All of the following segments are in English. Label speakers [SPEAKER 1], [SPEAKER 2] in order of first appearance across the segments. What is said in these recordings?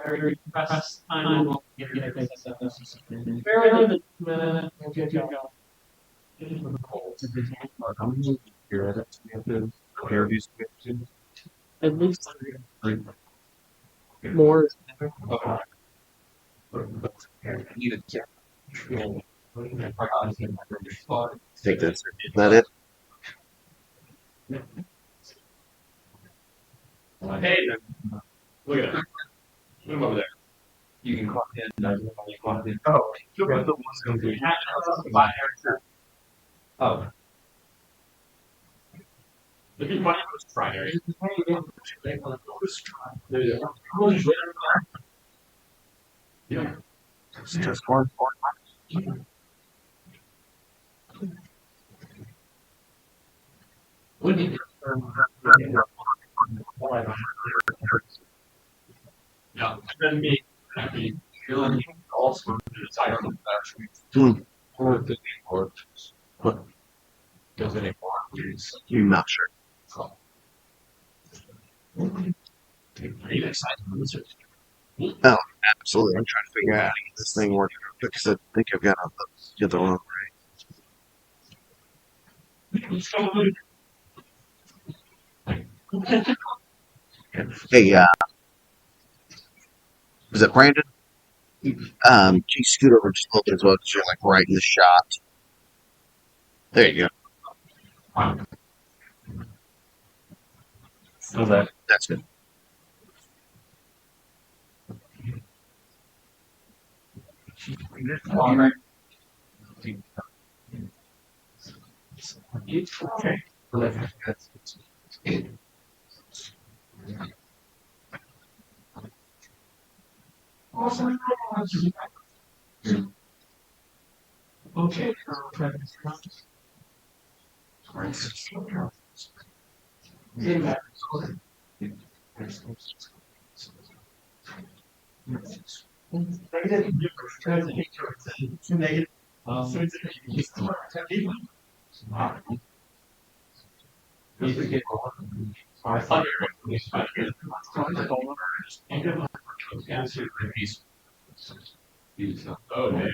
[SPEAKER 1] very compressed time will get everything set up. Very limited minute, we'll get you going.
[SPEAKER 2] How many year edits we have to prepare these to?
[SPEAKER 1] At least more.
[SPEAKER 2] Okay.
[SPEAKER 3] Take this. Is that it?
[SPEAKER 2] Hey, look at that. Put him over there. You can clock in. You clock in. Oh, the one's going to be. Oh. It'd be funny if it was primary. Yeah.
[SPEAKER 3] It's just one.
[SPEAKER 2] Yeah. Then me feeling also to decide on actually or the or does it anymore?
[SPEAKER 3] I'm not sure. Oh, absolutely. I'm trying to figure out how to get this thing working because I think I've got the other one right. Hey, is it Brandon? Can you scoot over just a little bit as well because you're like right in the shot. There you go.
[SPEAKER 2] So
[SPEAKER 3] That's good.
[SPEAKER 2] All right. Okay. Okay. I thought you were oh, man.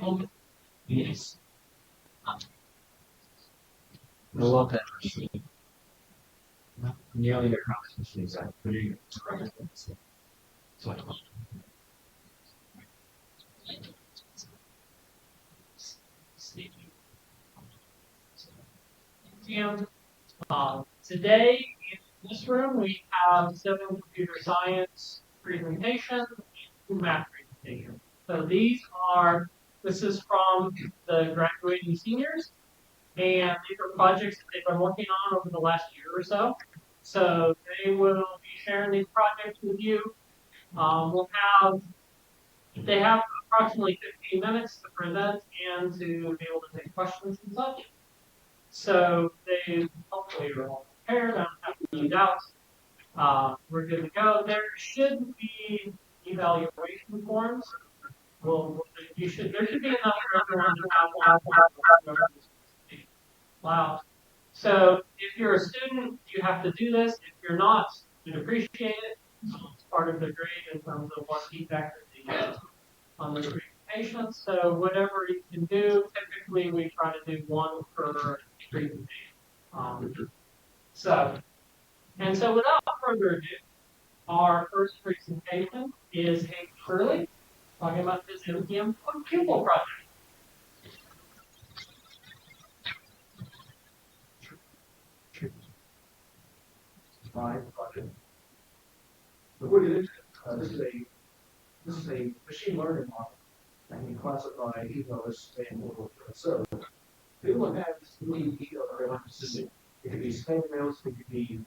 [SPEAKER 2] Oh. Yes. I love that. Nearly their consciousness is pretty
[SPEAKER 1] And today in this room we have 7 computer science presentations and 2 math presentations. So this is from the graduating seniors, and these are projects that they've been working on over the last year or so. So they will be sharing these projects with you. They have approximately 15 minutes to present and to be able to take questions and such. So they hopefully are all prepared. I don't have any doubts. We're good to go. There should be evaluation forms. There should be enough for everyone to have. Wow. So if you're a student, you have to do this. If you're not, you'd appreciate it. It's part of the grade in terms of what feedback they get on the presentation. So whatever you can do, typically we try to do 1 per presentation. So without further ado, our first presentation is Hayden Shirley talking about his MPM pupil project.
[SPEAKER 4] But what it is, this is a machine learning model, and we classify ego as spam. So people have leave ego very specific. It could be spam emails, it could be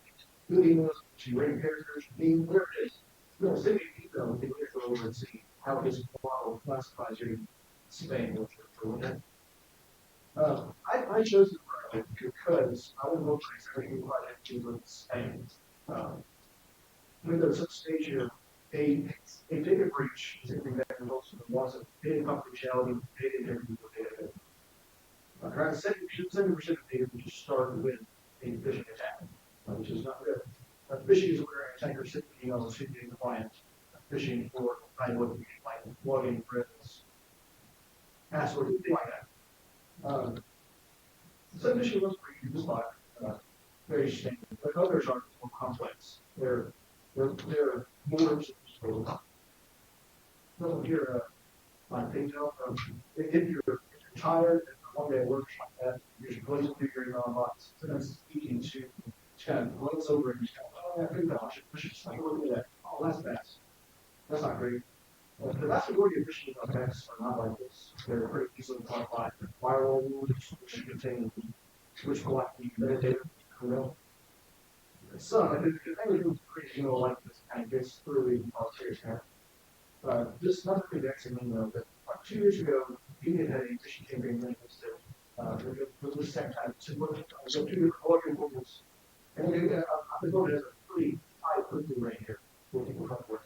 [SPEAKER 4] good emails, generic characters, mean whatever it is. We'll send you ego, and then you go over and see how this model classifies your spam or whatever. I chose the because I would look for everything project to the same. With a substation, a data breach is anything that results in the loss of data confidentiality, data integrity, or data. Around 70% of data breaches start with a phishing attack, which is not good. Phishing is where an attacker sends emails to the client, phishing for identity, like login, credits, passwords, things like that. Some phishing ones are used by very standard, but others are more complex. They're more sophisticated. So here, my detail, if you're tired and a long day at work like that, you should please do your email box. Sometimes it's easy to kind of glance over and just kind of, oh, yeah, I think I should just take a look at that. Oh, that's fast. That's not great. The vast majority of phishing attacks are not like this. They're pretty easily quantified. Firewall rules, which contain which block the metadata, you know. So, I think the thing is pretty, like this kind of gets through the policy. This not really actually mean though that 2 years ago, Union had a phishing campaign against it. It was the second time. So, two different login portals. And I've been voted as a pretty high click-through rate here for people come with.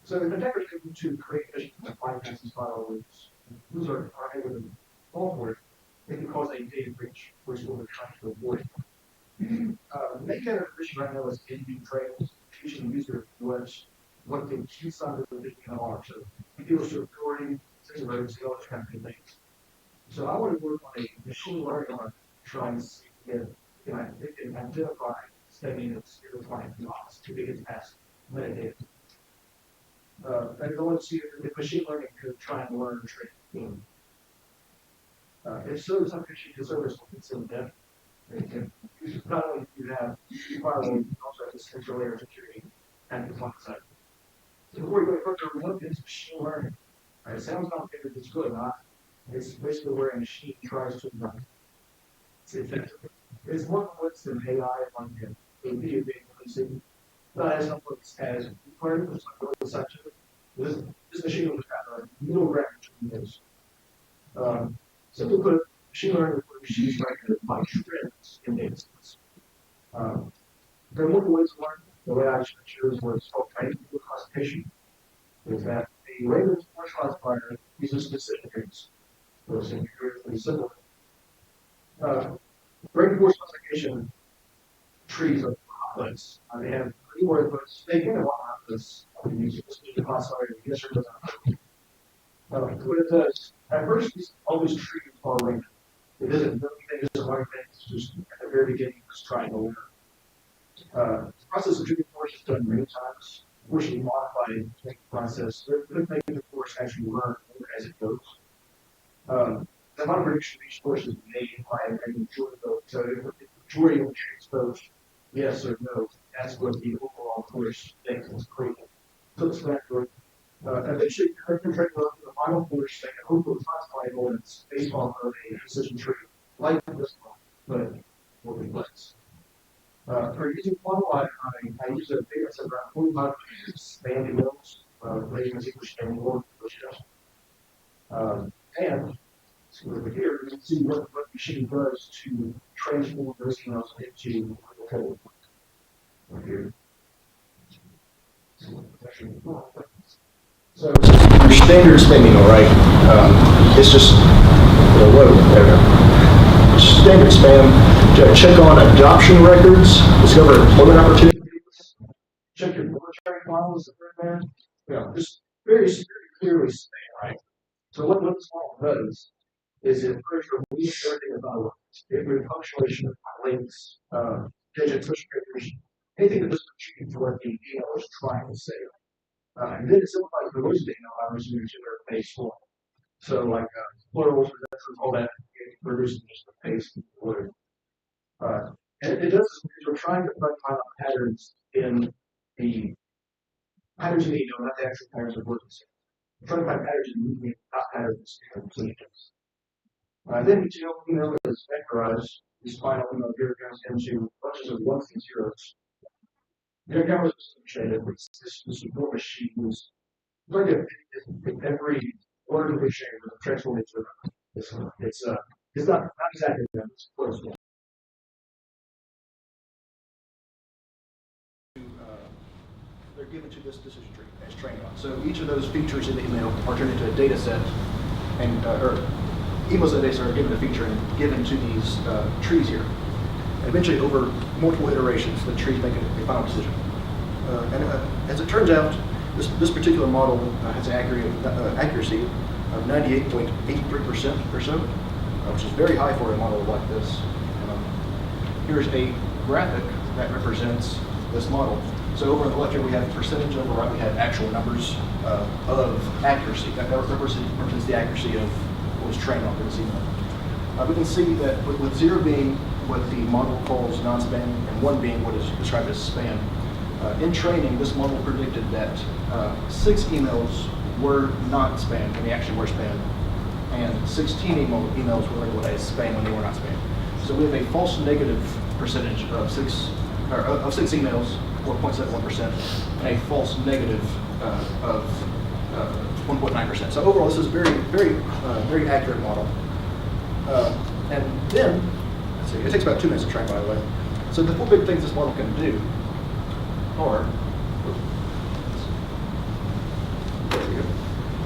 [SPEAKER 4] So the attackers able to create phishing and bypass these firewall rules. Those are able to fall for it. They can cause a data breach, which is what we're trying to avoid. Main kind of phishing right now is in-view trails, teaching the user what the key signs of the phishing are. So people should authority, things like this, all kind of things. So I want to work on a machine learning on trying to see if it can identify stemming of zero client loss to get it past metadata. And I want to see if machine learning could try and learn a trade. If so, some phishing service will consume depth. Not only do you have firewall, you also have this central layer of security and the client side. So before we go further, what is machine learning? It sounds complicated, it's really not. It's basically where a machine tries to run. It's more complex than AI like a video game releasing. Not as complex as learning, it's like really scientific. This machine will have a middle ground between those. Simply put, machine learning is machines trying to find trends in data sets. There are multiple ways to learn. The way I choose was called training classification. Is that a regular force classifier uses specific things. So it's pretty simple. Regular force classification trees are complex. They have many more inputs. They can have this. You use a classifier. Yes or doesn't. What it does, at first, all these trees are random. It doesn't do anything, it doesn't learn things. It's just at the very beginning, it's trying to learn. The process of treating force is done many times. Forcing modified process, could make the force actually learn as it goes. The amount of prediction of each force is made by a majority vote. So if the majority of the trees vote yes or no, that's what the overall force thinks is created. So it's that group. Eventually, you can try to go to the final force that can hopefully classify elements based off of a precision tree, like this one, but more complex. For using quantified, I use a data set around 45 standing nodes, rating as equal to standing load. And so over here, you can see what the machine does to transform those emails into code. Over here. So standard spamming, all right. It's just standard spam. Check on adoption records, discover employment opportunities, check your military files that are in there. Just very clearly spam, right? So what this model does is it first removes everything about it. It removes punctuation, links, digits, push figures, anything that doesn't contribute to what the email is trying to say. And then it simplifies the voice data allows you to their base form. So like plurals, all that, it produces just a base word. And it does this because we're trying to find patterns in the email, not the actual patterns of words. We're trying to find patterns in movement, not patterns in completions. Then email is vectorized. This final email here goes into bunches of ones and zeros. Their cameras are shaded. This support machine is like if every word of the shade was transformed into it's It's not exactly that, it's close. They're given to this decision tree as trained on. So each of those features in the email are turned into a data set, and or emails that data set are given a feature and given to these trees here. And eventually, over multiple iterations, the trees make a final decision. As it turns out, this particular model has an accuracy of 98.83% or so, which is very high for a model like this. Here's a graphic that represents this model. So over on the left here we have percentage, over right we have actual numbers of accuracy. That represents the accuracy of what was trained on this email. We can see that with 0 being what the model calls non-spam and 1 being what is described as spam, in training this model predicted that 6 emails were not spam when they actually were spam, and 16 emails were labeled as spam when they were not spam. So we have a false negative percentage of 6 emails, or 0.71%, and a false negative of 1.9%. So overall, this is a very accurate model. And then, let's see, it takes about 2 minutes to train, by the way. So the 4 big things this model can do are, there we go.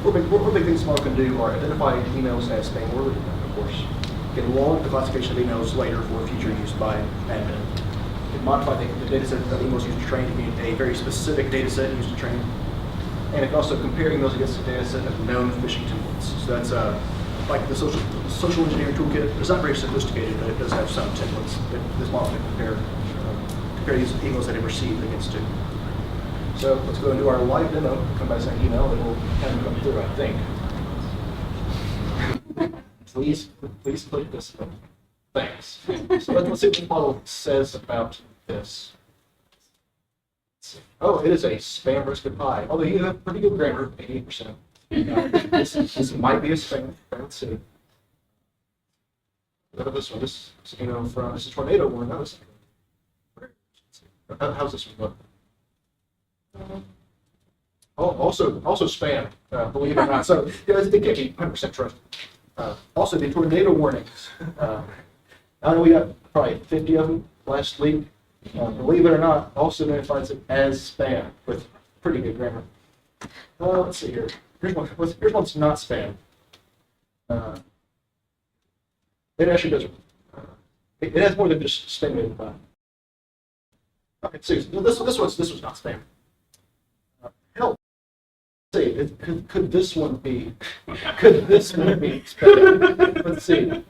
[SPEAKER 4] 4 big things this model can do are identify emails as spam worthy, of course. Can log the classification of emails later for future use by admin. Can modify the data set that emails used to train to be a very specific data set used to train. And it can also compare emails against a data set of known phishing templates. So that's like the social engineering toolkit. It's not very sophisticated, but it does have some templates that this model can compare these emails that it received against it. So let's go and do our live demo. Come by saying email, and we'll kind of come through, I think. Please click this thing. Thanks. So let's see what the model says about this. Oh, it is a spam risk high. Although you have pretty good grammar, 88%. This might be a spam. Let's see. Look at this one. This is tornado warning. No, how's this one look? Also spam. Believe it or not. So yeah, it can't be 100% trust. Also, the tornado warnings. I know we got probably 50 of them last week. Believe it or not, also identifies it as spam with pretty good grammar. Let's see here. Here's one's not spam. It actually does. It has more than just spam. Okay, so this was not spam. Help. Let's see, could this one be? Could this one be spam? Let's see.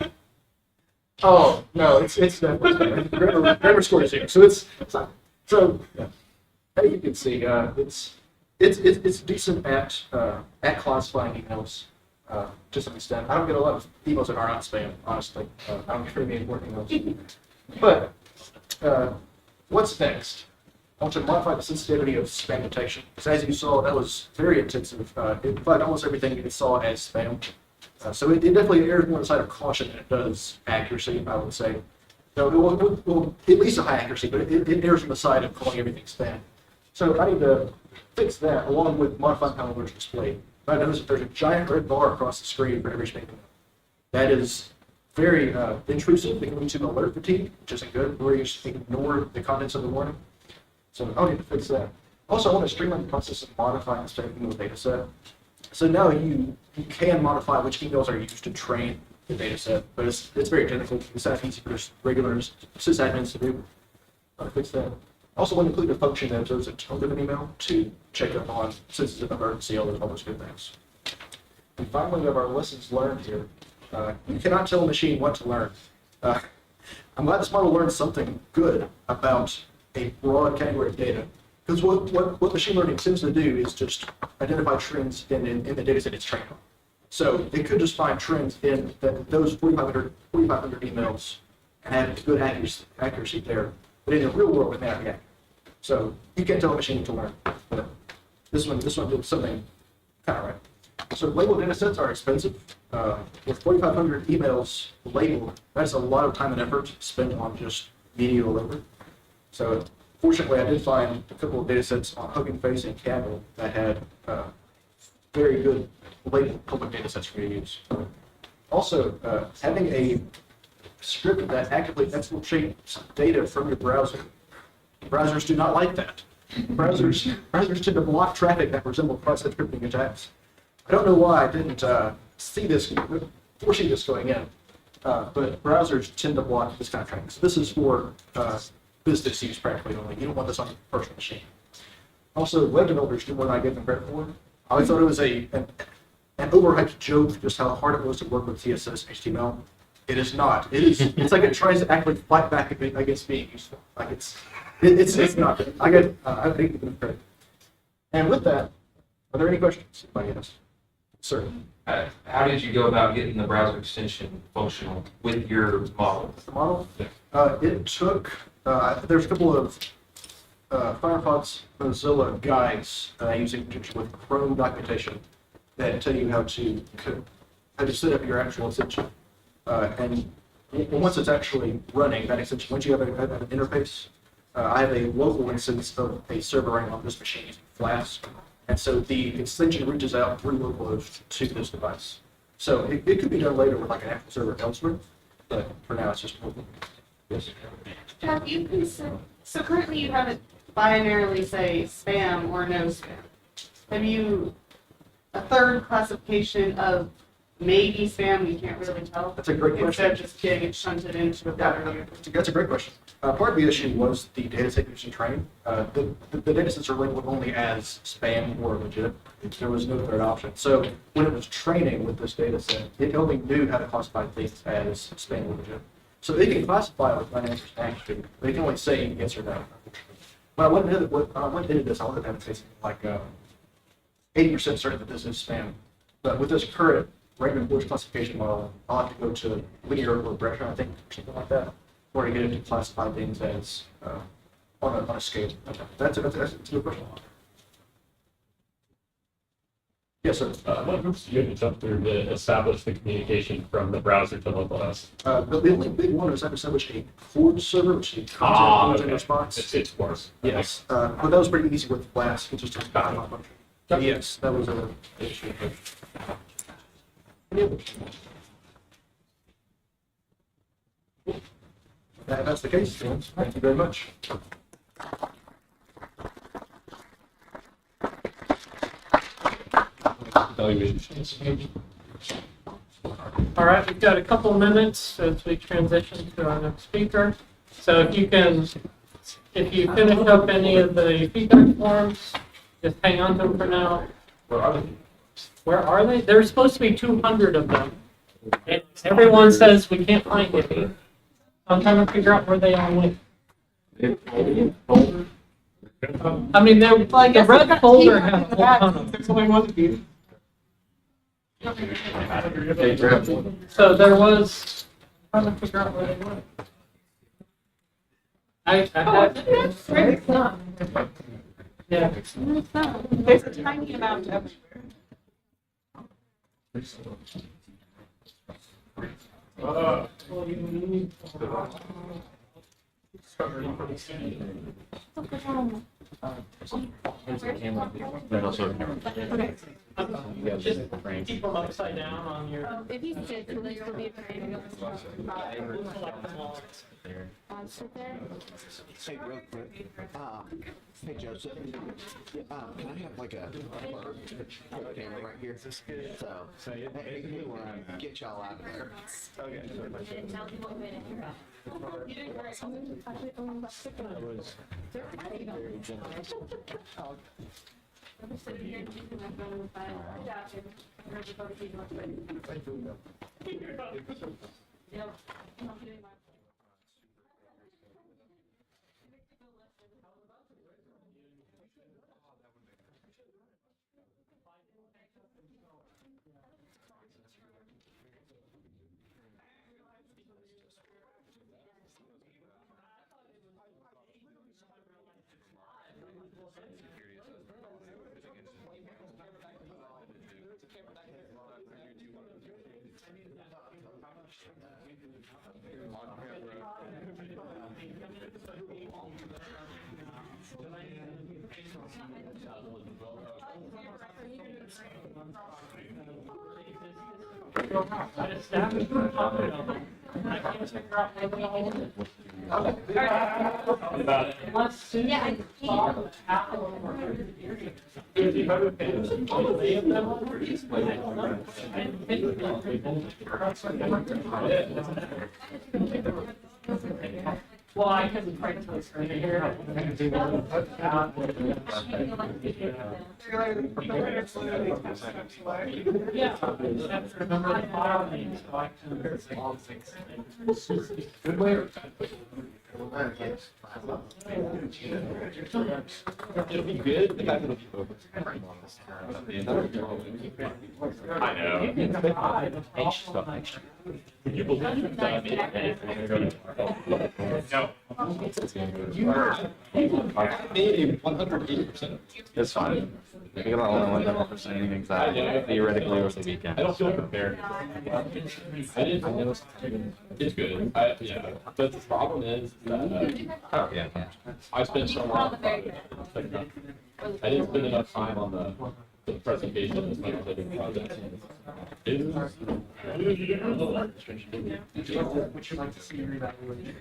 [SPEAKER 4] Oh no, it's definitely spam. Grammar score is 0, so it's not. So yeah. As you can see, it's decent at classifying emails to some extent. I don't get a lot of emails that are not spam, honestly. I don't get very many important emails. But what's next? I want to modify the sensitivity of spam detection. Because as you saw, that was very intensive. It flagged almost everything it saw as spam. So it definitely errs more on the side of caution than it does accuracy, I would say. So it will at least a high accuracy, but it errs on the side of calling everything spam. So I need to fix that along with modifying how alerts displayed. I notice that there's a giant red bar across the screen for every spam email. That is very intrusive. It can lead to alert fatigue, which isn't good, where you just ignore the contents of the warning. So I'll need to fix that. Also, I want to streamline the process of modifying the spam email data set. So now you can modify which emails are used to train the data set, but it's very technical. It's not easy for just regular sysadmins to do. I'll fix that. I also want to include a function that observes a tone of an email to check up on senses of emergency, all those good things. And finally, we have our lessons learned here. You cannot tell a machine what to learn. I'm glad this model learned something good about a broad category of data. Because what machine learning tends to do is just identify trends in the data set it's trained on. So it could just find trends in those 4,500 emails and have good accuracy there. But in the real world, it may not be accurate. So you can't tell a machine to learn. But this one did something kind of right. So labeled data sets are expensive. With 4,500 emails labeled, that's a lot of time and effort spent on just media delivery. So fortunately, I did find a couple of data sets on Hugging Face and Capital that had very good labeled public data sets for you to use. Also, having a script that actively exfiltrates data from your browser. Browsers do not like that. Browsers tend to block traffic that resembles cross-site scripting attacks. I don't know why I didn't see this, foresee this going in, but browsers tend to block this kind of traffic. So this is for business use practically only. You don't want this on your personal machine. Also, web developers do more than I give them credit for. I always thought it was an overhyped joke just how hard it was to work with CSS and HTML. It is not. It's like it tries to actually fight back against being useful. Like it's not. I give them credit. And with that, are there any questions? Anybody else? Sir.
[SPEAKER 5] How did you go about getting the browser extension functional with your model?
[SPEAKER 4] The model? It took, there's a couple of Firefox Mozilla guides using with Chrome documentation that tell you how to set up your actual extension. And once it's actually running, that extension, once you have an interface, I have a local instance of a server running on this machine using Flask. And so the extension reaches out through localhost to this device. So it could be done later with like an actual server elsewhere, but for now it's just local. Yes.
[SPEAKER 6] Have you considered, so currently you have it binarily say spam or no spam. Have you a third classification of maybe spam, you can't really tell?
[SPEAKER 4] That's a great question.
[SPEAKER 6] Instead of just getting it shunted into a battery.
[SPEAKER 4] That's a great question. Part of the issue was the data set used in training. The data sets are labeled only as spam or legit. There was no third option. So when it was training with this data set, it only knew how to classify things as spam or legit. So it can classify like my answers actually, but it can only say yes or no. When I went into this, I wanted to have it say something like 80% certain that this is spam. But with this current random voice classification model, I'll have to go to linear regression, I think, or something like that, where to get it to classify things as on a scale. That's a good question. Yes, sir.
[SPEAKER 7] What groups do you have to jump through to establish the communication from the browser to localhost?
[SPEAKER 4] The only big one is I established a CORD server, which is content
[SPEAKER 7] okay.
[SPEAKER 4] response.
[SPEAKER 7] It's worse.
[SPEAKER 4] Yes, but that was pretty easy with Flask. It just took a lot of function. Yes, that was an issue. Any other? If that's the case, thank you very much.
[SPEAKER 1] All right, we've got a couple minutes as we transition to our next speaker. So if you finish up any of the feedback forms, just hang on to them for now. Where are they? There's supposed to be 200 of them. And everyone says we can't find any. I'm trying to figure out where they all went. I mean, the red folder has a whole ton of them.
[SPEAKER 6] There's only one of you.
[SPEAKER 1] So there was, I'm trying to figure out where they went. I had, yeah.
[SPEAKER 6] There's a tiny amount everywhere.
[SPEAKER 1] Just keep them upside down on your.
[SPEAKER 8] If you sit, there will be a frame.
[SPEAKER 1] Select them all.
[SPEAKER 8] Sit there.
[SPEAKER 3] Hey, real quick. Hey, Joseph. Can I have like a camera right here? So hey, where I'm at. Get y'all out of there. Okay.
[SPEAKER 8] Tell me what minute you're at. You didn't write something. I'm sitting here using my phone with my adapter. Yep. I'm doing my.
[SPEAKER 1] I just stabbed it from talking about it. I can't figure out what the hell it is. Let's see.
[SPEAKER 8] Yeah, I
[SPEAKER 1] Solve the apple. If you have a page, they have them on. Well, I couldn't quite tell it's right here. Yeah. That's remember the file name, so I can.
[SPEAKER 2] Good way. It'll be good. The fact that it'll be over. I know. Would you believe that I made it? No. I made a 180%.
[SPEAKER 9] It's fine. We got only 1% anything that theoretically over the weekend.
[SPEAKER 2] I don't feel prepared. I didn't. It's good. Yeah. But the problem is that
[SPEAKER 9] Oh, yeah.
[SPEAKER 2] I spent so long. I didn't spend enough time on the presentation as much as I did projects.
[SPEAKER 4] Would you like to see your evaluation?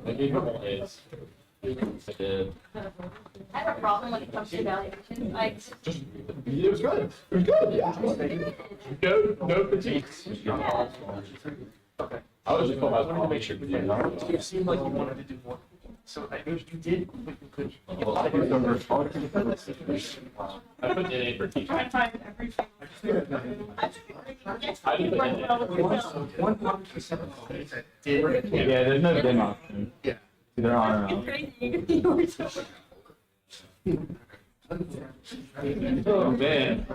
[SPEAKER 2] I gave them all A's. I did.
[SPEAKER 8] I have a problem when it comes to evaluation. Like,
[SPEAKER 2] It was good. It was good. Yeah. No critiques.
[SPEAKER 4] Okay.
[SPEAKER 2] I was just told I wanted to make sure.
[SPEAKER 4] It seemed like you wanted to do more. So I know you did, but you could.
[SPEAKER 2] I put in A for teaching.
[SPEAKER 6] I find everything.
[SPEAKER 2] I didn't put in A.
[SPEAKER 4] 100% of things that did.
[SPEAKER 9] Yeah, there's no dim option.
[SPEAKER 4] Yeah.
[SPEAKER 9] Either on or off.
[SPEAKER 2] Oh, man.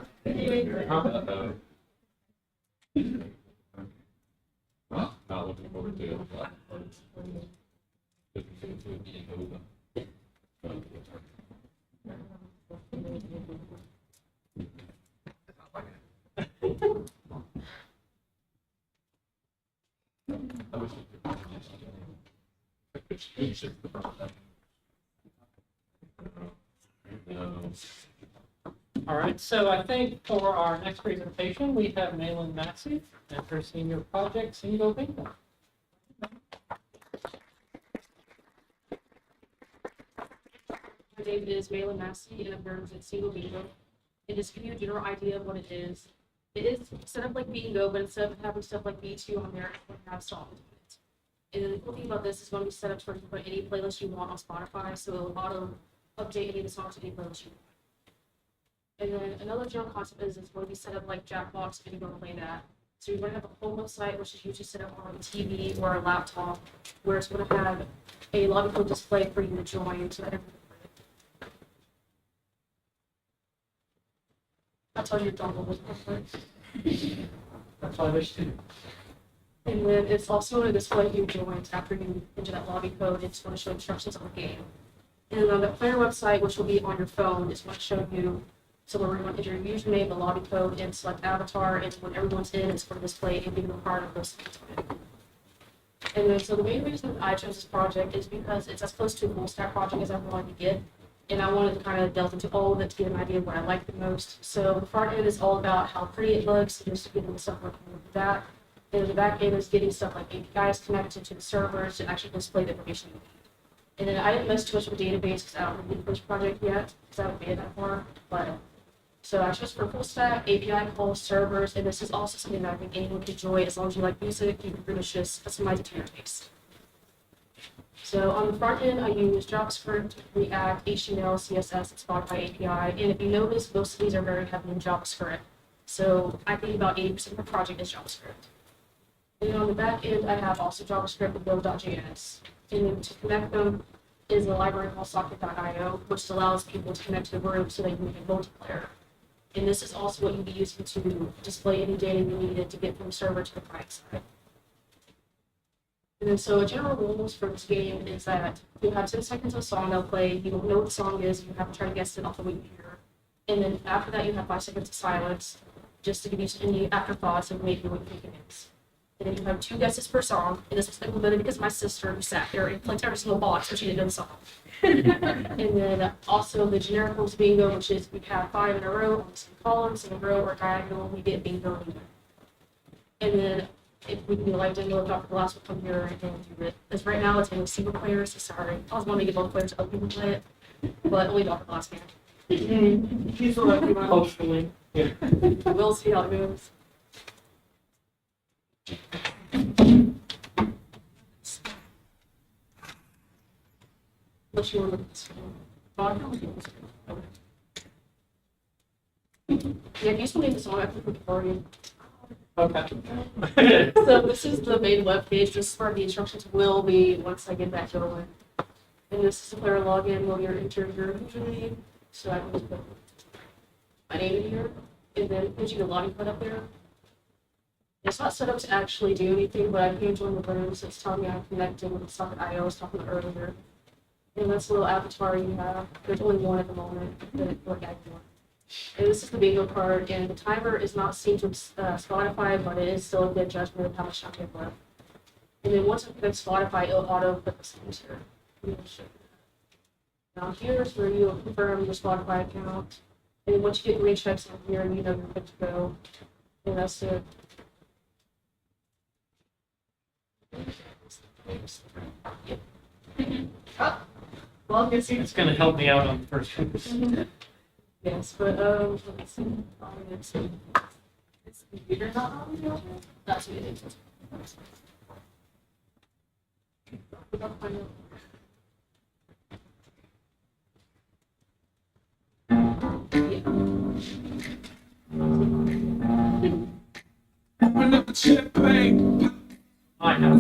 [SPEAKER 2] Well, not looking forward to it. Looking forward to it being over. I wish I could change it.
[SPEAKER 1] All right, so I think for our next presentation, we have Meilyn Massie and her senior project, Single Bingo.
[SPEAKER 10] My name is Meilyn Massie, and I'm at Single Bingo. And just to give you a general idea of what it is set up like Bingo, but instead of having stuff like B2 on there, we have songs on it. And then the cool thing about this is going to be set up to where you can put any playlist you want on Spotify, so it'll auto-update any of the songs to any playlist you want. And then another general concept is it's going to be set up like Jackbox if you're going to play that. So you're going to have a whole website, which is usually set up on a TV or a laptop, where it's going to have a lobby code display for you to join so that everyone. That's all your dongle was for.
[SPEAKER 1] That's what I wish to.
[SPEAKER 10] And then it's also going to display who joins after you enter that lobby code. It's going to show instructions on the game. And then on the player website, which will be on your phone, it's going to show you somewhere where you want to enter your username, the lobby code, and select avatar. And when everyone's in, it's going to display a bingo card of those things on it. And then so the main reason I chose this project is because it's as close to a full stack project as I wanted to get. And I wanted to kind of delve into all of it to get an idea of what I like the most. So the front end is all about how pretty it looks, and just getting stuff working with that. And the back end is getting stuff like APIs connected to the servers to actually display the information you need. And then I didn't mess too much with the database because I don't really need this project yet, because I haven't made it that far. But so I chose for full stack, API calls, servers, and this is also something that I think anyone can enjoy as long as you like music. You can pretty much just customize it to your taste. So on the front end, I use JavaScript, React, HTML, CSS, and Spotify API. And if you notice, most of these are very heavy in JavaScript. So I think about 80% of the project is JavaScript. And on the back end, I have also JavaScript and Build.js. And then to connect them is a library called socket.io, which allows people to connect to the group so they can make multiplayer. And this is also what you'll be using to display any data you needed to get from the server to the client side. And then so a general rules for this game is that you'll have 10 seconds of a song they'll play, you don't know what the song is, you have to try to guess it off of what you hear. And then after that you have 5 seconds of silence, just to give you any afterthoughts of maybe what you think it is. And then you have 2 guesses per song, and this was implemented because my sister who sat there and clicked every single box, but she didn't know the song. And then also the generic rules of bingo, which is we have 5 in a row on the same columns in a row or diagonal, we get bingo. And then if we can do like demo of Dr. Glass will come here and go through it. Because right now it's only single player, so sorry. I was wanting to get both players open to play it, but only Dr. Glass can. He's the lucky one.
[SPEAKER 1] Hopefully. Yeah.
[SPEAKER 10] We'll see how it goes. Unless you want to look at this one. Yeah, if you still need the song, I can put it for you.
[SPEAKER 1] Okay.
[SPEAKER 10] So this is the main web page. This is where the instructions will be once I get back to it. And this is the player login where you're entering your username. So I can just put my name in here, and then put you the login code up there. It's not set up to actually do anything, but I can join the room, so it's telling me I'm connected with the stuff that I was talking about earlier. And that's a little avatar you have. There's only one at the moment, but like I can. And this is the bingo card, and the timer is not synced with Spotify, but it is still a good judgment of how much time you have left. And then once I connect Spotify, it'll auto put the songs here. Now here's where you'll confirm your Spotify account. And then once you get green checks in here, you know you're good to go. And that's it. Well, I guess
[SPEAKER 1] It's gonna help me out on the first one.
[SPEAKER 10] yes, but let's see. Is the computer not on the other? That's what it is.
[SPEAKER 11] Open up the champagne.
[SPEAKER 1] I know.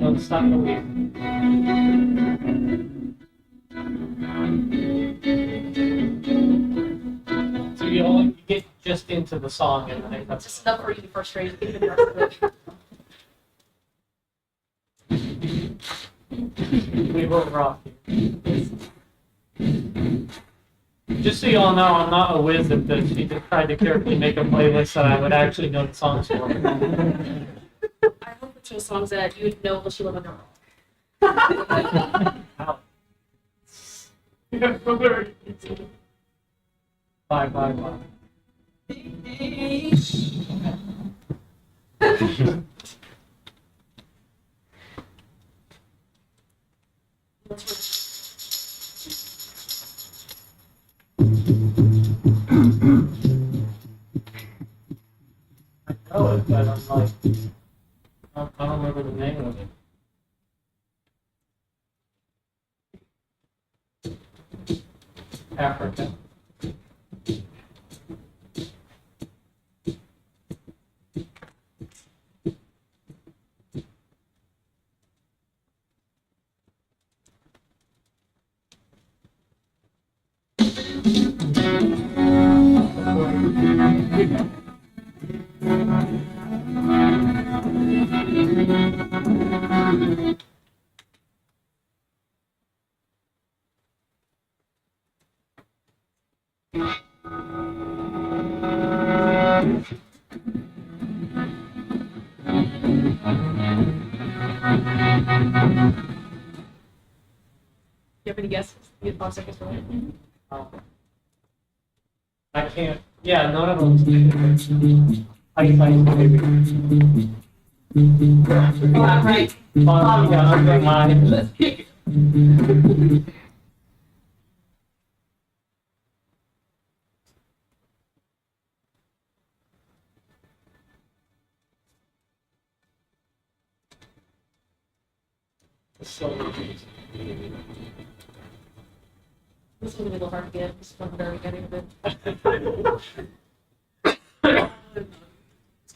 [SPEAKER 1] Don't stop moving. So you only get just into the song, and I think
[SPEAKER 10] Just
[SPEAKER 1] that's
[SPEAKER 10] enough for you to be frustrated. Get the rest of it.
[SPEAKER 1] we were rough. Just so you all know, I'm not a whiz at this. She just tried to carefully make a playlist that I would actually know the songs for.
[SPEAKER 10] I hope it's the songs that you would know what you live on your own.
[SPEAKER 1] Bye. I know it, but I'm like, I don't remember the name of it. Africa.
[SPEAKER 10] You have any guesses? You get 5 seconds for it.
[SPEAKER 1] I can't. Yeah, none of them's Ice Baby.
[SPEAKER 10] Right.
[SPEAKER 1] Fun, yeah, under mine.
[SPEAKER 10] Let's kick it. This one's a little hard to get. This one's very getting a bit.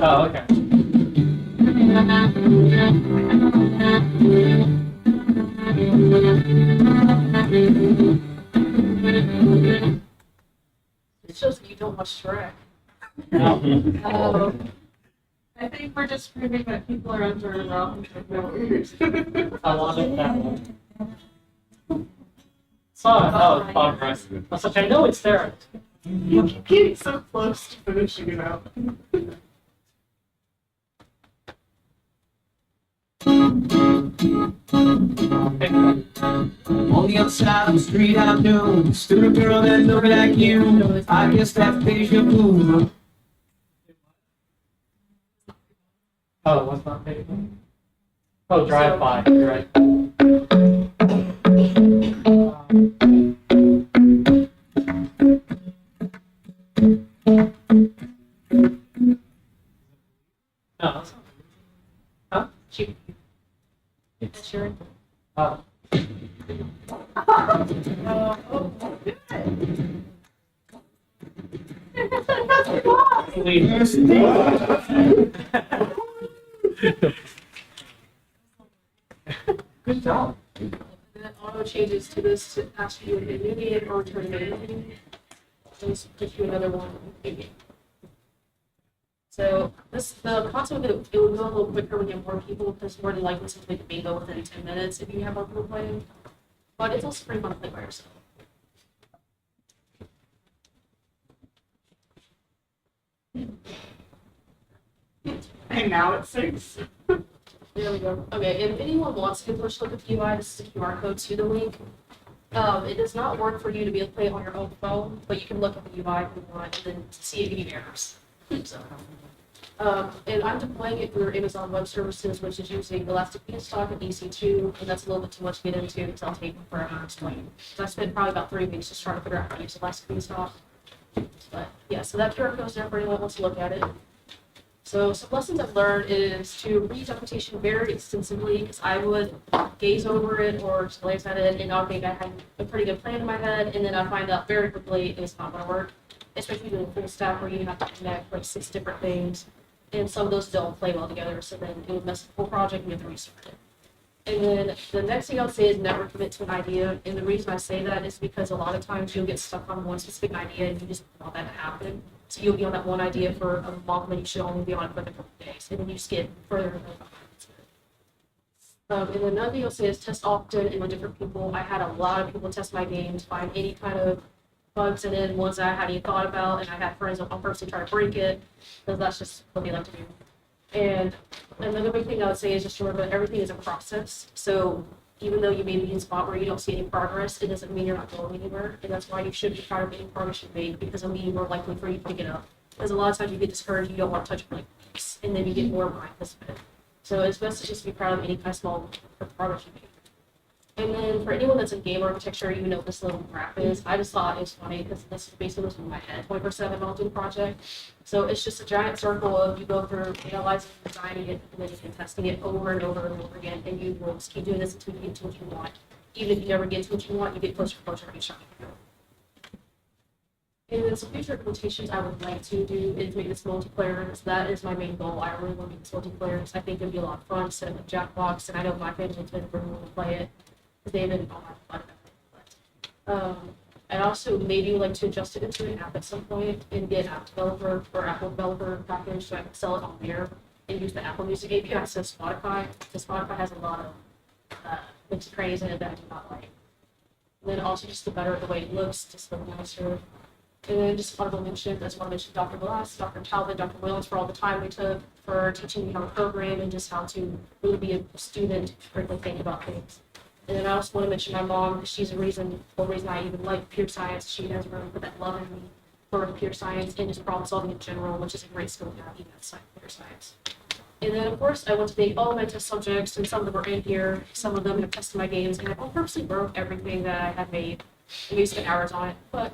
[SPEAKER 1] Oh, okay.
[SPEAKER 10] It shows that you don't watch Shrek.
[SPEAKER 1] No.
[SPEAKER 6] I think we're just proving that people are under a rock.
[SPEAKER 1] I wanted that one. Saw it. Oh, it's progress. I was like, I know it's there.
[SPEAKER 6] You keep getting so close to finishing it out.
[SPEAKER 11] On the other side of the street I know stood a girl that looked like you. I guess that's deja vu.
[SPEAKER 1] Oh, what's not big? Oh, drive by, right. No, that's not. Huh?
[SPEAKER 10] She. That's sure.
[SPEAKER 1] Oh. Good job.
[SPEAKER 10] And then auto changes to this to ask you an immediate or terminating. Just put you another one. So the concept of it would go a little quicker when you have more people because more than likely something can be go within 10 minutes if you have more people playing. But it's also pretty fun to play by yourself.
[SPEAKER 6] And now it's 6.
[SPEAKER 10] There we go. Okay, if anyone wants to push look at the UI, this is a QR code to the link. It does not work for you to be able to play it on your own phone, but you can look at the UI if you want and then see if any errors. So, and I'm deploying it through Amazon Web Services, which is using Elastic Beanstalk and EC2, and that's a little bit too much to get into because I'll take forever to explain. So I spent probably about 3 weeks just trying to figure out how to use Elastic Beanstalk. But yeah, so that QR code is there for anyone who wants to look at it. So some lessons I've learned is to read documentation very extensively because I would gaze over it or just glance at it and I'll think I had a pretty good plan in my head and then I find out very quickly it's not going to work, especially doing full stack where you have to connect like 6 different things and some of those don't play well together, so then it would mess the whole project and you have to restart it. And then the next thing I'll say is never commit to an idea, and the reason I say that is because a lot of times you'll get stuck on one specific idea and you just want that to happen. So you'll be on that one idea for a month when you should only be on it for a couple of days, and then you just get further and further behind. And then another thing I'll say is test often and with different people. I had a lot of people test my games, find any kind of bugs in it, ones that I hadn't even thought about, and I had friends that on purposely try to break it, because that's just what they like to do. And another big thing I would say is just remember that everything is a process. So even though you may be in a spot where you don't see any progress, it doesn't mean you're not going anywhere. And that's why you should be proud of any progress you've made, because it'll be more likely for you to pick it up. Because a lot of times you get discouraged, you don't want to touch it for like weeks, and then you get more behind this bit. So it's best to just be proud of any kind of small progress you make. And then for anyone that's in game architecture, you know what this little graph is. I just thought it was funny because this is basically what's in my head 24/7 while doing the project. So it's just a giant circle of you go through analyzing, designing it, and then you can testing it over and over and over again. And you will just keep doing this until you get to what you want. Even if you never get to what you want, you get closer and closer each time you go. And then some future implementations I would like to do is make this multiplayer. So that is my main goal. I really want to make this multiplayer. So I think it would be a lot of fun setting up Jackbox, and I know my family's been really want to play it. They've been on my fun. I also maybe would like to adjust it into an app at some point and get an app developer or Apple developer package so I can sell it on there and use the Apple Music API instead of Spotify. Because Spotify has a lot of mixed praise in it that I do not like. And then also just the better the way it looks, just the nicer. And then just honorable mention, I just want to mention Dr. Glass, Dr. Talbot, Dr. Williams for all the time they took for teaching me how to program and just how to really be a student, critically think about things. And then I also want to mention my mom, because she's the reason I even like pure science. She has really put that love in me for pure science and just problem solving in general, which is a great skill to have even outside pure science. And then, of course, I want to thank all of my test subjects, and some of them are in here. Some of them have tested my games, and I purposely broke everything that I had made. And we spent hours on it, but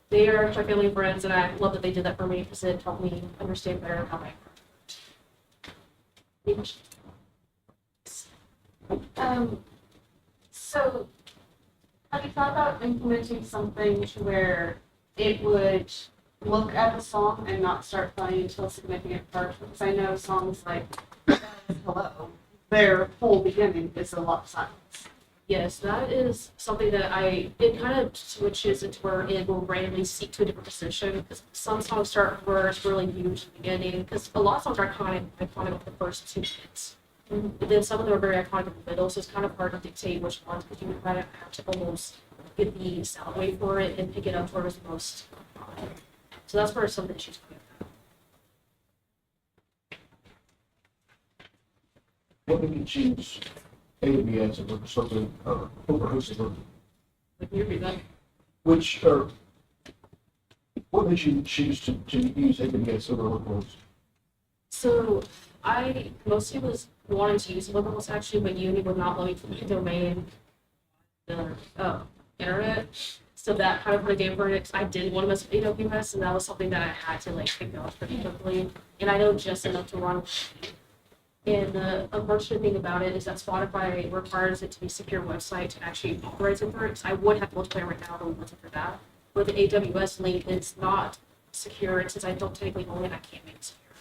[SPEAKER 10] they are my family and friends, and I love that they did that for me because it helped me understand better how I work.
[SPEAKER 6] So, have you thought about implementing something to where it would look at the song and not start playing until a significant part? Because I know songs like Hello, their whole beginning is a lot of silence.
[SPEAKER 10] Yes, that is something that it kind of switches into where it will randomly seek to a different position, because some songs start verse really huge at the beginning, because a lot of songs are iconic with the first 2 minutes. But then some of them are very iconic in the middle, so it's kind of hard to dictate which ones, because you kind of have to almost get the sound wave for it and pick it up where it's the most iconic. So that's where some of the issues come in.
[SPEAKER 4] what did you choose AWS over something, over hosting? Which, what did you choose to use AWS over locals?
[SPEAKER 10] So I mostly was wanting to use locals actually, but Uni would not let me put my domain the internet. So that kind of put a damper in it. 'Cause I did want to mess with AWS, and that was something that I had to like acknowledge pretty quickly. And I know just enough to run. And the unfortunate thing about it is that Spotify requires it to be a secure website to actually authorize it for it. 'Cause I would have multiplayer right now if it wasn't for that. With the AWS link, it's not secure, and since I don't technically own it, I can't make it secure.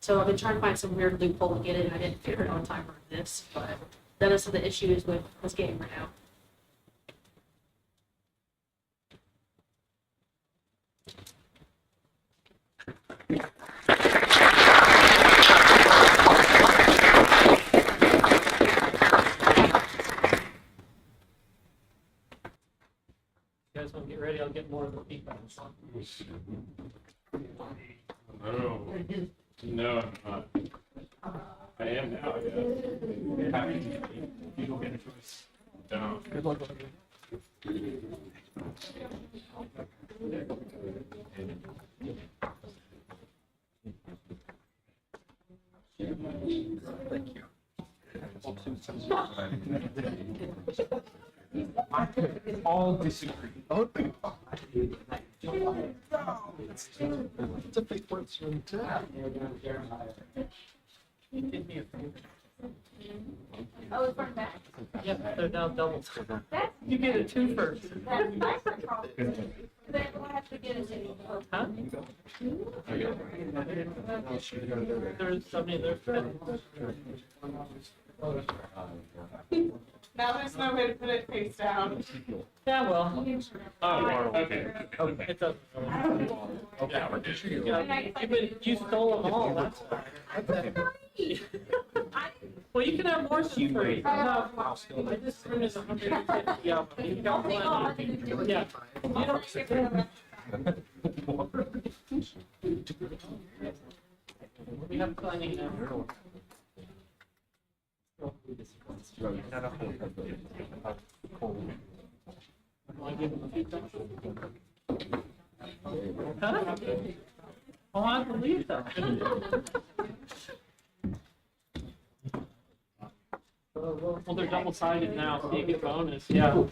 [SPEAKER 10] So I've been trying to find some weird loophole to get it, and I didn't figure it out on time for this, but that is some of the issues with this game right now.
[SPEAKER 1] You guys want to get ready? I'll get more of the feedback.
[SPEAKER 7] No, I'm not. I am now, I guess. You don't get a choice. Don't.
[SPEAKER 4] Good luck.
[SPEAKER 7] All disagree.
[SPEAKER 4] It's a fake word.
[SPEAKER 8] Oh, it's from back.
[SPEAKER 1] Yep, they're now double.
[SPEAKER 8] That's,
[SPEAKER 1] You get a two first.
[SPEAKER 8] that's my problem. Then we'll have to get it in.
[SPEAKER 1] Huh? There's somebody there.
[SPEAKER 6] Now there's no way to put it face down.
[SPEAKER 1] Yeah, well.
[SPEAKER 7] Oh, okay.
[SPEAKER 1] It doesn't.
[SPEAKER 7] Yeah, we're good.
[SPEAKER 1] You stole them all, that's why. Well, you can have more than three. I just printed 150 out. You got one. Yeah. You don't. We have plenty now. Huh? Oh, I believe that. Well, they're double-sided now, so you get bonus, yeah.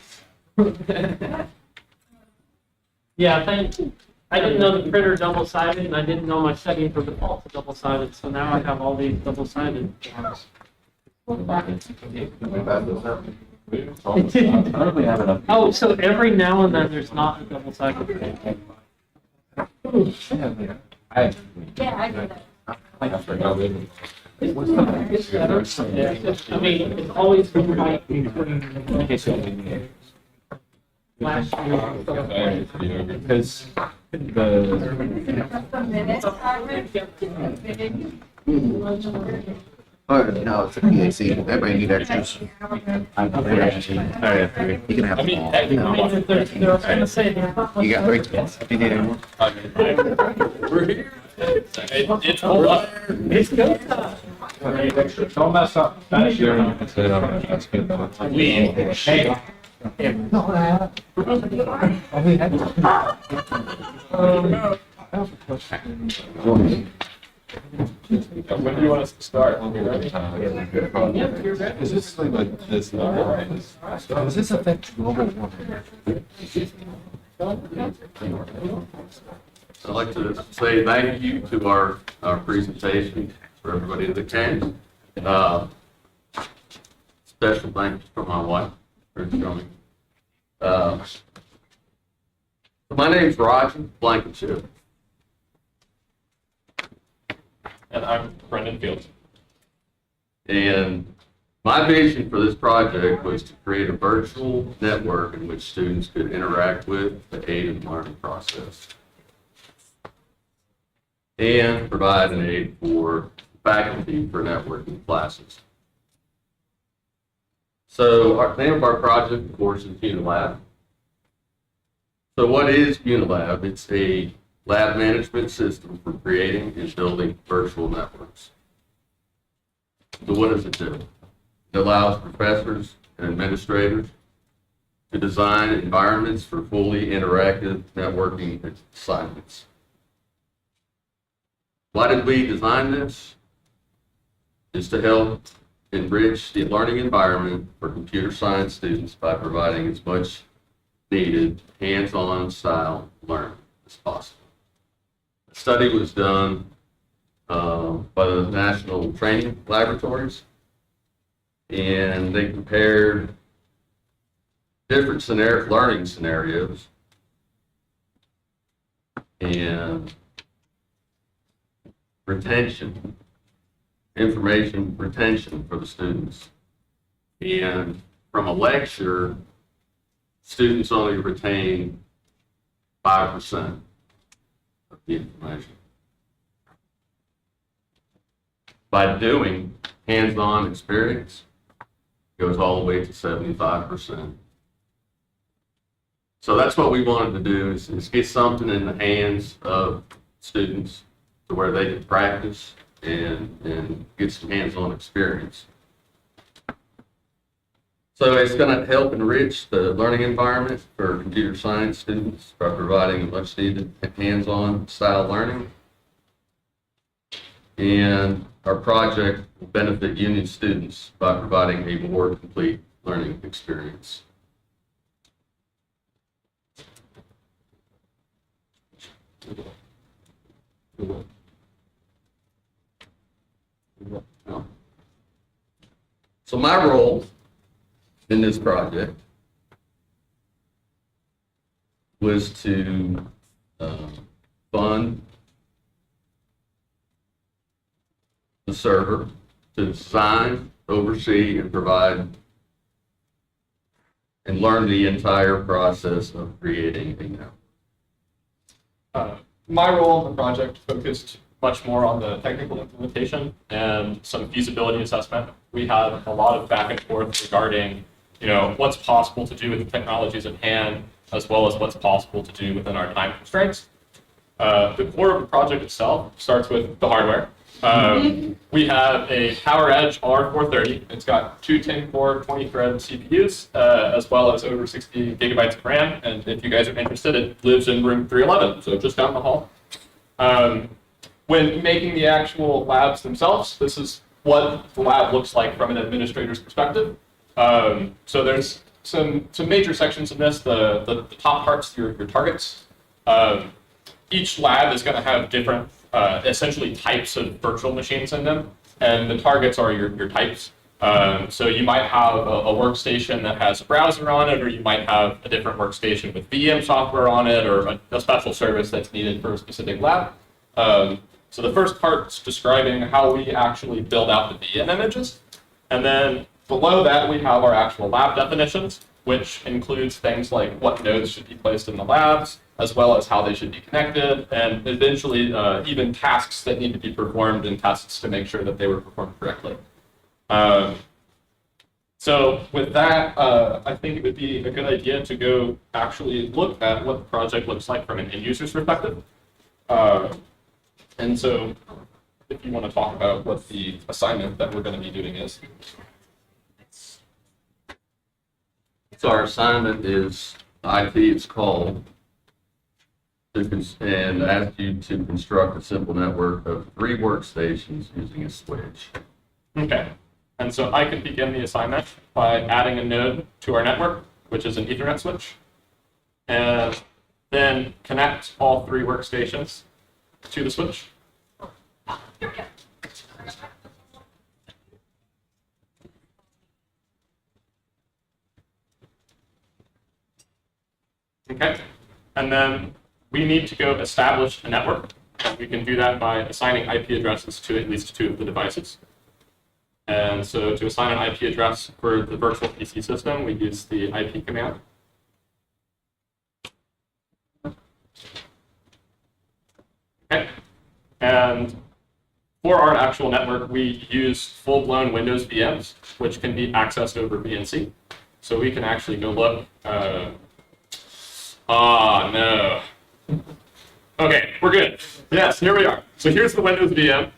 [SPEAKER 1] Yeah, I didn't know the printer double-sided, and I didn't know my setting for default to double-sided, so now I have all these double-sided. Oh, so every now and then there's not a double-sided.
[SPEAKER 8] Yeah, I do that.
[SPEAKER 1] It's better. Yeah. I mean, it's always been right between last year.
[SPEAKER 9] Because
[SPEAKER 3] No, it's a PAC. Everybody need extras.
[SPEAKER 9] I'm three.
[SPEAKER 3] You can have them all.
[SPEAKER 1] I mean, they're gonna say they're not.
[SPEAKER 3] You got 3 kids. If you need any more.
[SPEAKER 7] We're here. It's a lot.
[SPEAKER 1] It's go time.
[SPEAKER 7] Don't mess up. That's your.
[SPEAKER 9] That's good.
[SPEAKER 7] Hey. When do you want us to start? When you're ready.
[SPEAKER 9] Is this like this number? Does this affect global warming?
[SPEAKER 12] I'd like to say thank you to our presentation, for everybody that came. Special thanks for my wife for coming. My name's Roger Blankenship.
[SPEAKER 7] And I'm Brendan Fields.
[SPEAKER 12] And my vision for this project was to create a virtual network in which students could interact with the aid in the learning process and provide an aid for faculty for networking classes. So our name of our project, of course, is Unilab. So what is Unilab? It's a lab management system for creating and building virtual networks. So what does it do? It allows professors and administrators to design environments for fully interactive networking assignments. Why did we design this? Is to help enrich the learning environment for computer science students by providing as much needed hands-on style learning as possible. A study was done by the National Training Laboratories, and they compared different learning scenarios and retention, information retention for the students. And from a lecture, students only retain 5% of the information. By doing hands-on experience, it goes all the way to 75%. So that's what we wanted to do is get something in the hands of students to where they can practice and get some hands-on experience. So it's going to help enrich the learning environment for computer science students by providing much needed hands-on style learning. And our project will benefit union students by providing a more complete learning experience. So my role in this project was to fund the server, to design, oversee, and provide and learn the entire process of creating a network.
[SPEAKER 7] My role in the project focused much more on the technical implementation and some feasibility assessment. We had a lot of back and forth regarding, what's possible to do with the technologies at hand, as well as what's possible to do within our time constraints. The core of the project itself starts with the hardware. We have a PowerEdge R430. It's got two 10-core, 20-thread CPUs, as well as over 60 gigabytes of RAM. And if you guys are interested, it lives in room 311, so just down the hall. When making the actual labs themselves, this is what the lab looks like from an administrator's perspective. So there's some major sections in this. The top part's your targets. Each lab is going to have different essentially types of virtual machines in them, and the targets are your types. So you might have a workstation that has a browser on it, or you might have a different workstation with VM software on it, or a special service that's needed for a specific lab. So the first part's describing how we actually build out the VM images, and then below that we have our actual lab definitions, which includes things like what nodes should be placed in the labs, as well as how they should be connected, and eventually even tasks that need to be performed and tests to make sure that they were performed correctly. So with that, I think it would be a good idea to go actually look at what the project looks like from an end user's perspective. And so if you want to talk about what the assignment that we're going to be doing is.
[SPEAKER 12] So our assignment is IT, it's called, and ask you to construct a simple network of 3 workstations using a switch.
[SPEAKER 7] Okay, and so I could begin the assignment by adding a node to our network, which is an Ethernet switch, and then connect all 3 workstations to the switch. Okay, and then we need to go establish a network. We can do that by assigning IP addresses to at least 2 of the devices. And so to assign an IP address for the virtual PC system, we use the IP command. Okay, and for our actual network, we use full-blown Windows VMs, which can be accessed over VNC. So we can actually go look. No. Okay, we're good. Yes, here we are. So here's the Windows VM.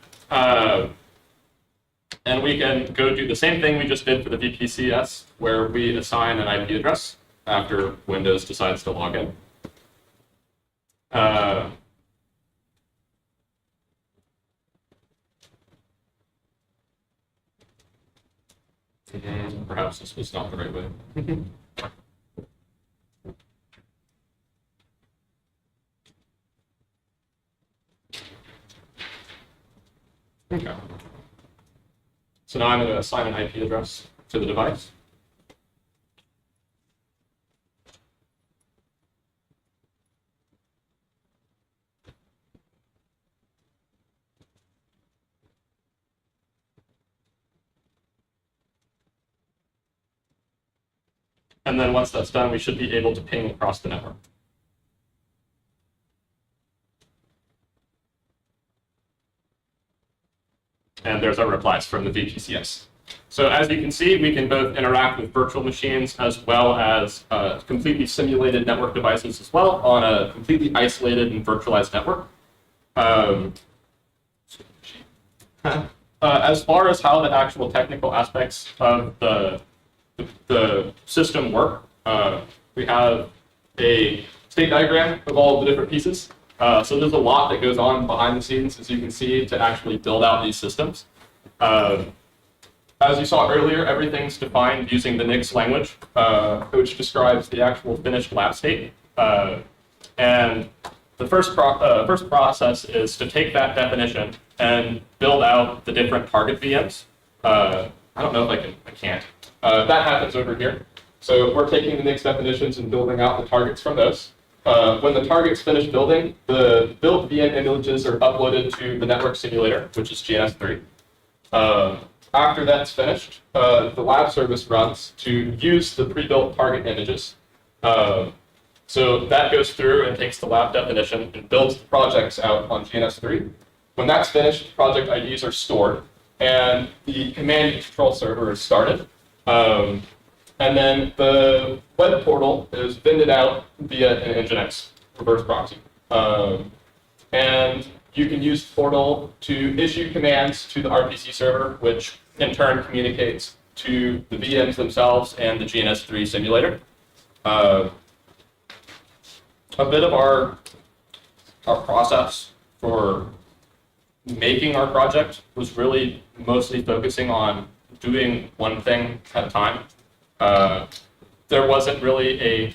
[SPEAKER 7] And we can go do the same thing we just did for the VPCS, where we assign an IP address after Windows decides to log in. And perhaps this was not the right way. Okay. So now I'm going to assign an IP address to the device. And then once that's done, we should be able to ping across the network. And there's our replies from the VPCS. So as you can see, we can both interact with virtual machines as well as completely simulated network devices as well on a completely isolated and virtualized network. As far as how the actual technical aspects of the system work, we have a state diagram of all of the different pieces. So there's a lot that goes on behind the scenes, as you can see, to actually build out these systems. As you saw earlier, everything's defined using the NICS language, which describes the actual finished lab state. And the first process is to take that definition and build out the different target VMs. I don't know if I can't. That happens over here. So we're taking the NICS definitions and building out the targets from those. When the target's finished building, the built VM images are uploaded to the network simulator, which is GNS3. After that's finished, the lab service runs to use the pre-built target images. So that goes through and takes the lab definition and builds the projects out on GNS3. When that's finished, project IDs are stored, and the command and control server is started. And then the web portal is vended out via an Nginx reverse proxy. And you can use Portal to issue commands to the RPC server, which in turn communicates to the VMs themselves and the GNS3 simulator. A bit of our process for making our project was really mostly focusing on doing one thing at a time. There wasn't really a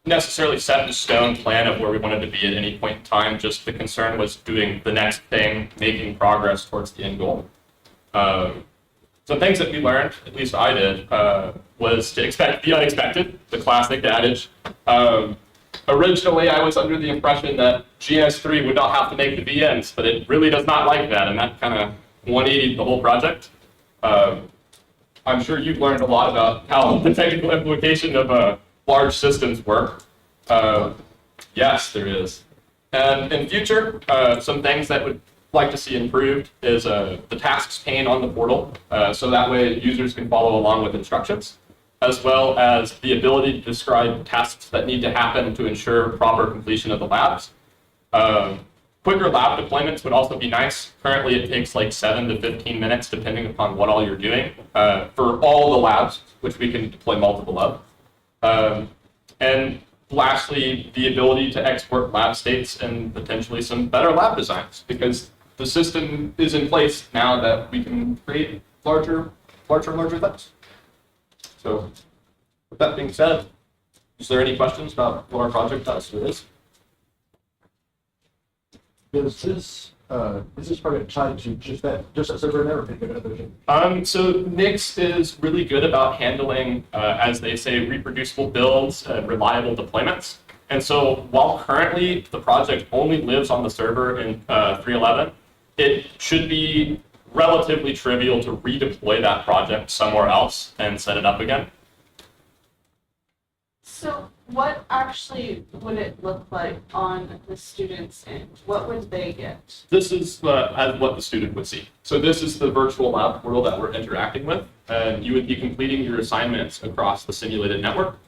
[SPEAKER 7] necessarily set in stone plan of where we wanted to be at any point in time. Just the concern was doing the next thing, making progress towards the end goal. Some things that we learned, at least I did, was to expect the unexpected, the classic adage. Originally, I was under the impression that GNS3 would not have to make the VMs, but it really does not like that, and that kind of 180'd the whole project. I'm sure you've learned a lot about how the technical implication of large systems work. Yes, there is. And in future, some things that would like to see improved is the tasks pane on the portal, so that way users can follow along with instructions, as well as the ability to describe tasks that need to happen to ensure proper completion of the labs. Quicker lab deployments would also be nice. Currently, it takes like 7 to 15 minutes, depending upon what all you're doing, for all the labs, which we can deploy multiple of. And lastly, the ability to export lab states and potentially some better lab designs, because the system is in place now that we can create larger things. So with that being said, is there any questions about what our project does or is?
[SPEAKER 4] Is this project tied to just that server network?
[SPEAKER 7] So NICS is really good about handling, as they say, reproducible builds and reliable deployments. And so while currently the project only lives on the server in 3.11, it should be relatively trivial to redeploy that project somewhere else and set it up again.
[SPEAKER 6] So what actually would it look like on the student's end? What would they get?
[SPEAKER 7] This is what the student would see. So this is the virtual lab portal that we're interacting with, and you would be completing your assignments across the simulated network.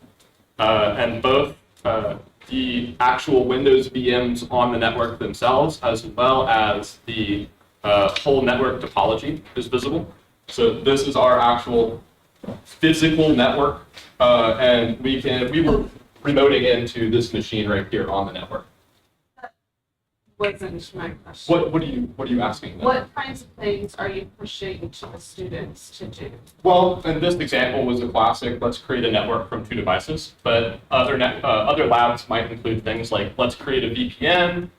[SPEAKER 7] And both the actual Windows VMs on the network themselves, as well as the whole network topology is visible. So this is our actual physical network, and we were remoting into this machine right here on the network.
[SPEAKER 6] Wasn't my question.
[SPEAKER 7] What are you asking?
[SPEAKER 6] What kinds of things are you pushing to the students to do?
[SPEAKER 7] Well, and this example was a classic, let's create a network from 2 devices, but other labs might include things like, let's create a VPN,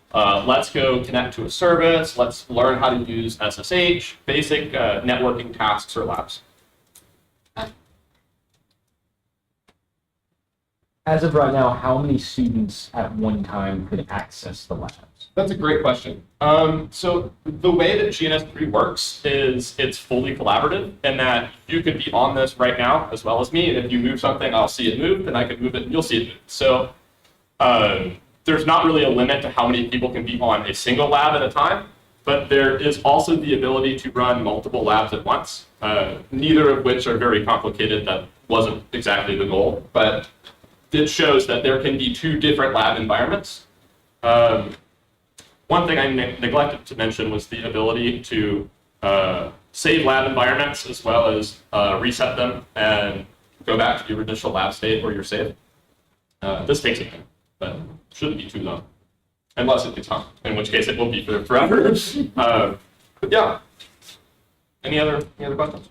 [SPEAKER 7] let's go connect to a service, let's learn how to use SSH, basic networking tasks or labs.
[SPEAKER 13] As of right now, how many students at one time could access the labs?
[SPEAKER 7] That's a great question. So the way that GNS3 works is it's fully collaborative in that you could be on this right now as well as me, and if you move something, I'll see it move, and I can move it, and you'll see it move. So there's not really a limit to how many people can be on a single lab at a time, but there is also the ability to run multiple labs at once, neither of which are very complicated. That wasn't exactly the goal, but it shows that there can be 2 different lab environments. One thing I neglected to mention was the ability to save lab environments as well as reset them and go back to your initial lab state or your save. This takes a minute, but shouldn't be too long, unless it gets hung, in which case it will be for forever. But yeah, any other questions?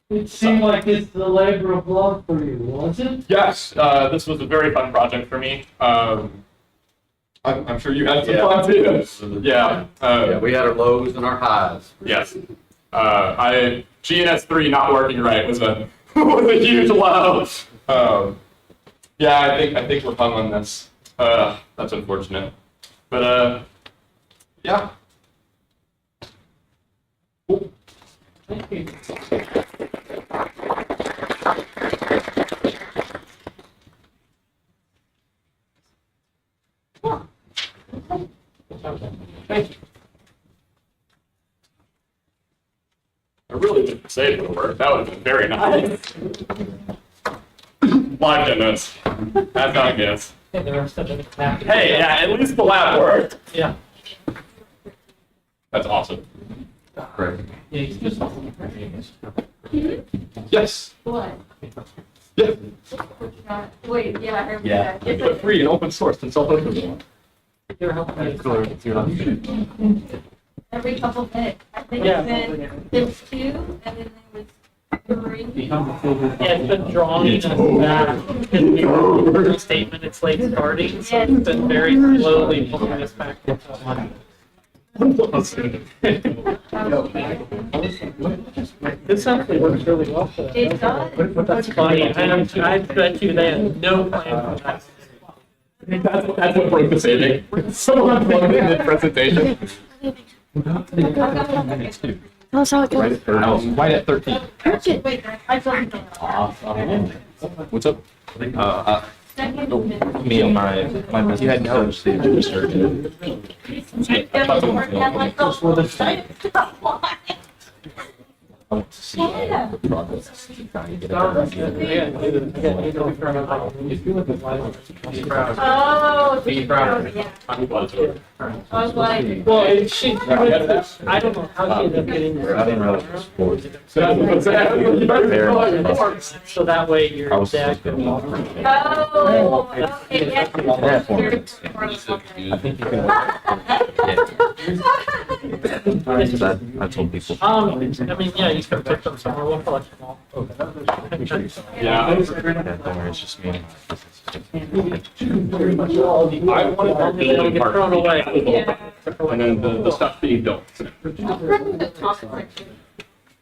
[SPEAKER 1] It seemed like it's the labor of love for you, was it?
[SPEAKER 7] Yes, this was a very fun project for me. I'm sure you had some fun too. Yeah.
[SPEAKER 12] Yeah, we had our lows and our highs.
[SPEAKER 7] Yes. GNS3 not working right was a huge low. Yeah, I think we're hung on this. That's unfortunate. But yeah. Cool.
[SPEAKER 1] Thank you.
[SPEAKER 7] Thank you. I really didn't say it would work. That would have been very nice. Live demos. That's how it gets.
[SPEAKER 1] Hey, the rest of it.
[SPEAKER 7] Hey, yeah, at least the lab worked.
[SPEAKER 1] Yeah.
[SPEAKER 7] That's awesome.
[SPEAKER 12] Great.
[SPEAKER 1] Yeah, he's just.
[SPEAKER 7] Yes.
[SPEAKER 8] What?
[SPEAKER 7] Yeah.
[SPEAKER 8] Wait, yeah, I heard
[SPEAKER 13] Yeah.
[SPEAKER 8] that.
[SPEAKER 7] It's free and open source. It's all open.
[SPEAKER 1] You're helping me.
[SPEAKER 8] Every couple minutes. I think
[SPEAKER 1] Yeah.
[SPEAKER 8] there was 2, and then there was 3.
[SPEAKER 1] Yeah, it's been drawing us back. The statement, it's late starting, so it's been very slowly pulling us back into one. This actually works really well for that.
[SPEAKER 8] It does.
[SPEAKER 1] That's funny. I bet you they had no plan for that.
[SPEAKER 7] That's what broke the saving. Someone plugged in the presentation.
[SPEAKER 8] Tell us how it goes.
[SPEAKER 7] Right at 13.
[SPEAKER 8] Wait, I told you.
[SPEAKER 7] What's up?
[SPEAKER 13] Me and my best
[SPEAKER 9] You had no research.
[SPEAKER 13] I want to see all the progress. Trying to get
[SPEAKER 8] Oh, yeah. I was like,
[SPEAKER 1] Well, I don't know how she ended up getting this.
[SPEAKER 13] I didn't realize it was
[SPEAKER 1] So that way your
[SPEAKER 13] I was
[SPEAKER 1] dad
[SPEAKER 13] supposed to
[SPEAKER 1] can
[SPEAKER 13] be
[SPEAKER 1] walk.
[SPEAKER 8] oh, okay, yeah.
[SPEAKER 13] I told people.
[SPEAKER 1] I mean, yeah, you can pick them somewhere. We'll collect them all.
[SPEAKER 7] Yeah.
[SPEAKER 13] Don't worry, it's just me.
[SPEAKER 7] I wanted to
[SPEAKER 1] They don't get thrown away.
[SPEAKER 8] Yeah.
[SPEAKER 7] and then the stuff being built.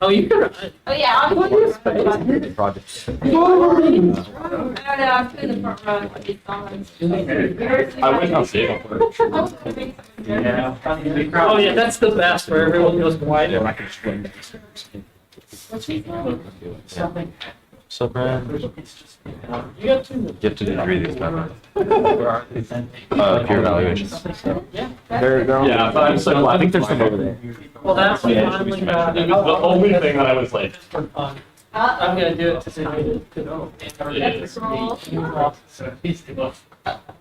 [SPEAKER 1] Oh, you could.
[SPEAKER 8] Oh, yeah, I'm going to.
[SPEAKER 13] The project.
[SPEAKER 8] I don't know, I'm in the front row with these songs.
[SPEAKER 7] I went on stage.
[SPEAKER 1] Yeah. Oh, yeah, that's the best where everyone goes quiet.
[SPEAKER 8] What's she saying?
[SPEAKER 1] Something.
[SPEAKER 13] So, Brad,
[SPEAKER 1] You got two.
[SPEAKER 13] you have to do 3 of these members. Peer evaluations.
[SPEAKER 1] Yeah.
[SPEAKER 13] They're all.
[SPEAKER 7] Yeah, but I'm so glad.
[SPEAKER 13] I think there's some over there.
[SPEAKER 1] Well, that's finally got.
[SPEAKER 7] It was the only thing that I was like,
[SPEAKER 1] I'm gonna do it tonight.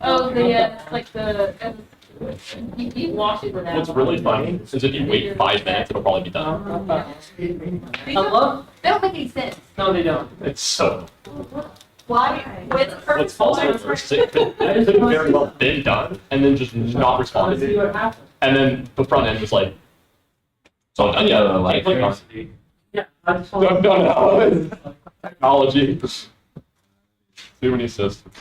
[SPEAKER 8] Oh, the, like the,
[SPEAKER 10] You watch it without.
[SPEAKER 7] What's really funny is if you wait 5 minutes, it'll probably be done.
[SPEAKER 1] I love.
[SPEAKER 8] They don't make any sense.
[SPEAKER 1] No, they don't.
[SPEAKER 7] It's so.
[SPEAKER 8] Why? With
[SPEAKER 7] What's
[SPEAKER 8] purpose.
[SPEAKER 7] also worse is it could very well been done and then just not
[SPEAKER 1] Let's
[SPEAKER 7] responded.
[SPEAKER 1] see what happens.
[SPEAKER 7] And then the front end was like, so yeah, like, click on.
[SPEAKER 1] Yeah, I just
[SPEAKER 7] No,
[SPEAKER 1] want.
[SPEAKER 7] no. Technology. Too many systems.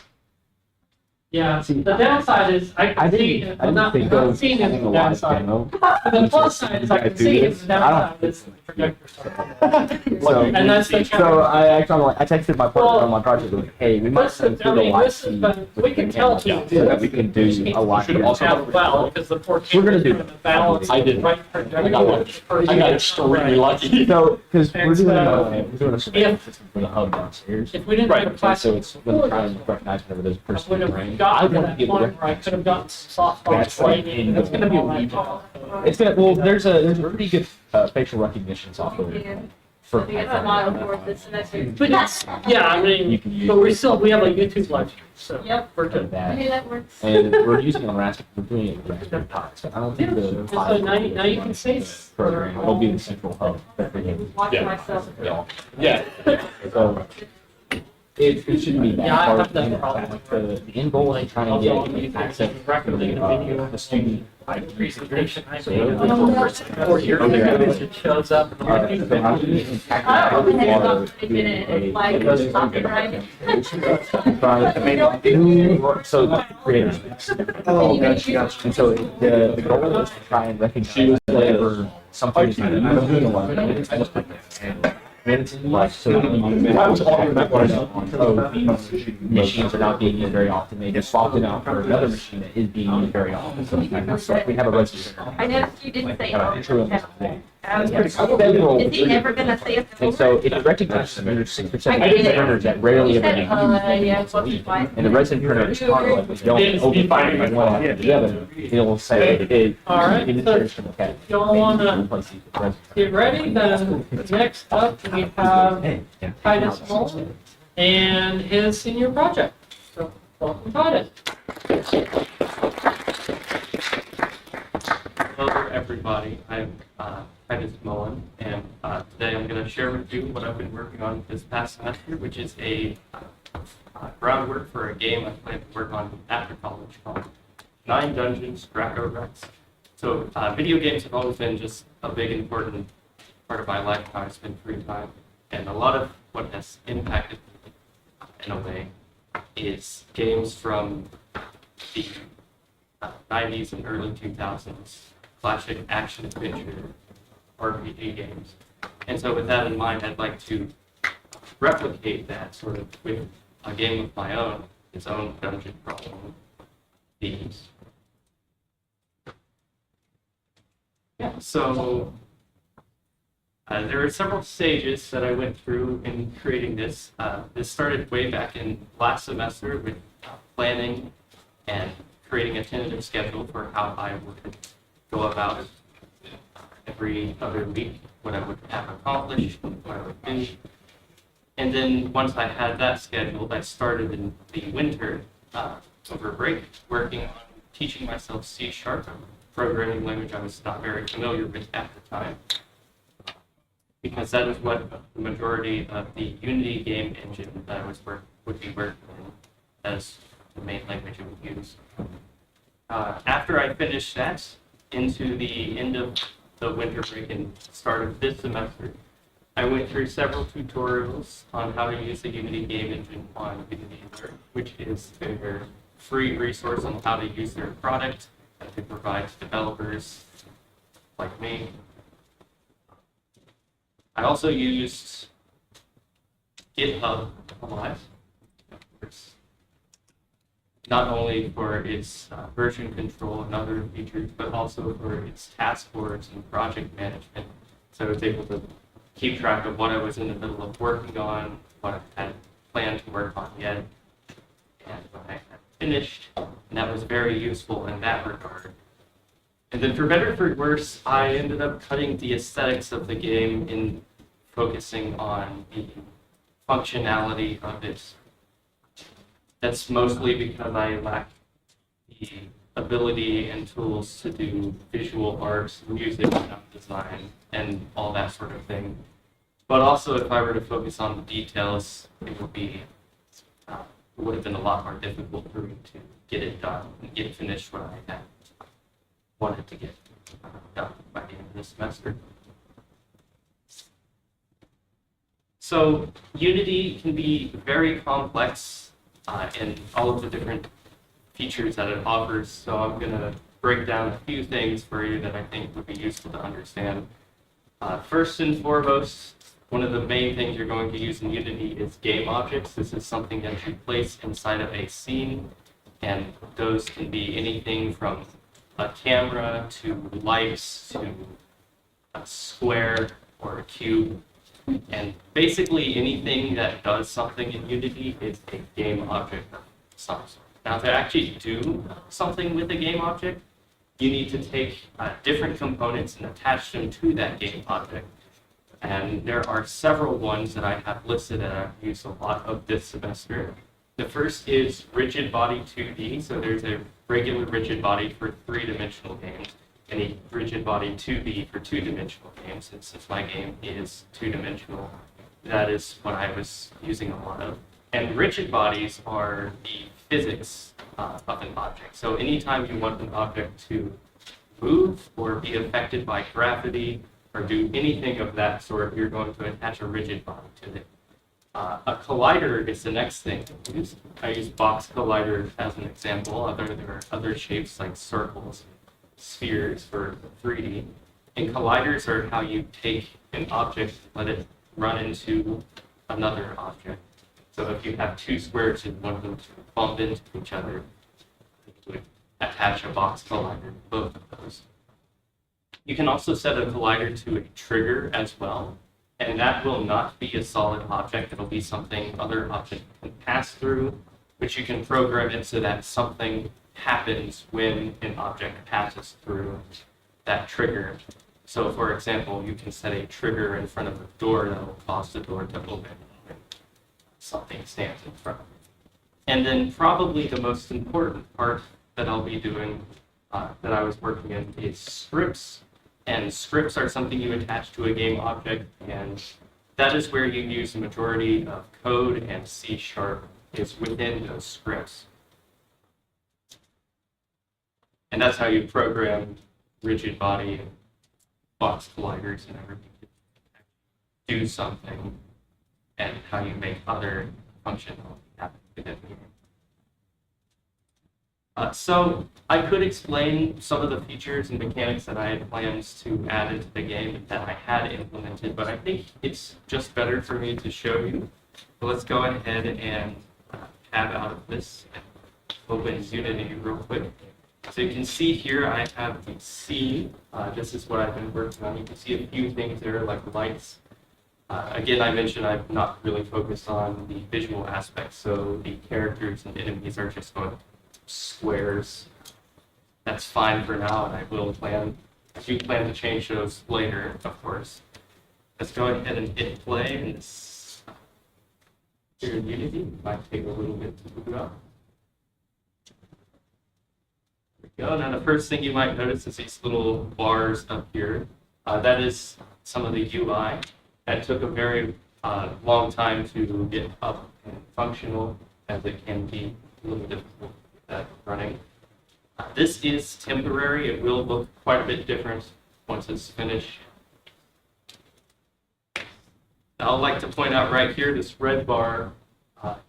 [SPEAKER 1] Yeah, the downside is I can see, I'm not seeing it in the downside. But the plus side is I can see it in the downside is the projector stuff.
[SPEAKER 13] So,
[SPEAKER 1] And that's the
[SPEAKER 13] so I actually I texted my partner on my project like, hey, we might
[SPEAKER 1] This
[SPEAKER 13] send
[SPEAKER 1] is,
[SPEAKER 13] through
[SPEAKER 1] I
[SPEAKER 13] the
[SPEAKER 1] mean,
[SPEAKER 13] live
[SPEAKER 1] this is,
[SPEAKER 13] feed
[SPEAKER 1] but we can tell
[SPEAKER 13] so
[SPEAKER 1] too.
[SPEAKER 13] that we can do a lot.
[SPEAKER 7] You should also
[SPEAKER 1] Now, well, because the poor
[SPEAKER 13] We're gonna do
[SPEAKER 1] the balance.
[SPEAKER 7] I did.
[SPEAKER 1] Right
[SPEAKER 7] I got lucky. I got extremely lucky.
[SPEAKER 13] So, because we're
[SPEAKER 1] And
[SPEAKER 13] doing
[SPEAKER 1] so,
[SPEAKER 13] we're doing a surveillance system for the hub downstairs.
[SPEAKER 1] If we didn't
[SPEAKER 7] Right,
[SPEAKER 1] have a class,
[SPEAKER 13] So it's going to try and recognize whenever there's a
[SPEAKER 1] I
[SPEAKER 13] person
[SPEAKER 1] would
[SPEAKER 13] in the
[SPEAKER 1] have
[SPEAKER 13] ring. I
[SPEAKER 1] gotten to
[SPEAKER 13] want to
[SPEAKER 1] that
[SPEAKER 13] be able to
[SPEAKER 1] point where I could have gotten softball
[SPEAKER 13] That's like-
[SPEAKER 1] training.
[SPEAKER 13] that's gonna be a week. It's gonna well. There's a pretty good facial recognition software for.
[SPEAKER 8] I think it's a model for this semester.
[SPEAKER 1] But it's, yeah, I
[SPEAKER 13] You
[SPEAKER 1] mean,
[SPEAKER 13] can use
[SPEAKER 1] but we have a YouTube live stream, so.
[SPEAKER 8] Yep.
[SPEAKER 1] We're good.
[SPEAKER 13] that.
[SPEAKER 8] Okay, that works.
[SPEAKER 13] And we're using it on Raspberry. We're doing it with Raspberry Pi. So I don't think the
[SPEAKER 1] And so now you can see.
[SPEAKER 13] program will be the central hub. that we're using.
[SPEAKER 8] Watching myself.
[SPEAKER 7] Yeah.
[SPEAKER 13] So it shouldn't be that
[SPEAKER 1] Yeah, I
[SPEAKER 13] hard.
[SPEAKER 1] have that problem.
[SPEAKER 13] The end goal is trying to get access to the student
[SPEAKER 1] Presentation.
[SPEAKER 13] So
[SPEAKER 1] Or your it shows up.
[SPEAKER 13] so I'm doing it in
[SPEAKER 8] I don't know if
[SPEAKER 13] or
[SPEAKER 8] it's not minutes, like, copyright.
[SPEAKER 13] so the creators.
[SPEAKER 8] Oh, gotcha.
[SPEAKER 13] And so the goal is to try and recognize whenever something is like so machines are not being used very often. They just swapped it out for another machine that is being used very often. So we have a register.
[SPEAKER 8] I noticed you didn't say.
[SPEAKER 13] Have an intro in this thing. Is
[SPEAKER 8] Is he ever gonna say it?
[SPEAKER 13] And so if it recognizes them, there's 6 or 7
[SPEAKER 8] I did it.
[SPEAKER 13] printers that rarely
[SPEAKER 8] He
[SPEAKER 13] ever
[SPEAKER 8] said,
[SPEAKER 13] get
[SPEAKER 8] yeah, what's the point?
[SPEAKER 13] and the resident printer is part of it. Don't open one after the other. It'll say it.
[SPEAKER 1] All right,
[SPEAKER 13] it
[SPEAKER 1] so
[SPEAKER 13] is okay.
[SPEAKER 1] y'all wanna get ready, then next up we have Titus Mullin and his senior project. So welcome Titus.
[SPEAKER 14] Hello, everybody. I'm Titus Mullin, and today I'm going to share with you what I've been working on this past semester, which is a groundwork for a game I plan to work on after college called 9 Dungeons, Draco Rex. So video games have always been just a big, important part of my life, how I spend free time. And a lot of what has impacted me, in a way, is games from the 90s and early 2000s, classic action-adventure RPG games. And so with that in mind, I'd like to replicate that sort of with a game of my own, its own dungeon crawling themes. Yeah, so there are several stages that I went through in creating this. This started way back in last semester with planning and creating a tentative schedule for how I would go about it every other week, what I would have accomplished, what I would do. And then once I had that scheduled, I started in the winter over break working on teaching myself C#, programming language I was not very familiar with at the time, because that is what the majority of the Unity game engine that I would be working in as the main language it would use. After I finished that, into the end of the winter break and start of this semester, I went through several tutorials on how to use the Unity game engine on Unity Learn, which is their free resource on how to use their product that they provide to developers like me. I also used GitHub a lot, not only for its version control and other features, but also for its task boards and project management. So I was able to keep track of what I was in the middle of working on, what I had planned to work on yet, and what I had finished, and that was very useful in that regard. And then for better or for worse, I ended up cutting the aesthetics of the game and focusing on the functionality of it. That's mostly because I lack the ability and tools to do visual arts, music, sound design, and all that sort of thing. But also, if I were to focus on the details, it would have been a lot more difficult for me to get it done and get finished what I had wanted to get done by the end of the semester. So Unity can be very complex in all of the different features that it offers. So I'm going to break down a few things for you that I think would be useful to understand. First and foremost, one of the main things you're going to use in Unity is game objects. This is something that you place inside of a scene, and those can be anything from a camera to lights to a square or a cube. And basically anything that does something in Unity is a game object of some sort. Now, to actually do something with a game object, you need to take different components and attach them to that game object. And there are several ones that I have listed that I've used a lot of this semester. The first is rigid body 2D. So there's a regular rigid body for 3-dimensional games and a rigid body 2D for 2-dimensional games. And since my game is 2-dimensional, that is what I was using a lot of. And rigid bodies are the physics of an object. So anytime you want an object to move or be affected by gravity or do anything of that sort, you're going to attach a rigid body to it. A collider is the next thing I use. I use box collider as an example. There are other shapes like circles, spheres for 3D. And colliders are how you take an object, let it run into another object. So if you have two squares and one of them bump into each other, you would attach a box collider to both of those. You can also set a collider to a trigger as well, and that will not be a solid object. It'll be something other objects can pass through, which you can program it so that something happens when an object passes through that trigger. So for example, you can set a trigger in front of a door that will cause the door to open when something stands in front of it. And then probably the most important part that I'll be doing, that I was working in, is scripts. And scripts are something you attach to a game object, and that is where you use the majority of code, and C# is within those scripts. And that's how you program rigid body and box colliders and everything to do something, and how you make other functionality happen within the game. So I could explain some of the features and mechanics that I had plans to add into the game that I had implemented, but I think it's just better for me to show you. So let's go ahead and tab out of this and open Unity real quick. So you can see here I have the scene. This is what I've been working on. You can see a few things there like lights. Again, I mentioned I've not really focused on the visual aspects, so the characters and enemies are just going squares. That's fine for now, and I do plan to change those later, of course. Let's go ahead and hit play, and this here in Unity might take a little bit to boot up. There we go. Now the first thing you might notice is these little bars up here. That is some of the UI. That took a very long time to get up and functional, as it can be a little difficult running. This is temporary. It will look quite a bit different once it's finished. Now, I'd like to point out right here, this red bar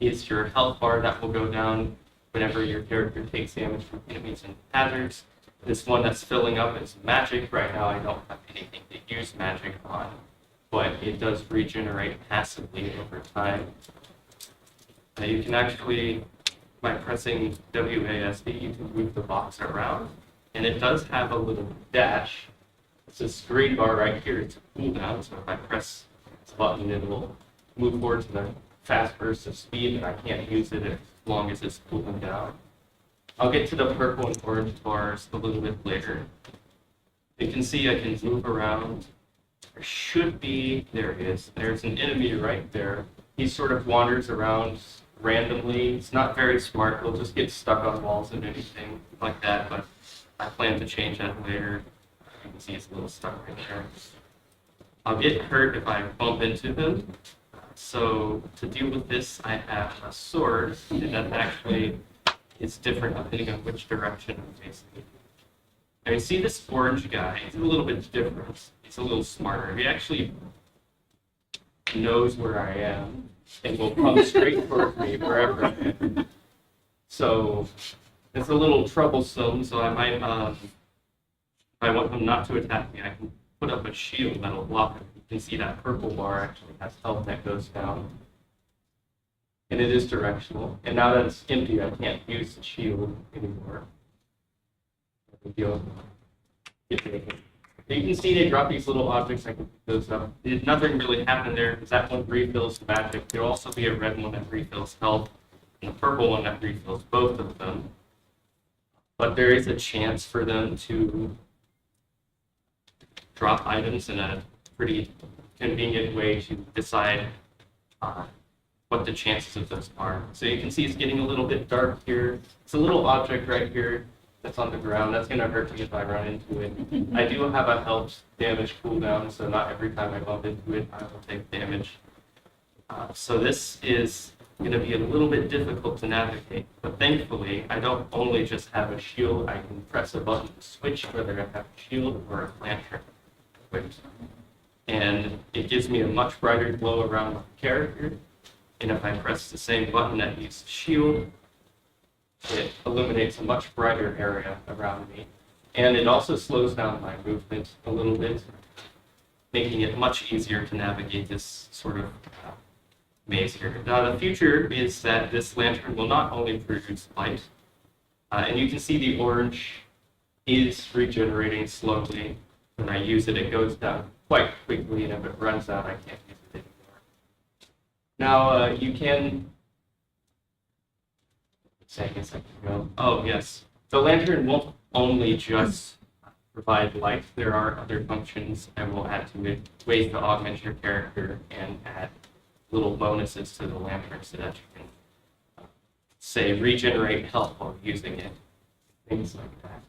[SPEAKER 14] is your health bar that will go down whenever your character takes damage from enemies and hazards. This one that's filling up is magic. Right now I don't have anything to use magic on, but it does regenerate passively over time. You can actually, by pressing WASD, you can move the box around, and it does have a little dash. It's this green bar right here. It's a cooldown, so if I press this button, it will move forward to the fast burst of speed, but I can't use it as long as it's cooling down. I'll get to the purple and orange bars a little bit later. You can see I can move around. There should be, there it is. There's an enemy right there. He sort of wanders around randomly. It's not very smart. It'll just get stuck on walls and anything like that, but I plan to change that later. You can see it's a little stuck right there. I'll get hurt if I bump into them. So to deal with this, I have a sword, and that actually is different depending on which direction I'm facing. I mean, see this orange guy, he's a little bit different. He's a little smarter. He actually knows where I am and will come straight towards me wherever I am. So it's a little troublesome, so I might, if I want him not to attack me, I can put up a shield that'll block him. You can see that purple bar actually has health that goes down. And it is directional. And now that it's empty, I can't use the shield anymore. You can see they drop these little objects. I can pick those up. Nothing really happened there because that one refills the magic. There'll also be a red one that refills health and a purple one that refills both of them. But there is a chance for them to drop items in a pretty convenient way to decide what the chances of those are. So you can see it's getting a little bit dark here. It's a little object right here that's on the ground. That's going to hurt me if I run into it. I do have a health damage cooldown, so not every time I bump into it, I will take damage. So this is going to be a little bit difficult to navigate. But thankfully, I don't only just have a shield. I can press a button to switch whether I have a shield or a lantern. And it gives me a much brighter glow around my character. And if I press the same button that uses shield, it illuminates a much brighter area around me. And it also slows down my movement a little bit, making it much easier to navigate this sort of maze here. Now the future is that this lantern will not only produce light, and you can see the orange is regenerating slowly. When I use it, it goes down quite quickly, and if it runs out, I can't use it anymore. Now you can Oh, yes. The lantern won't only just provide light. There are other functions I will add to it, ways to augment your character and add little bonuses to the lantern so that you can, say, regenerate health while using it. Things like that.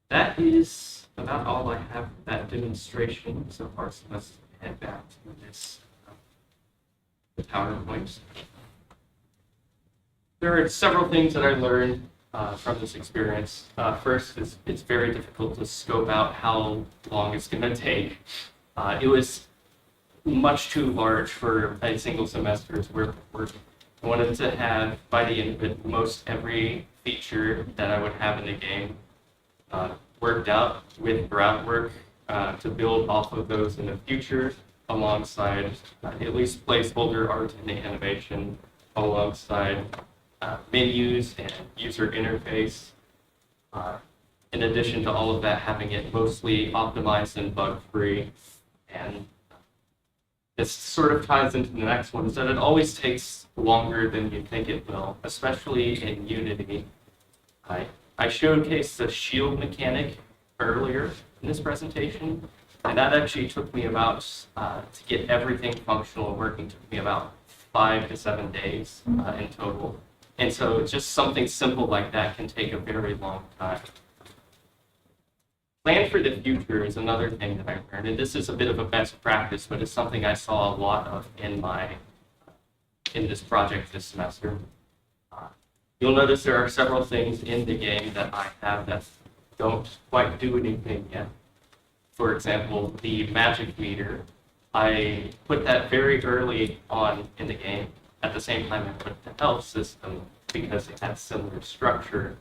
[SPEAKER 14] That is about all I have for that demonstration so far, so let's head back to this the PowerPoint. There are several things that I learned from this experience. First, it's very difficult to scope out how long it's going to take. It was much too large for a single semester's worth of work. I wanted to have, by the end of it, most every feature that I would have in the game worked out with groundwork to build off of those in the future, alongside at least placeholder art and animation, alongside menus and user interface. In addition to all of that, having it mostly optimized and bug-free. And this sort of ties into the next one, is that it always takes longer than you think it will, especially in Unity. I showcased the shield mechanic earlier in this presentation, and that actually took me about, to get everything functional and working, took me about 5 to 7 days in total. And so just something simple like that can take a very long time. Plan for the future is another thing that I learned, and this is a bit of a best practice, but it's something I saw a lot of in this project this semester. You'll notice there are several things in the game that I have that don't quite do anything yet. For example, the magic meter. I put that very early on in the game. At the same time, I put the health system because it has similar structure.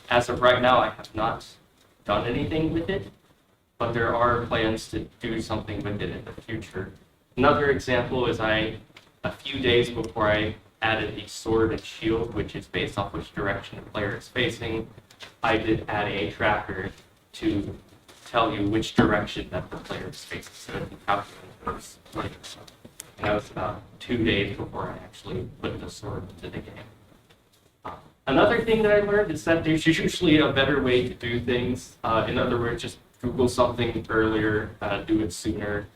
[SPEAKER 14] As of right now, I have not done anything with it, but there are plans to do something with it in the future. Another example is a few days before I added the sword and shield, which is based off which direction the player is facing, I did add a tracker to tell you which direction that the player is facing, so it can calculate those players. And that was about 2 days before I actually put the sword into the game. Another thing that I learned is that there's usually a better way to do things. In other words, just Google something earlier, do it sooner.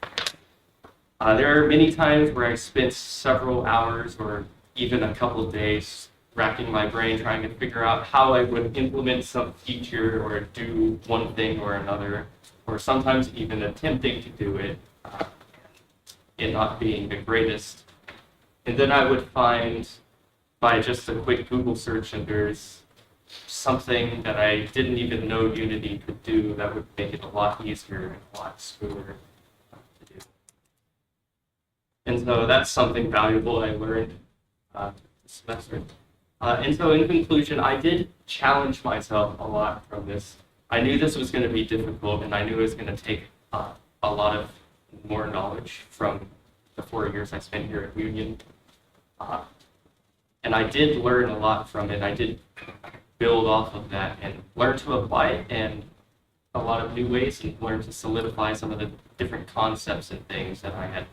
[SPEAKER 14] There are many times where I spent several hours or even a couple of days racking my brain trying to figure out how I would implement some feature or do one thing or another, or sometimes even attempting to do it and not being the greatest. And then I would find by just a quick Google search and there's something that I didn't even know Unity could do that would make it a lot easier and a lot smoother to do. And so that's something valuable I learned this semester. And so in conclusion, I did challenge myself a lot from this. I knew this was going to be difficult, and I knew it was going to take a lot of more knowledge from the 4 years I spent here at Union. And I did learn a lot from it. I did build off of that and learn to apply it in a lot of new ways and learn to solidify some of the different concepts and things that I had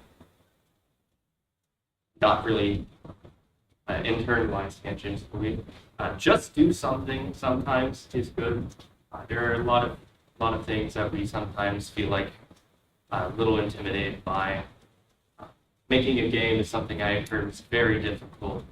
[SPEAKER 14] not really internalized tangentially. Just do something sometimes is good. There are a lot of things that we sometimes feel like a little intimidated by. Making a game is something I heard was very difficult,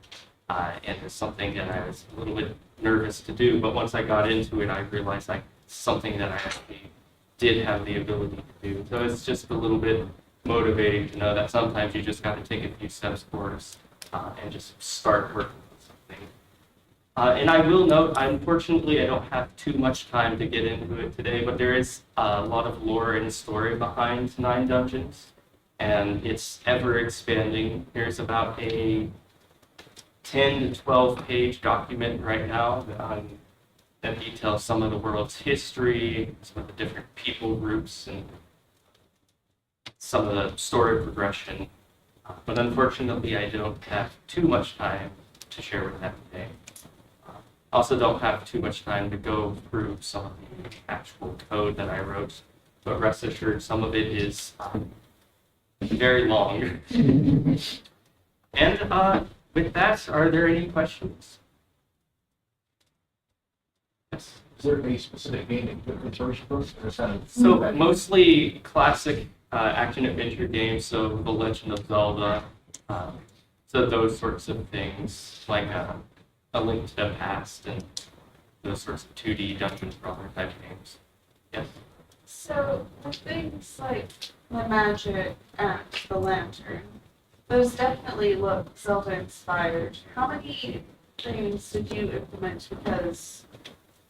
[SPEAKER 14] and is something that I was a little bit nervous to do. But once I got into it, I realized like something that I actually did have the ability to do. So it's just a little bit motivating to know that sometimes you just got to take a few steps forward and just start working with something. And I will note, unfortunately, I don't have too much time to get into it today, but there is a lot of lore and story behind 9 Dungeons, and it's ever expanding. There's about a 10 to 12 page document right now that details some of the world's history, some of the different people groups, and some of the story progression. But unfortunately, I don't have too much time to share with that today. I also don't have too much time to go through some of the actual code that I wrote, but rest assured, some of it is very long. And with that, are there any questions? Yes.
[SPEAKER 9] Is there any specific game equipment source?
[SPEAKER 14] So mostly classic action-adventure games, so The Legend of Zelda, so those sorts of things, like A Link to the Past and those sorts of 2D dungeon crawler type games. Yes?
[SPEAKER 6] So, the things like the magic and the lantern, those definitely look Zelda-inspired. How many things did you implement because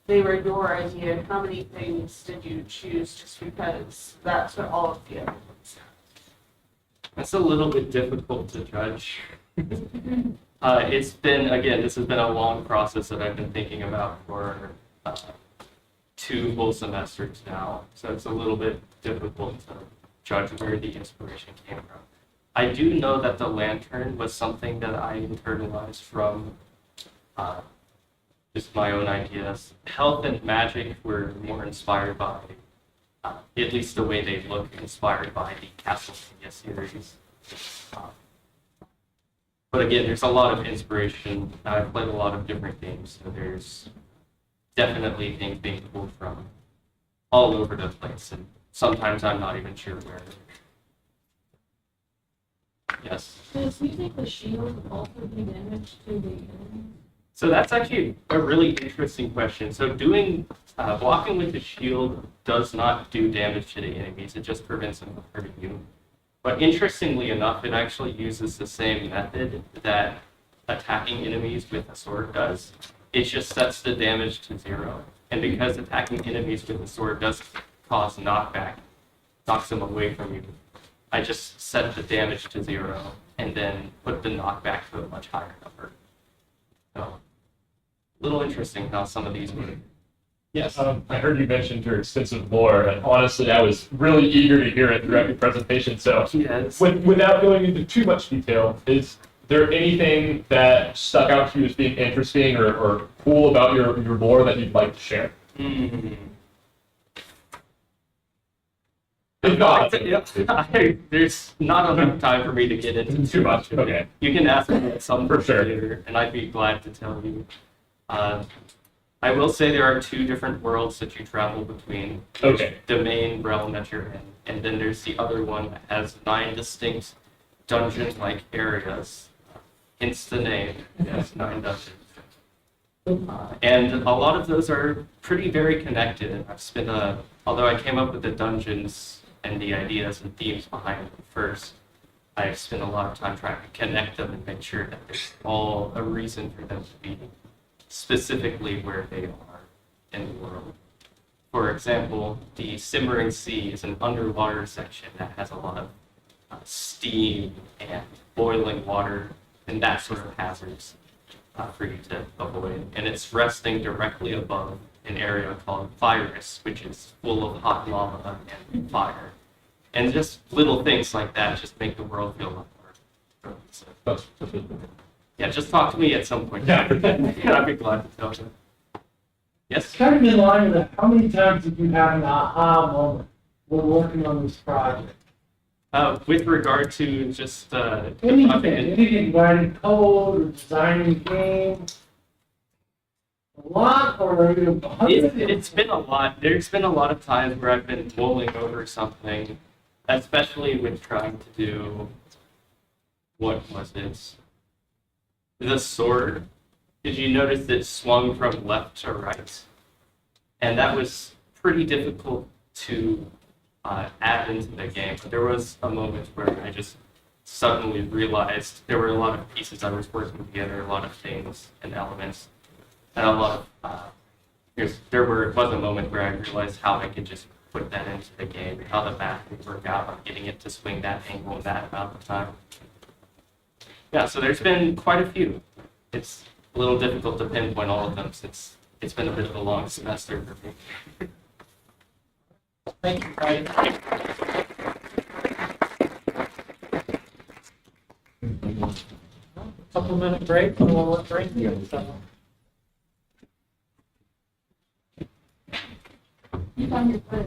[SPEAKER 6] they were your idea, and how many things did you choose just because that's what all of the other ones have?
[SPEAKER 14] That's a little bit difficult to judge. It's been, again, this has been a long process that I've been thinking about for 2 full semesters now, so it's a little bit difficult to judge where the inspiration came from. I do know that the lantern was something that I internalized from just my own ideas. Health and magic were more inspired by, at least the way they look, inspired by the Castlevania series. But again, there's a lot of inspiration. I've played a lot of different games, so there's definitely things being pulled from all over the place, and sometimes I'm not even sure where. Yes?
[SPEAKER 10] Does using the shield also do damage to the enemy?
[SPEAKER 14] So that's actually a really interesting question. So doing blocking with the shield does not do damage to the enemies. It just prevents them from hurting you. But interestingly enough, it actually uses the same method that attacking enemies with a sword does. It just sets the damage to 0. And because attacking enemies with a sword does cause knockback, knocks them away from you, I just set the damage to 0 and then put the knockback to a much higher number. So, a little interesting how some of these work. Yes.
[SPEAKER 7] I heard you mentioned your extensive lore, and honestly, I was really eager to hear it throughout your presentation. So,
[SPEAKER 14] yes.
[SPEAKER 7] Without going into too much detail, is there anything that stuck out to you as being interesting or cool about your lore that you'd like to share? If not,
[SPEAKER 14] there's not enough time for me to get into
[SPEAKER 7] too much. Okay.
[SPEAKER 14] You can ask me at some
[SPEAKER 7] For sure.
[SPEAKER 14] later, and I'd be glad to tell you. I will say there are 2 different worlds that you travel between.
[SPEAKER 7] Okay.
[SPEAKER 14] The main realm that you're in, and then there's the other one that has 9 distinct dungeon-like areas hence the name, yes, 9 dungeons. And a lot of those are very connected. I've spent although I came up with the dungeons and the ideas and themes behind them first, I've spent a lot of time trying to connect them and make sure that there's all a reason for them to be specifically where they are in the world. For example, the Simmering Sea is an underwater section that has a lot of steam and boiling water and that sort of hazards for you to avoid. And it's resting directly above an area called Virus, which is full of hot lava and fire. And just little things like that just make the world feel a lot more. So, yeah, just talk to me at some point. I'd be glad to tell you. Yes?
[SPEAKER 1] Kind of in line with that, how many times did you have an aha moment when working on this project?
[SPEAKER 14] With regard to just
[SPEAKER 1] anything, writing code or designing games, a lot, or
[SPEAKER 14] it's been a lot. There's been a lot of times where I've been mulling over something, especially with trying to do, what was it? The sword. Did you notice it swung from left to right? And that was pretty difficult to add into the game. But there was a moment where I just suddenly realized there were a lot of pieces I was working together, a lot of things and elements, and a lot of, there was a moment where I realized how I could just put that into the game, how the math would work out on getting it to swing that angle in that amount of time. Yeah, so there's been quite a few. It's a little difficult to pinpoint all of them since it's been a bit of a long semester for me.
[SPEAKER 1] Thank you, Ryan. Couple-minute break, and we'll let break you.
[SPEAKER 8] You found your foot.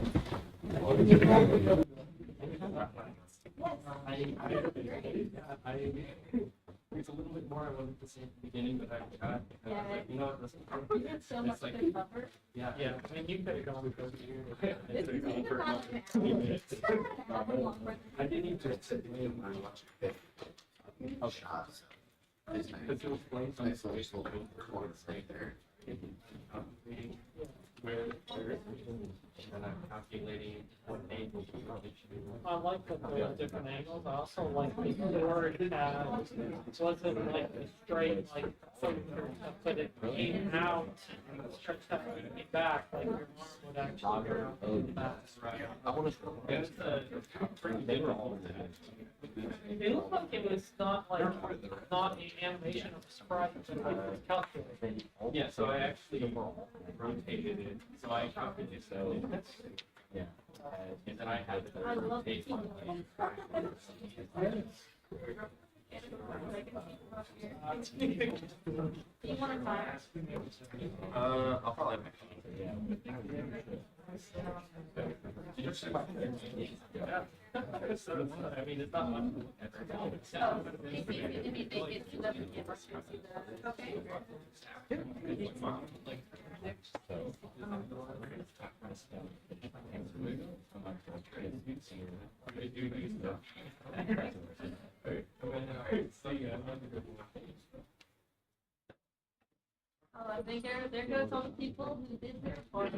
[SPEAKER 14] It's a little bit more I wanted to say at the beginning, but I got, you know,
[SPEAKER 8] You did so much good cover.
[SPEAKER 14] yeah.
[SPEAKER 1] I mean, you could have gone because you.
[SPEAKER 14] I didn't even sit in my watch.
[SPEAKER 3] Oh, shots.
[SPEAKER 14] Because it was playing some social right there. Where and I'm calculating what angle you probably should be.
[SPEAKER 1] I like that there are different angles. I also like the sword wasn't like a straight, like, but it came out and stretched out and came back, like your arm would actually go around the back.
[SPEAKER 14] Right. I want to. They were all.
[SPEAKER 1] It looked like it was not an animation of a sprite, but it was calculated.
[SPEAKER 14] Yeah, so I actually rotated it. So I copied it. So yeah, and then I had to rotate my
[SPEAKER 8] You want to try?
[SPEAKER 14] I'll probably have I mean, it's not much.
[SPEAKER 8] Oh, I think there goes all the people who did their part.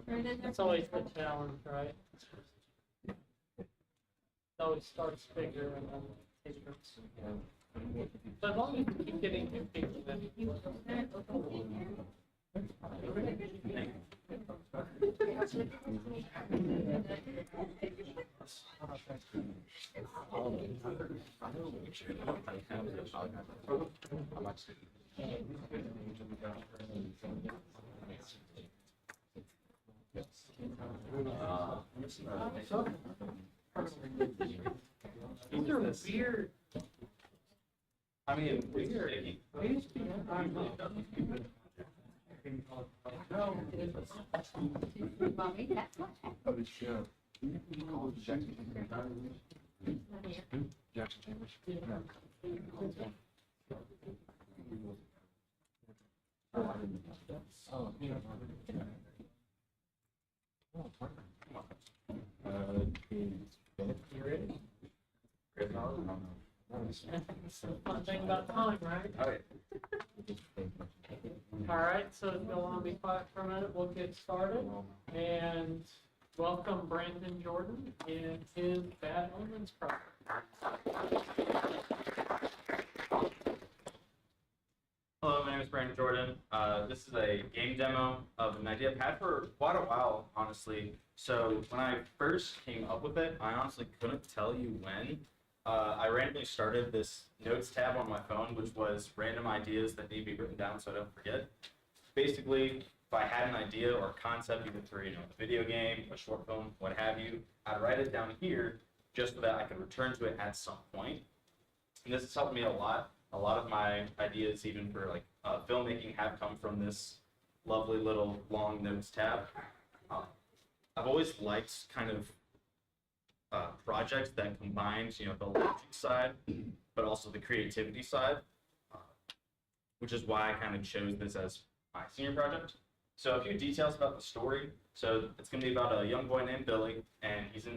[SPEAKER 1] That's always the challenge, right? It always starts bigger and then it takes. But as long as you keep getting new people, then these are weird.
[SPEAKER 14] I mean, weird.
[SPEAKER 8] Mommy, that's what happened.
[SPEAKER 9] Jackson Chambers.
[SPEAKER 1] It's the fun thing about time, right?
[SPEAKER 12] All right.
[SPEAKER 1] All right, so if you'll want to be quiet for a minute, we'll get started. And welcome Brandon Jordon and his Bad Omens project.
[SPEAKER 15] Hello, my name is Brandon Jordon. This is a game demo of an idea I've had for quite a while, honestly. So when I first came up with it, I honestly couldn't tell you when. I randomly started this notes tab on my phone, which was random ideas that need to be written down so I don't forget. Basically, if I had an idea or a concept, either through a video game, a short film, what have you, I'd write it down here just so that I could return to it at some point. And this has helped me a lot. A lot of my ideas, even for like filmmaking, have come from this lovely little long notes tab. I've always liked kind of projects that combines, the logic side, but also the creativity side, which is why I kind of chose this as my senior project. So a few details about the story. So it's going to be about a young boy named Billy, and he's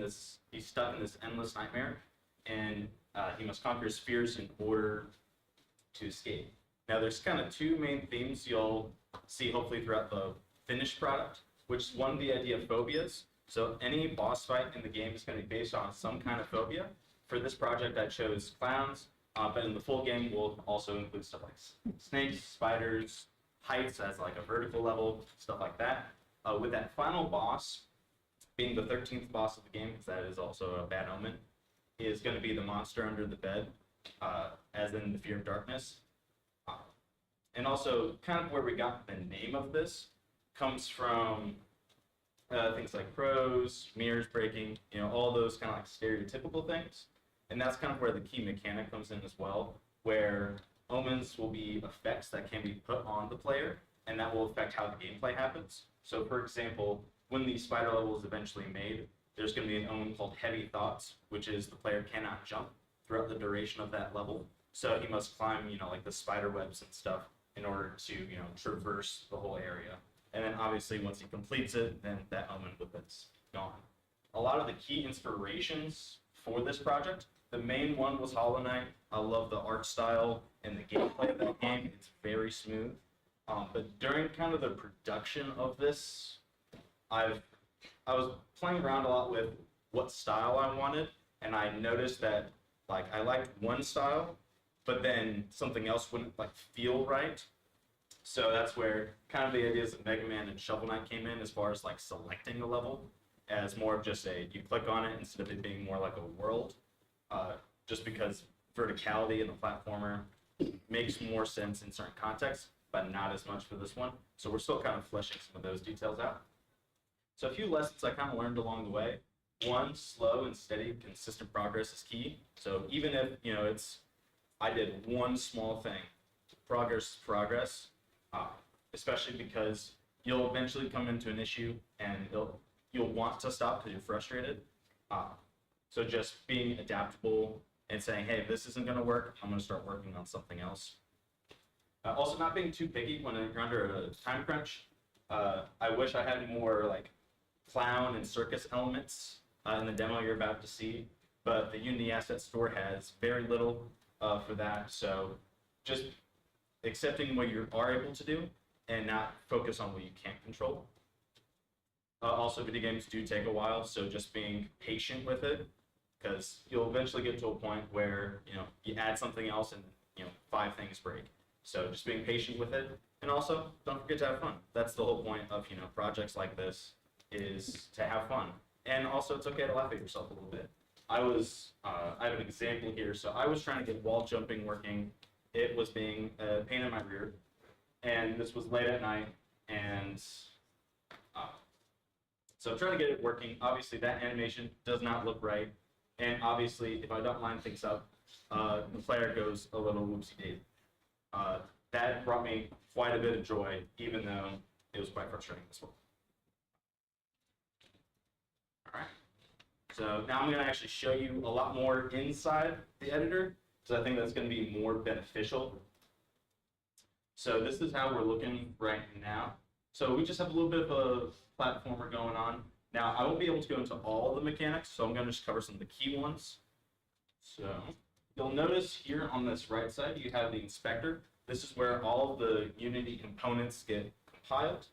[SPEAKER 15] stuck in this endless nightmare, and he must conquer his fears in order to escape. Now there's kind of two main themes you'll see hopefully throughout the finished product, which is one, the idea of phobias. So any boss fight in the game is going to be based on some kind of phobia. For this project I chose clowns, but in the full game we'll also include stuff like snakes, spiders, heights as like a vertical level, stuff like that. With that final boss being the 13th boss of the game, because that is also a bad omen, is going to be the monster under the bed, as in the fear of darkness. And also kind of where we got the name of this comes from things like crows, mirrors breaking, all those kind of like stereotypical things. And that's kind of where the key mechanic comes in as well, where omens will be effects that can be put on the player, and that will affect how the gameplay happens. So for example, when the spider level is eventually made, there's going to be an omen called Heavy Thoughts, which is the player cannot jump throughout the duration of that level. So he must climb, like the spider webs and stuff in order to, traverse the whole area. And then obviously once he completes it, then that omen is gone. A lot of the key inspirations for this project, the main one was Hollow Knight. I love the art style and the gameplay of that game. It's very smooth. But during kind of the production of this, I was playing around a lot with what style I wanted, and I noticed that like I liked one style, but then something else wouldn't like feel right. So that's where kind of the ideas of Mega Man and Shovel Knight came in, as far as like selecting a level as more of just you click on it instead of it being more like a world. Just because verticality in the platformer makes more sense in certain contexts, but not as much for this one. So we're still kind of fleshing some of those details out. So a few lessons I kind of learned along the way. One, slow and steady, consistent progress is key. So even if, I did one small thing, progress is progress, especially because you'll eventually come into an issue and you'll want to stop because you're frustrated. So just being adaptable and saying, hey, if this isn't going to work, I'm going to start working on something else. Also, not being too picky when you're under a time crunch. I wish I had more like clown and circus elements in the demo you're about to see, but the Unity Asset Store has very little for that. So just accepting what you are able to do and not focus on what you can't control. Also, video games do take a while, so just being patient with it, because you'll eventually get to a point where you add something else and 5 things break. So just being patient with it, and also don't forget to have fun. That's the whole point of projects like this, is to have fun. And also it's okay to laugh at yourself a little bit. I have an example here. So I was trying to get wall jumping working. It was being a pain in my rear, and this was late at night, and so I'm trying to get it working. Obviously that animation does not look right, and obviously if I don't line things up, the player goes a little whoopsie-daisy. That brought me quite a bit of joy, even though it was quite frustrating as well. All right. So now I'm going to actually show you a lot more inside the editor, because I think that's going to be more beneficial. So this is how we're looking right now. So we just have a little bit of a platformer going on. Now I won't be able to go into all the mechanics, so I'm going to just cover some of the key ones. So you'll notice here on this right side, you have the inspector. This is where all of the Unity components get compiled.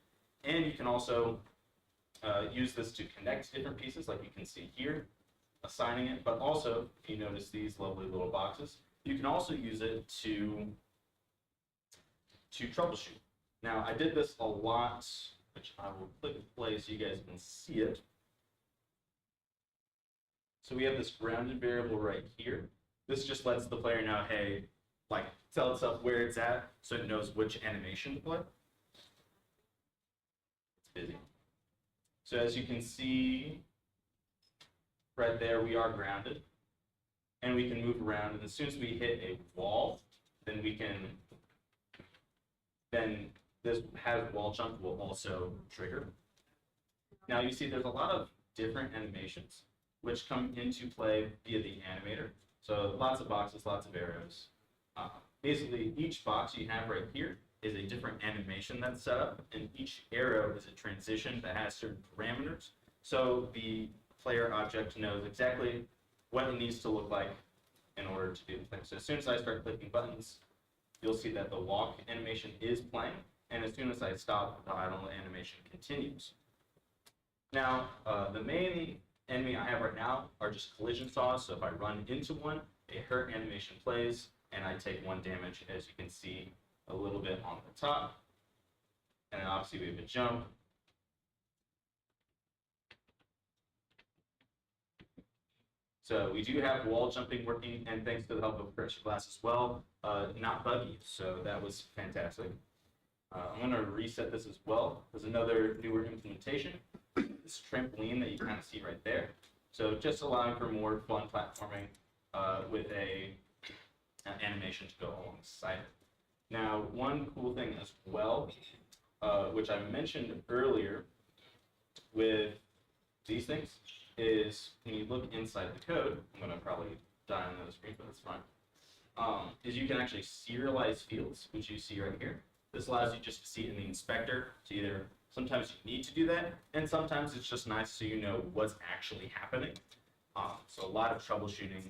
[SPEAKER 15] And you can also use this to connect different pieces, like you can see here, assigning it. But also, if you notice these lovely little boxes, you can also use it to troubleshoot. Now, I did this a lot, which I will click play so you guys can see it. So we have this grounded variable right here. This just lets the player know, hey, like tell itself where it's at so it knows which animation to play. It's busy. So as you can see right there, we are grounded. And we can move around, and as soon as we hit a wall, then this has wall jump will also trigger. Now you see there's a lot of different animations which come into play via the animator. So lots of boxes, lots of arrows. Basically, each box you have right here is a different animation that's set up, and each arrow is a transition that has certain parameters. So the player object knows exactly what it needs to look like in order to do the thing. So as soon as I start clicking buttons, you'll see that the walk animation is playing, and as soon as I stop, the idle animation continues. Now, the main enemy I have right now are just collision saws, so if I run into one, a hurt animation plays, and I take 1 damage, as you can see a little bit on the top. And then obviously we have a jump. So we do have wall jumping working, and thanks to the help of pressure glass as well, not buggy, so that was fantastic. I'm going to reset this as well. There's another newer implementation, this trampoline that you kind of see right there. So just allowing for more fun platforming with an animation to go alongside it. Now, one cool thing as well, which I mentioned earlier with these things, is when you look inside the code, I'm going to probably die on the screen, but that's fine, is you can actually serialize fields, which you see right here. This allows you just to see in the inspector to either, sometimes you need to do that, and sometimes it's just nice so you know what's actually happening. So a lot of troubleshooting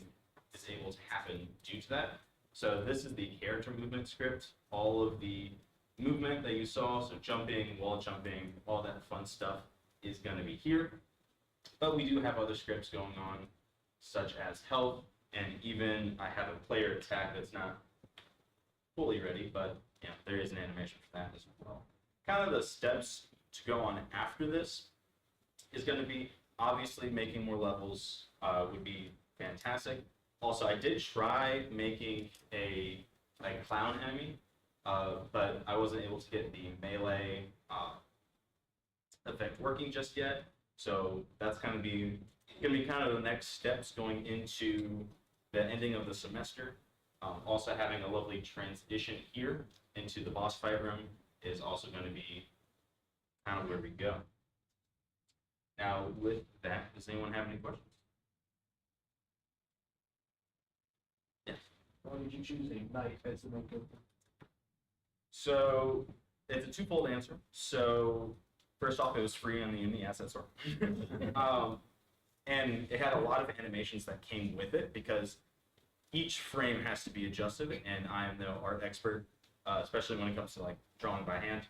[SPEAKER 15] is able to happen due to that. So this is the character movement script. All of the movement that you saw, so jumping, wall jumping, all that fun stuff is going to be here. But we do have other scripts going on, such as health, and even I have a player attack that's not fully ready, but yeah, there is an animation for that as well. Kind of the steps to go on after this is going to be obviously making more levels would be fantastic. Also, I did try making a clown enemy, but I wasn't able to get the melee effect working just yet. So that's going to be kind of the next steps going into the ending of the semester. Also having a lovely transition here into the boss fight room is also going to be kind of where we go. Now, with that, does anyone have any questions? Yes.
[SPEAKER 4] Why did you choose a knife as the main character?
[SPEAKER 15] So it's a twofold answer. So first off, it was free on the Unity asset store. And it had a lot of animations that came with it because each frame has to be adjusted, and I am no art expert, especially when it comes to like drawing by hand.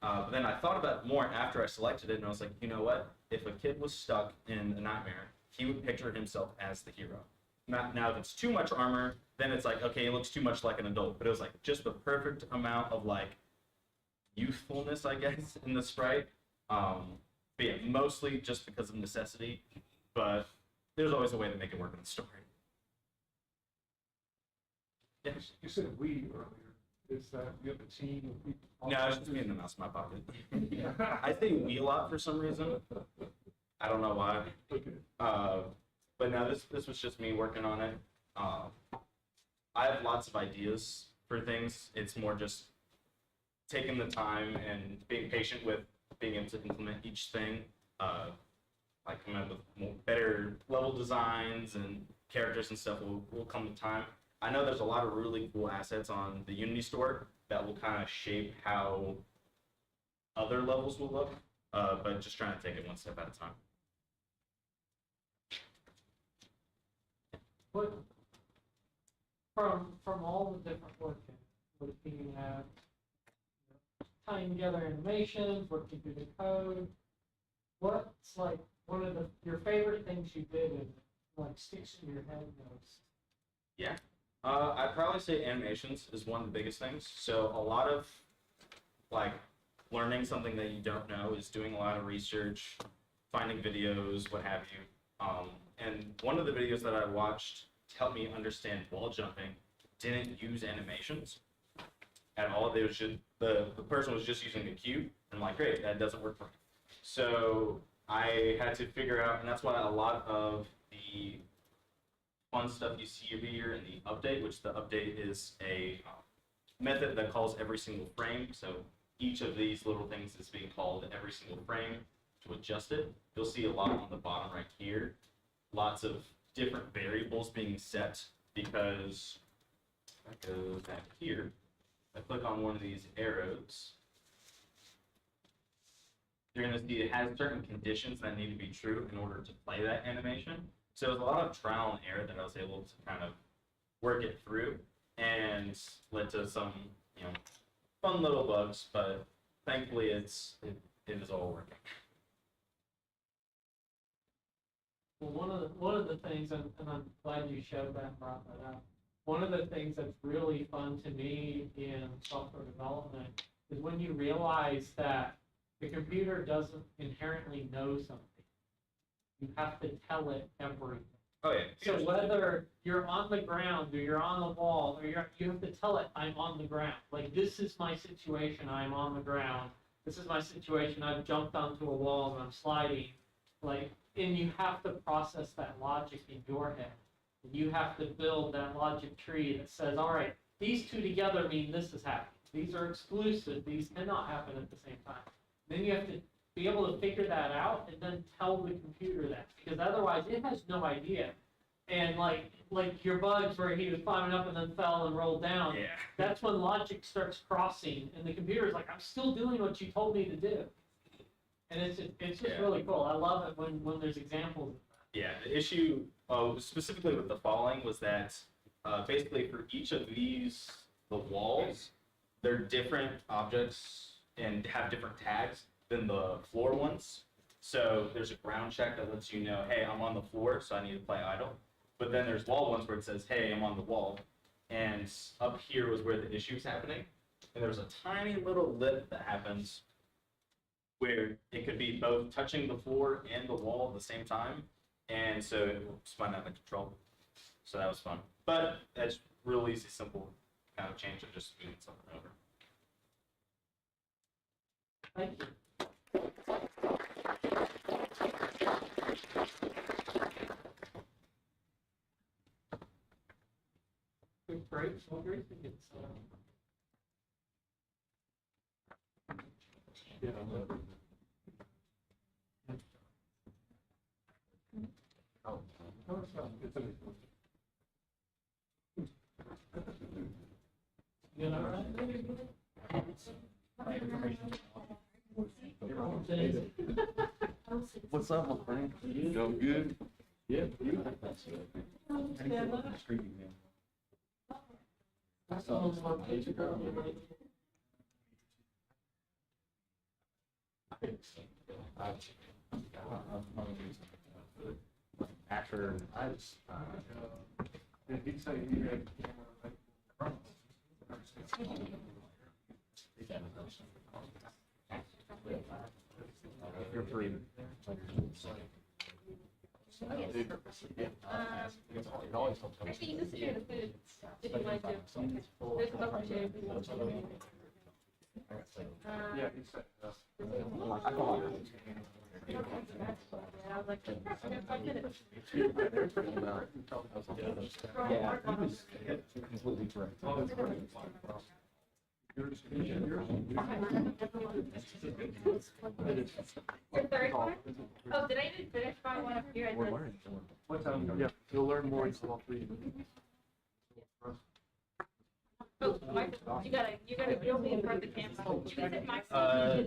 [SPEAKER 15] But then I thought about it more after I selected it, and I was like, you know what? If a kid was stuck in a nightmare, he would picture himself as the hero. Now, if it's too much armor, then it's like, okay, it looks too much like an adult. But it was like just the perfect amount of like youthfulness, I guess, in the sprite. But yeah, mostly just because of necessity. But there's always a way to make it work in the story. Yeah.
[SPEAKER 4] You said we earlier. Is that you have a team of people?
[SPEAKER 15] No, it's just me and the mouse in my pocket. I say we a lot for some reason. I don't know why.
[SPEAKER 4] Okay.
[SPEAKER 15] But no, this was just me working on it. I have lots of ideas for things. It's more just taking the time and being patient with being able to implement each thing. Like coming up with more better level designs and characters and stuff will come with time. I know there's a lot of really cool assets on the Unity store that will kind of shape how other levels will look, but just trying to take it one step at a time.
[SPEAKER 4] What
[SPEAKER 1] from all the different work, looking at tying together animations, working through the code, what's like one of your favorite things you did and like sticks in your head most?
[SPEAKER 15] Yeah. I'd probably say animations is one of the biggest things. So a lot of like learning something that you don't know is doing a lot of research, finding videos, what have you. And one of the videos that I watched to help me understand wall jumping didn't use animations at all. They was just, the person was just using a cube, and I'm like, great, that doesn't work for me. So I had to figure out, and that's why a lot of the fun stuff you see every year in the update, which the update is a method that calls every single frame. So each of these little things is being called every single frame to adjust it. You'll see a lot on the bottom right here. Lots of different variables being set because if I go back here, I click on one of these arrows, you're going to see it has certain conditions that need to be true in order to play that animation. So there's a lot of trial and error that I was able to kind of work it through and led to some, fun little bugs, but thankfully it is all working.
[SPEAKER 1] Well, one of the things, and I'm glad you showed that and brought that up. One of the things that's really fun to me in software development is when you realize that the computer doesn't inherently know something. You have to tell it everything.
[SPEAKER 15] Oh yeah.
[SPEAKER 1] So whether you're on the ground or you're on the wall, or you have to tell it, I'm on the ground. Like, this is my situation, I'm on the ground. This is my situation, I've jumped onto a wall and I'm sliding. Like, and you have to process that logic in your head. And you have to build that logic tree that says, all right, these two together mean this is happening. These are exclusive, these cannot happen at the same time. Then you have to be able to figure that out and then tell the computer that, because otherwise it has no idea. And like your bugs where he was climbing up and then fell and rolled down,
[SPEAKER 15] yeah.
[SPEAKER 1] That's when logic starts crossing and the computer's like, I'm still doing what you told me to do. And it's just really cool. I love it when there's examples of that.
[SPEAKER 15] Yeah, the issue specifically with the falling was that basically for each of these, the walls, they're different objects and have different tags than the floor ones. So there's a ground check that lets you know, hey, I'm on the floor, so I need to play idle. But then there's wall ones where it says, hey, I'm on the wall. And up here was where the issue was happening. And there's a tiny little lip that happens where it could be both touching the floor and the wall at the same time. And so it will spun out of control. So that was fun. But that's real easy, simple kind of change of just moving something over.
[SPEAKER 1] Thank you. Good break. Well, great to get started. You know,
[SPEAKER 9] What's up, my friend? You doing good? Yeah.
[SPEAKER 1] That's almost 1 page ago.
[SPEAKER 9] After I just, he'd say you had you're free.
[SPEAKER 8] Actually, you just do the food if you like to. There's a couple of
[SPEAKER 9] Yeah, he said,
[SPEAKER 8] yeah, I was like, 5 minutes.
[SPEAKER 13] Yeah, he was completely correct.
[SPEAKER 8] Your third one? Oh, did I even finish my one up here?
[SPEAKER 9] We're learning. What time? Yeah, you'll learn more in all three.
[SPEAKER 8] Oh, microphone. You gotta you'll be in front of the camera. Is it my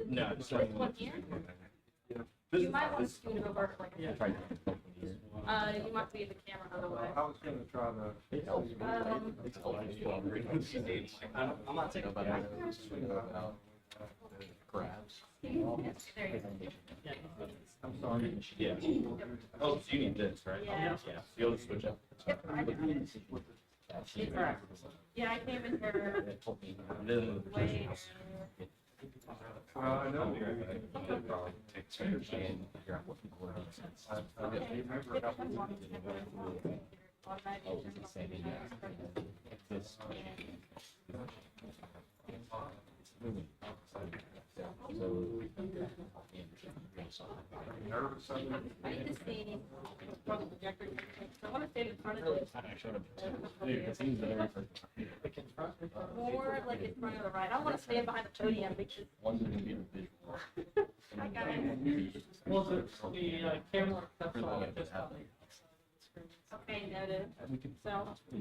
[SPEAKER 15] No.
[SPEAKER 8] this one here? You might want to scoot it over like
[SPEAKER 13] Yeah, try to.
[SPEAKER 8] you might be in the camera.
[SPEAKER 6] out of the way.
[SPEAKER 9] I was gonna try to.
[SPEAKER 3] I'm not taking about crabs.
[SPEAKER 9] I'm sorry.
[SPEAKER 15] Yeah. Oh, so you need this, right?
[SPEAKER 6] Yeah.
[SPEAKER 15] Yeah, so you'll just switch up.
[SPEAKER 6] Yeah, I came in here
[SPEAKER 15] Then.
[SPEAKER 6] way.
[SPEAKER 9] I know.
[SPEAKER 6] I need to see from the projector. I want to stand in front of this. More like in front of the right. I don't want to stand behind the podium because. I got it.
[SPEAKER 1] Well, the camera, that's all, just on.
[SPEAKER 6] Okay, noted. So,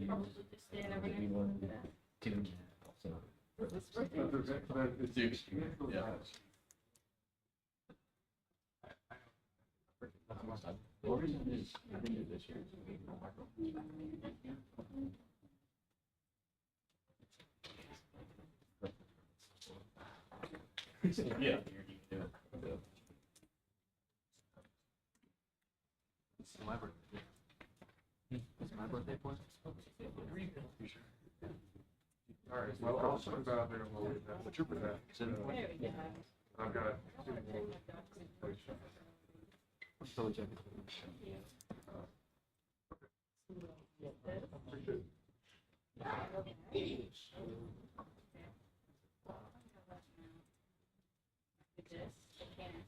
[SPEAKER 6] probably just stand over there.
[SPEAKER 9] Yeah.
[SPEAKER 15] Yeah.
[SPEAKER 3] It's my birthday. It's my birthday boy.
[SPEAKER 9] All right, well, I'll swing by there and we'll leave that. But you're with that. I've got.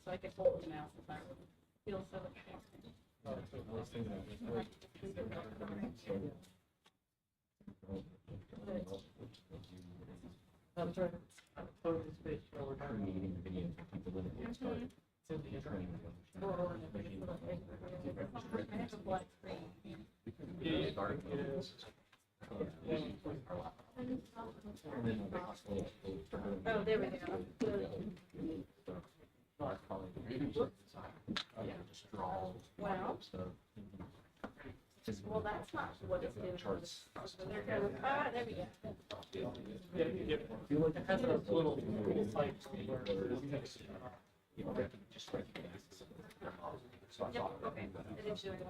[SPEAKER 6] So I can hold the mouse if I feel so.
[SPEAKER 1] I'm trying to upload this page while we're creating video for people that get started. So the training.
[SPEAKER 6] Oh, there we go. Well, that's not what it's doing. So they're going, there we go.
[SPEAKER 1] It has a little like.
[SPEAKER 6] Yep, okay. It is doing it.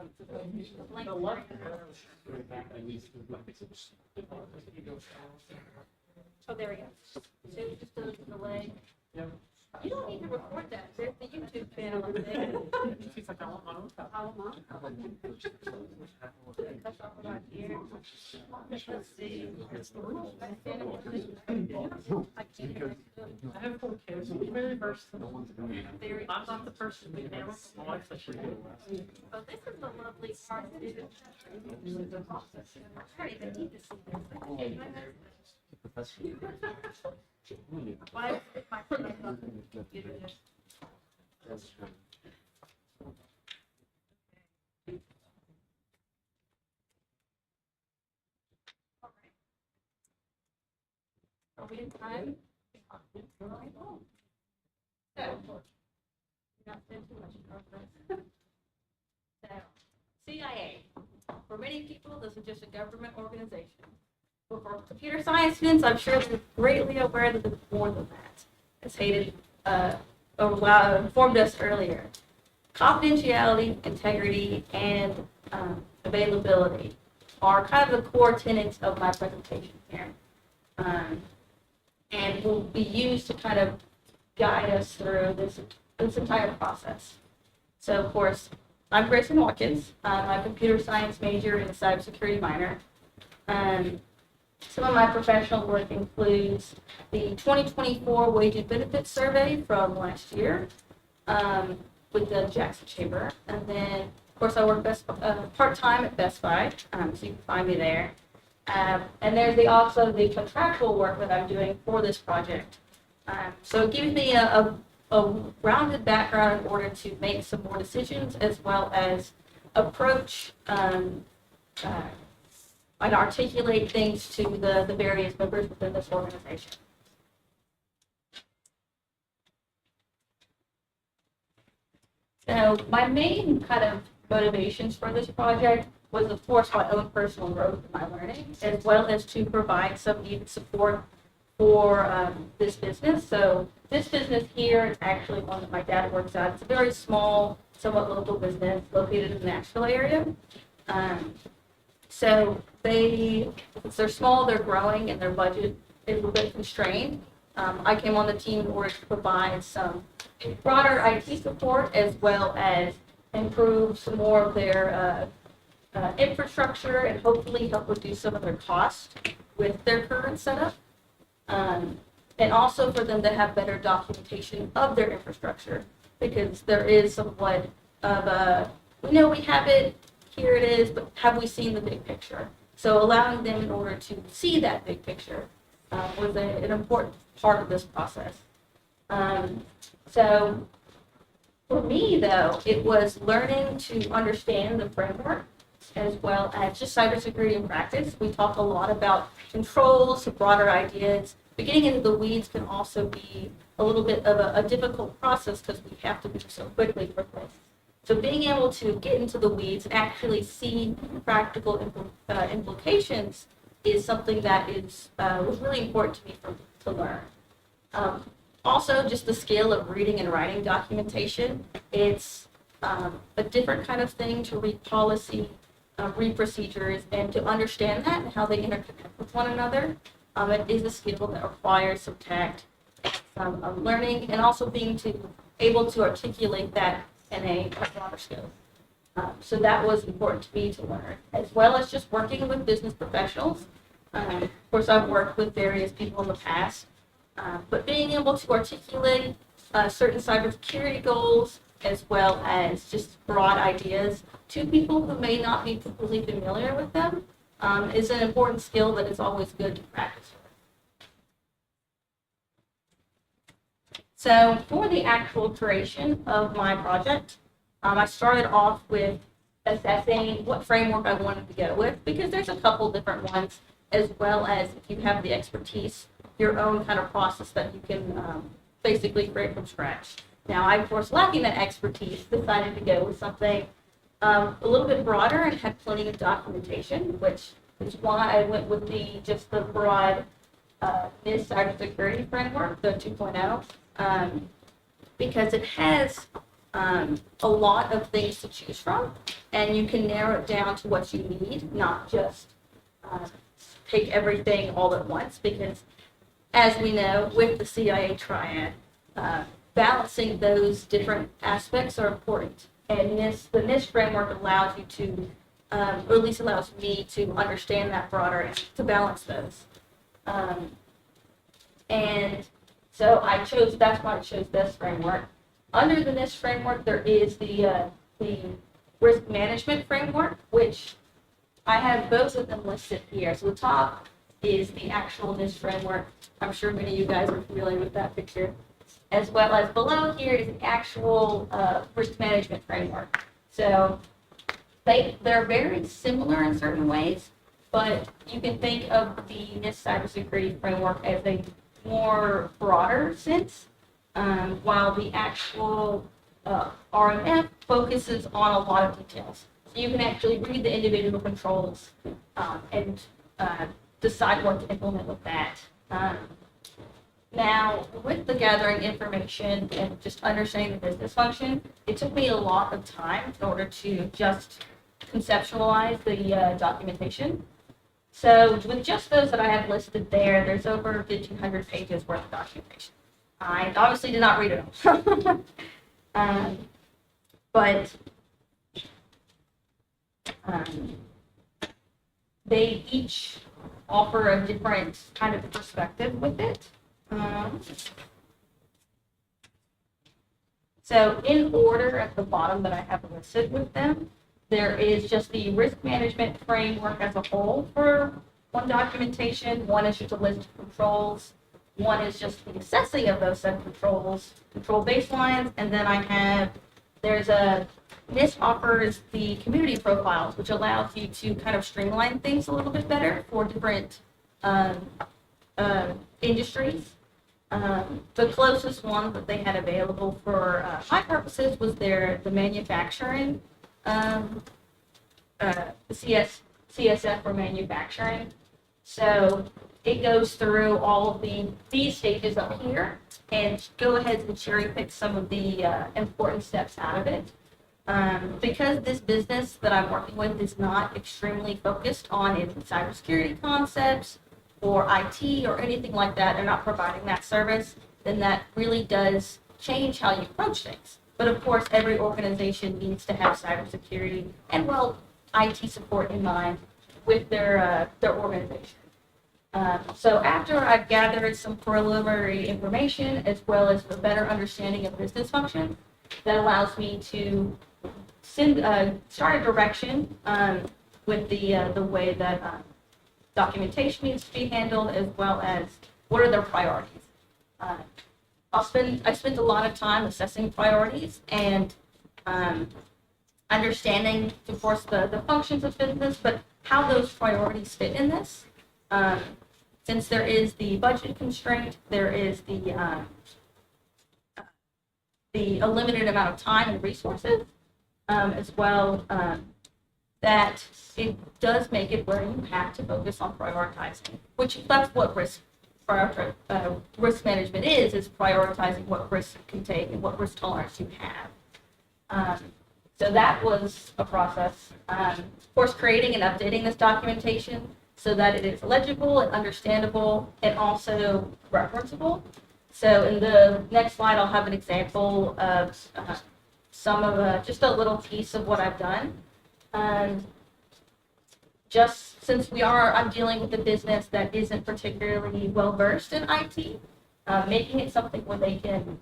[SPEAKER 1] The left.
[SPEAKER 6] Oh, there we go. So just a delay.
[SPEAKER 1] Yep.
[SPEAKER 6] You don't need to record that. There's the YouTube channel up there.
[SPEAKER 1] She's like, I want my own.
[SPEAKER 6] Cut off right here. Let's see. I can't.
[SPEAKER 1] I have 4 kids. I'm very versatile. I'm not the person who nails my wife that she did.
[SPEAKER 6] Oh, this is the lovely part. I don't even need to see this. Why is my phone on the computer? Are we in time? So, not spend too much progress. So, CIA. For many people, this is just a government organization. But for computer science students, I'm sure they're greatly aware that it's more than that. As Hayden informed us earlier. Confidentiality, integrity, and availability are kind of the core tenets of my presentation here. And will be used to kind of guide us through this entire process. So, of course, I'm Greyson Watkins. I'm a computer science major and a cybersecurity minor. Some of my professional work includes the 2024 Wage and Benefits Survey from last year with the Jackson Chamber. And then, of course, I work part-time at Best Buy, so you can find me there. And there's also the contractual work that I'm doing for this project. So it gives me a rounded background in order to make some more decisions as well as approach and articulate things to the various members within this organization. So my main kind of motivations for this project
[SPEAKER 10] was of course my own personal growth in my learning, as well as to provide some needed support for this business. So this business here is actually one that my dad works at. It's a very small, somewhat local business located in the Nashville area. So since they're small, they're growing, and their budget is a bit constrained. I came on the team in order to provide some broader IT support, as well as improve some more of their infrastructure, and hopefully help reduce some of their costs with their current setup. And also for them to have better documentation of their infrastructure, because there is somewhat of we know we have it, here it is, but have we seen the big picture? So allowing them in order to see that big picture was an important part of this process. So for me, though, it was learning to understand the framework as well as just cybersecurity in practice. We talk a lot about controls, broader ideas. But getting into the weeds can also be a little bit of a difficult process because we have to move so quickly for things. So being able to get into the weeds and actually see practical implications is something that was really important to me to learn. Also, just the scale of reading and writing documentation. It's a different kind of thing to read policy, read procedures, and to understand that and how they interconnect with one another. It is a skill that requires some tact, some learning, and also being able to articulate that in a broader scope. So that was important to me to learn, as well as just working with business professionals. Of course, I've worked with various people in the past, but being able to articulate certain cybersecurity goals, as well as just broad ideas to people who may not be completely familiar with them, is an important skill that is always good to practice with. So for the actual creation of my project, I started off with assessing what framework I wanted to go with, because there's a couple different ones, as well as if you have the expertise, your own kind of process that you can basically create from scratch. Now, I, of course, lacking that expertise, decided to go with something a little bit broader and had plenty of documentation, which is why I went with just the broad NIST cybersecurity framework, the 2.0, because it has a lot of things to choose from, and you can narrow it down to what you need, not just take everything all at once, because as we know, with the CIA triad, balancing those different aspects are important. And the NIST framework allows you to, or at least allows me to understand that broader and to balance those. And so that's why I chose this framework. Under the NIST framework, there is the risk management framework, which I have both of them listed here. So the top is the actual NIST framework. I'm sure many of you guys are familiar with that picture. As well as below here is the actual risk management framework. So they're very similar in certain ways, but you can think of the NIST cybersecurity framework as a more broader sense, while the actual RMF focuses on a lot of details. So you can actually read the individual controls and decide what to implement with that. Now, with the gathering information and just understanding the business function, it took me a lot of time in order to just conceptualize the documentation. So with just those that I have listed there, there's over 1,500 pages worth of documentation. I obviously did not read it all. But they each offer a different kind of perspective with it. So in order at the bottom that I have listed with them, there is just the risk management framework as a whole for one documentation. One is just a list of controls. One is just the assessing of those set controls, control baselines, and then NIST offers the community profiles, which allows you to kind of streamline things a little bit better for different industries. The closest one that they had available for my purposes was the manufacturing CSF for manufacturing. So it goes through all of these stages up here and go ahead and cherry pick some of the important steps out of it. Because this business that I'm working with is not extremely focused on its cybersecurity concepts or IT or anything like that, they're not providing that service, then that really does change how you approach things. But of course, every organization needs to have cybersecurity and, well, IT support in mind with their organization. So after I've gathered some preliminary information as well as a better understanding of business function, that allows me to start a direction with the way that documentation needs to be handled, as well as what are their priorities. I spent a lot of time assessing priorities and understanding, of course, the functions of business, but how those priorities fit in this. Since there is the budget constraint, there is the a limited amount of time and resources, as well, that it does make it where you have to focus on prioritizing, which that's what risk management is prioritizing what risk you can take and what risk tolerance you have. So that was a process. Of course, creating and updating this documentation so that it is legible and understandable and also referenceable. So in the next slide, I'll have an example of some of just a little piece of what I've done. Just since I'm dealing with a business that isn't particularly well versed in IT, making it something where they can,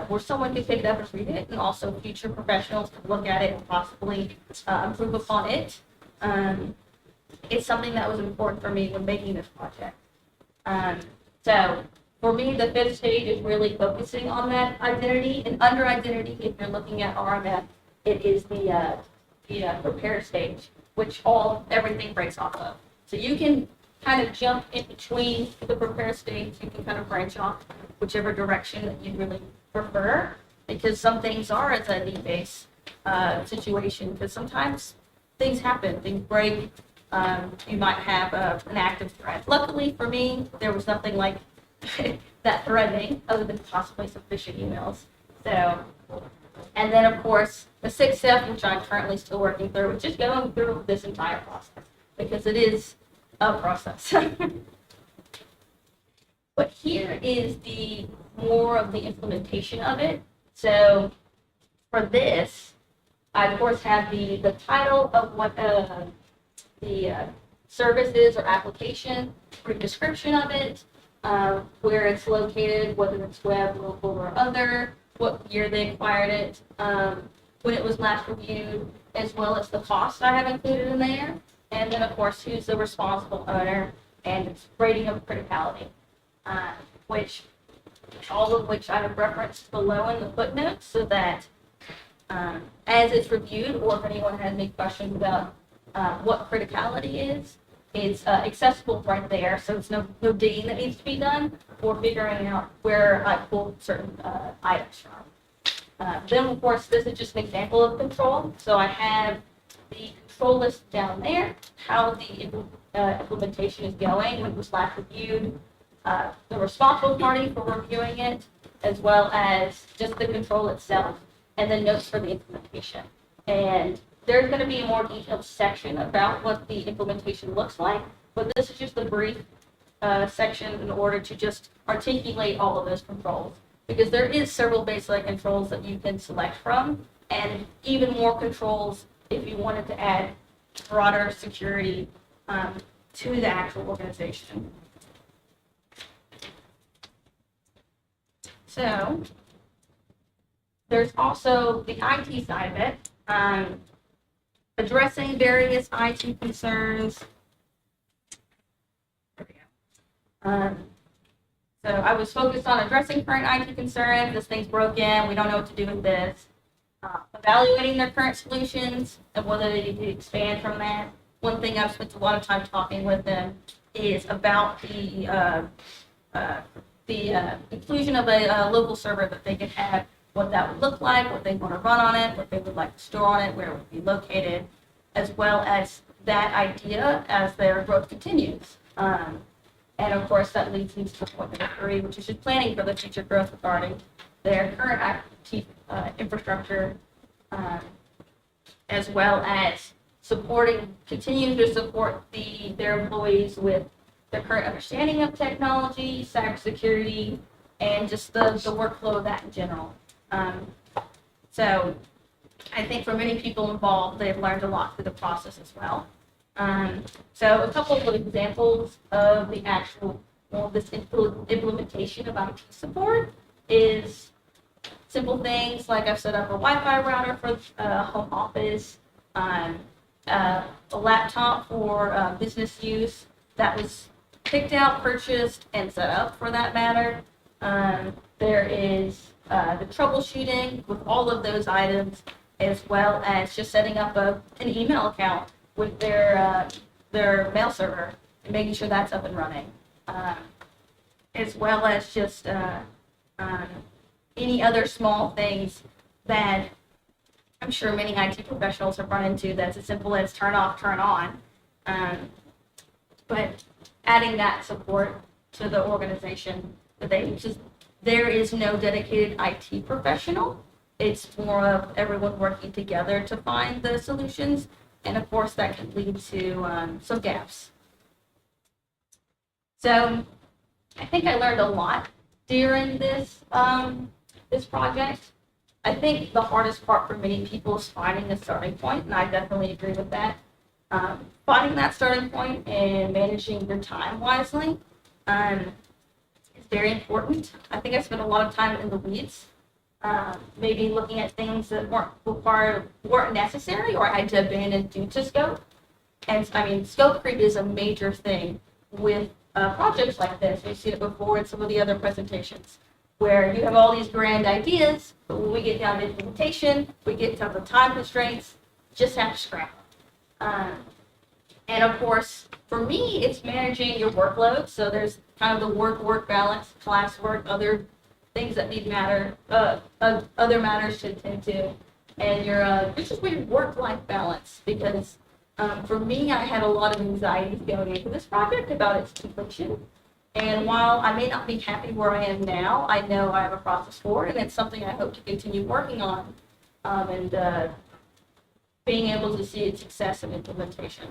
[SPEAKER 10] where someone can pick it up and read it, and also future professionals can look at it and possibly improve upon it. It's something that was important for me when making this project. So for me, the fifth stage is really focusing on that identity, and under identity, if you're looking at RMF, it is the prepare stage, which everything breaks off of. So you can kind of jump in between the prepare stage, you can kind of branch off whichever direction that you really prefer, because some things are as a need-based situation, because sometimes things happen, things break, you might have an active threat. Luckily for me, there was nothing like that threatening, other than possibly some phishing emails. So, and then of course, the sixth step, which I'm currently still working through, is just going through this entire process, because it is a process. But here is the more of the implementation of it. So for this, I of course have the title of what the service is or application, brief description of it, where it's located, whether it's web, local, or other, what year they acquired it, when it was last reviewed, as well as the cost I have included in there, and then of course who's the responsible owner and its rating of criticality, all of which I have referenced below in the footnotes, so that as it's reviewed, or if anyone has any questions about what criticality is, it's accessible right there, so it's no digging that needs to be done, or figuring out where I pulled certain items from. Then, of course, this is just an example of control. So I have the control list down there, how the implementation is going, when it was last reviewed, the responsible party for reviewing it, as well as just the control itself, and then notes for the implementation. And there's going to be a more detailed section about what the implementation looks like, but this is just a brief section in order to just articulate all of those controls, because there is several baseline controls that you can select from, and even more controls if you wanted to add broader security to the actual organization. So there's also the IT side of it, addressing various IT concerns. So I was focused on addressing current IT concerns. This thing's broken, we don't know what to do with this. Evaluating their current solutions and whether they need to expand from that. One thing I've spent a lot of time talking with them is about the inclusion of a local server that they could have, what that would look like, what they want to run on it, what they would like to store on it, where it would be located.
[SPEAKER 16] as well as that idea as their growth continues. And of course, that leads me to point number 3, which is just planning for the future growth regarding their current IT infrastructure, as well as continuing to support their employees with their current understanding of technology, cybersecurity, and just the workflow of that in general. So I think for many people involved, they've learned a lot through the process as well. So a couple of examples of the actual, this implementation of IT support is simple things like I've set up a Wi-Fi router for home office, a laptop for business use that was picked out, purchased, and set up for that matter. There is the troubleshooting with all of those items, as well as just setting up an email account with their mail server and making sure that's up and running, as well as just any other small things that I'm sure many IT professionals have run into that's as simple as turn off, turn on. But adding that support to the organization that there is no dedicated IT professional. It's more of everyone working together to find the solutions. And of course, that can lead to some gaps. So I think I learned a lot during this project. I think the hardest part for many people is finding a starting point, and I definitely agree with that. Finding that starting point and managing your time wisely is very important. I think I spent a lot of time in the weeds, maybe looking at things that weren't necessary or I had to abandon due to scope. And I mean, scope creep is a major thing with projects like this. We've seen it before in some of the other presentations, where you have all these grand ideas, but when we get down to implementation, we get to the time constraints, just have to scramble. And of course, for me, it's managing your workload. So there's kind of the work balance, classwork, other things that need other matters to attend to, and this is where your work-life balance. Because for me, I had a lot of anxiety going into this project about its completion. And while I may not be happy where I am now, I know I have a process for it, and it's something I hope to continue working on, and being able to see its success and implementation.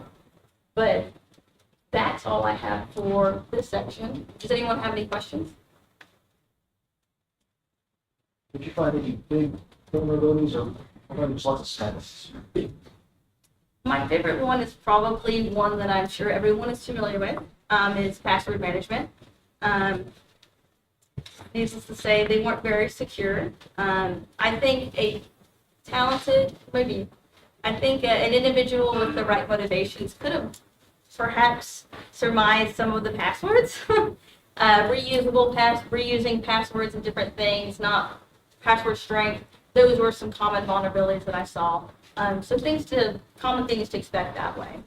[SPEAKER 16] But that's all I have for this section. Does anyone have any questions?
[SPEAKER 1] Did you find any big vulnerabilities or lots of status?
[SPEAKER 16] My favorite one is probably one that I'm sure everyone is familiar with. Is password management. Needless to say, they weren't very secure. I think an individual with the right motivations could have perhaps surmised some of the passwords. Reusing passwords and different things, not password strength. Those were some common vulnerabilities that I saw. So common things to expect that way.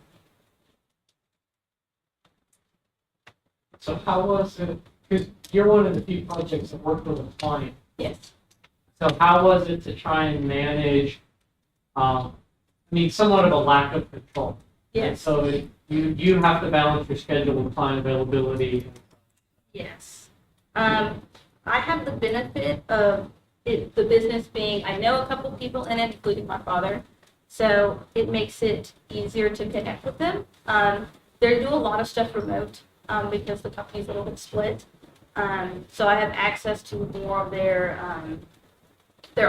[SPEAKER 1] So how was it, because you're one of the few projects that worked with a client.
[SPEAKER 16] Yes.
[SPEAKER 1] So how was it to try and manage, somewhat of a lack of control?
[SPEAKER 16] Yes.
[SPEAKER 1] And so you have to balance your schedule with client availability.
[SPEAKER 16] Yes. I have the benefit of the business being, I know a couple people in it, including my father, so it makes it easier to connect with them. They do a lot of stuff remote. Because the company's a little bit split. So I have access to more of their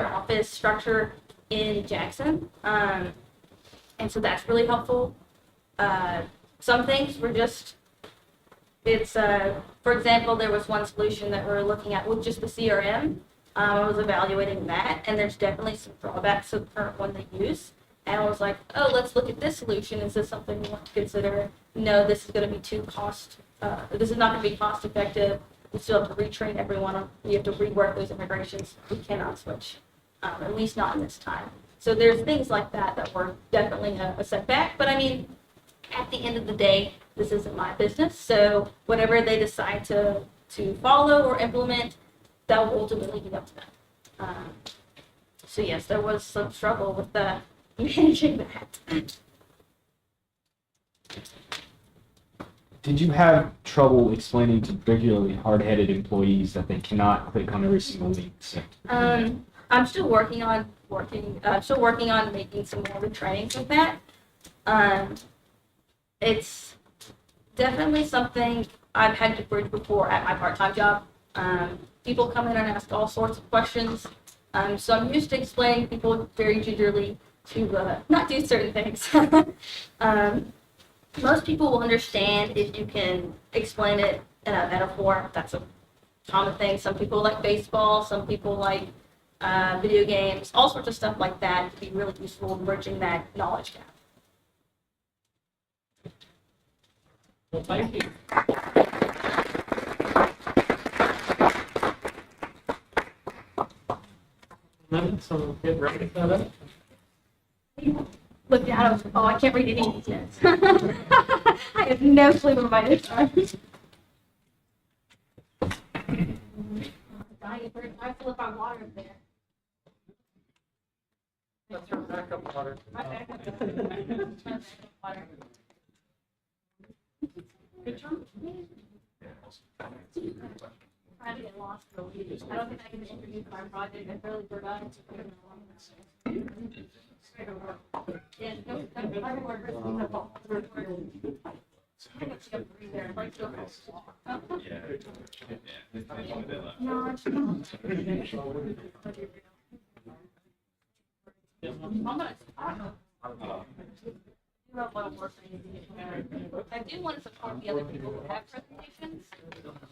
[SPEAKER 16] office structure in Jackson. And so that's really helpful. Some things were for example, there was one solution that we were looking at with just the CRM. I was evaluating that, and there's definitely some drawbacks to the current one they use. And I was like, oh, let's look at this solution. Is this something we want to consider? No, this is going to be this is not going to be cost effective. We still have to retrain everyone. We have to rework those integrations. We cannot switch, at least not in this time. So there's things like that were definitely a setback. But I mean, at the end of the day, this isn't my business. So whatever they decide to follow or implement, that will ultimately be up to them. So yes, there was some struggle with managing that.
[SPEAKER 13] Did you have trouble explaining to particularly hard-headed employees that they cannot click on every single link?
[SPEAKER 16] I'm still working on making some more trainings with that. It's definitely something I've had to bridge before at my part-time job. People come in and ask all sorts of questions. So I'm used to explaining to people very gingerly to not do certain things. Most people will understand if you can explain it in a metaphor. That's a common thing. Some people like baseball, some people like video games, all sorts of stuff like that to be really useful in bridging that knowledge gap.
[SPEAKER 1] Well, thank you. So get ready for that.
[SPEAKER 16] Look down. Oh, I can't read any of these notes. I have no clue where my notes are. I fill up my water up there.
[SPEAKER 1] That's your backup water.
[SPEAKER 16] My backup water.
[SPEAKER 1] Good job.
[SPEAKER 16] Trying to get lost for a week. I don't think I can introduce my project. I barely forgot to put it on. Yeah, no, I can work with No, it's I do want to support the other people who have presentations.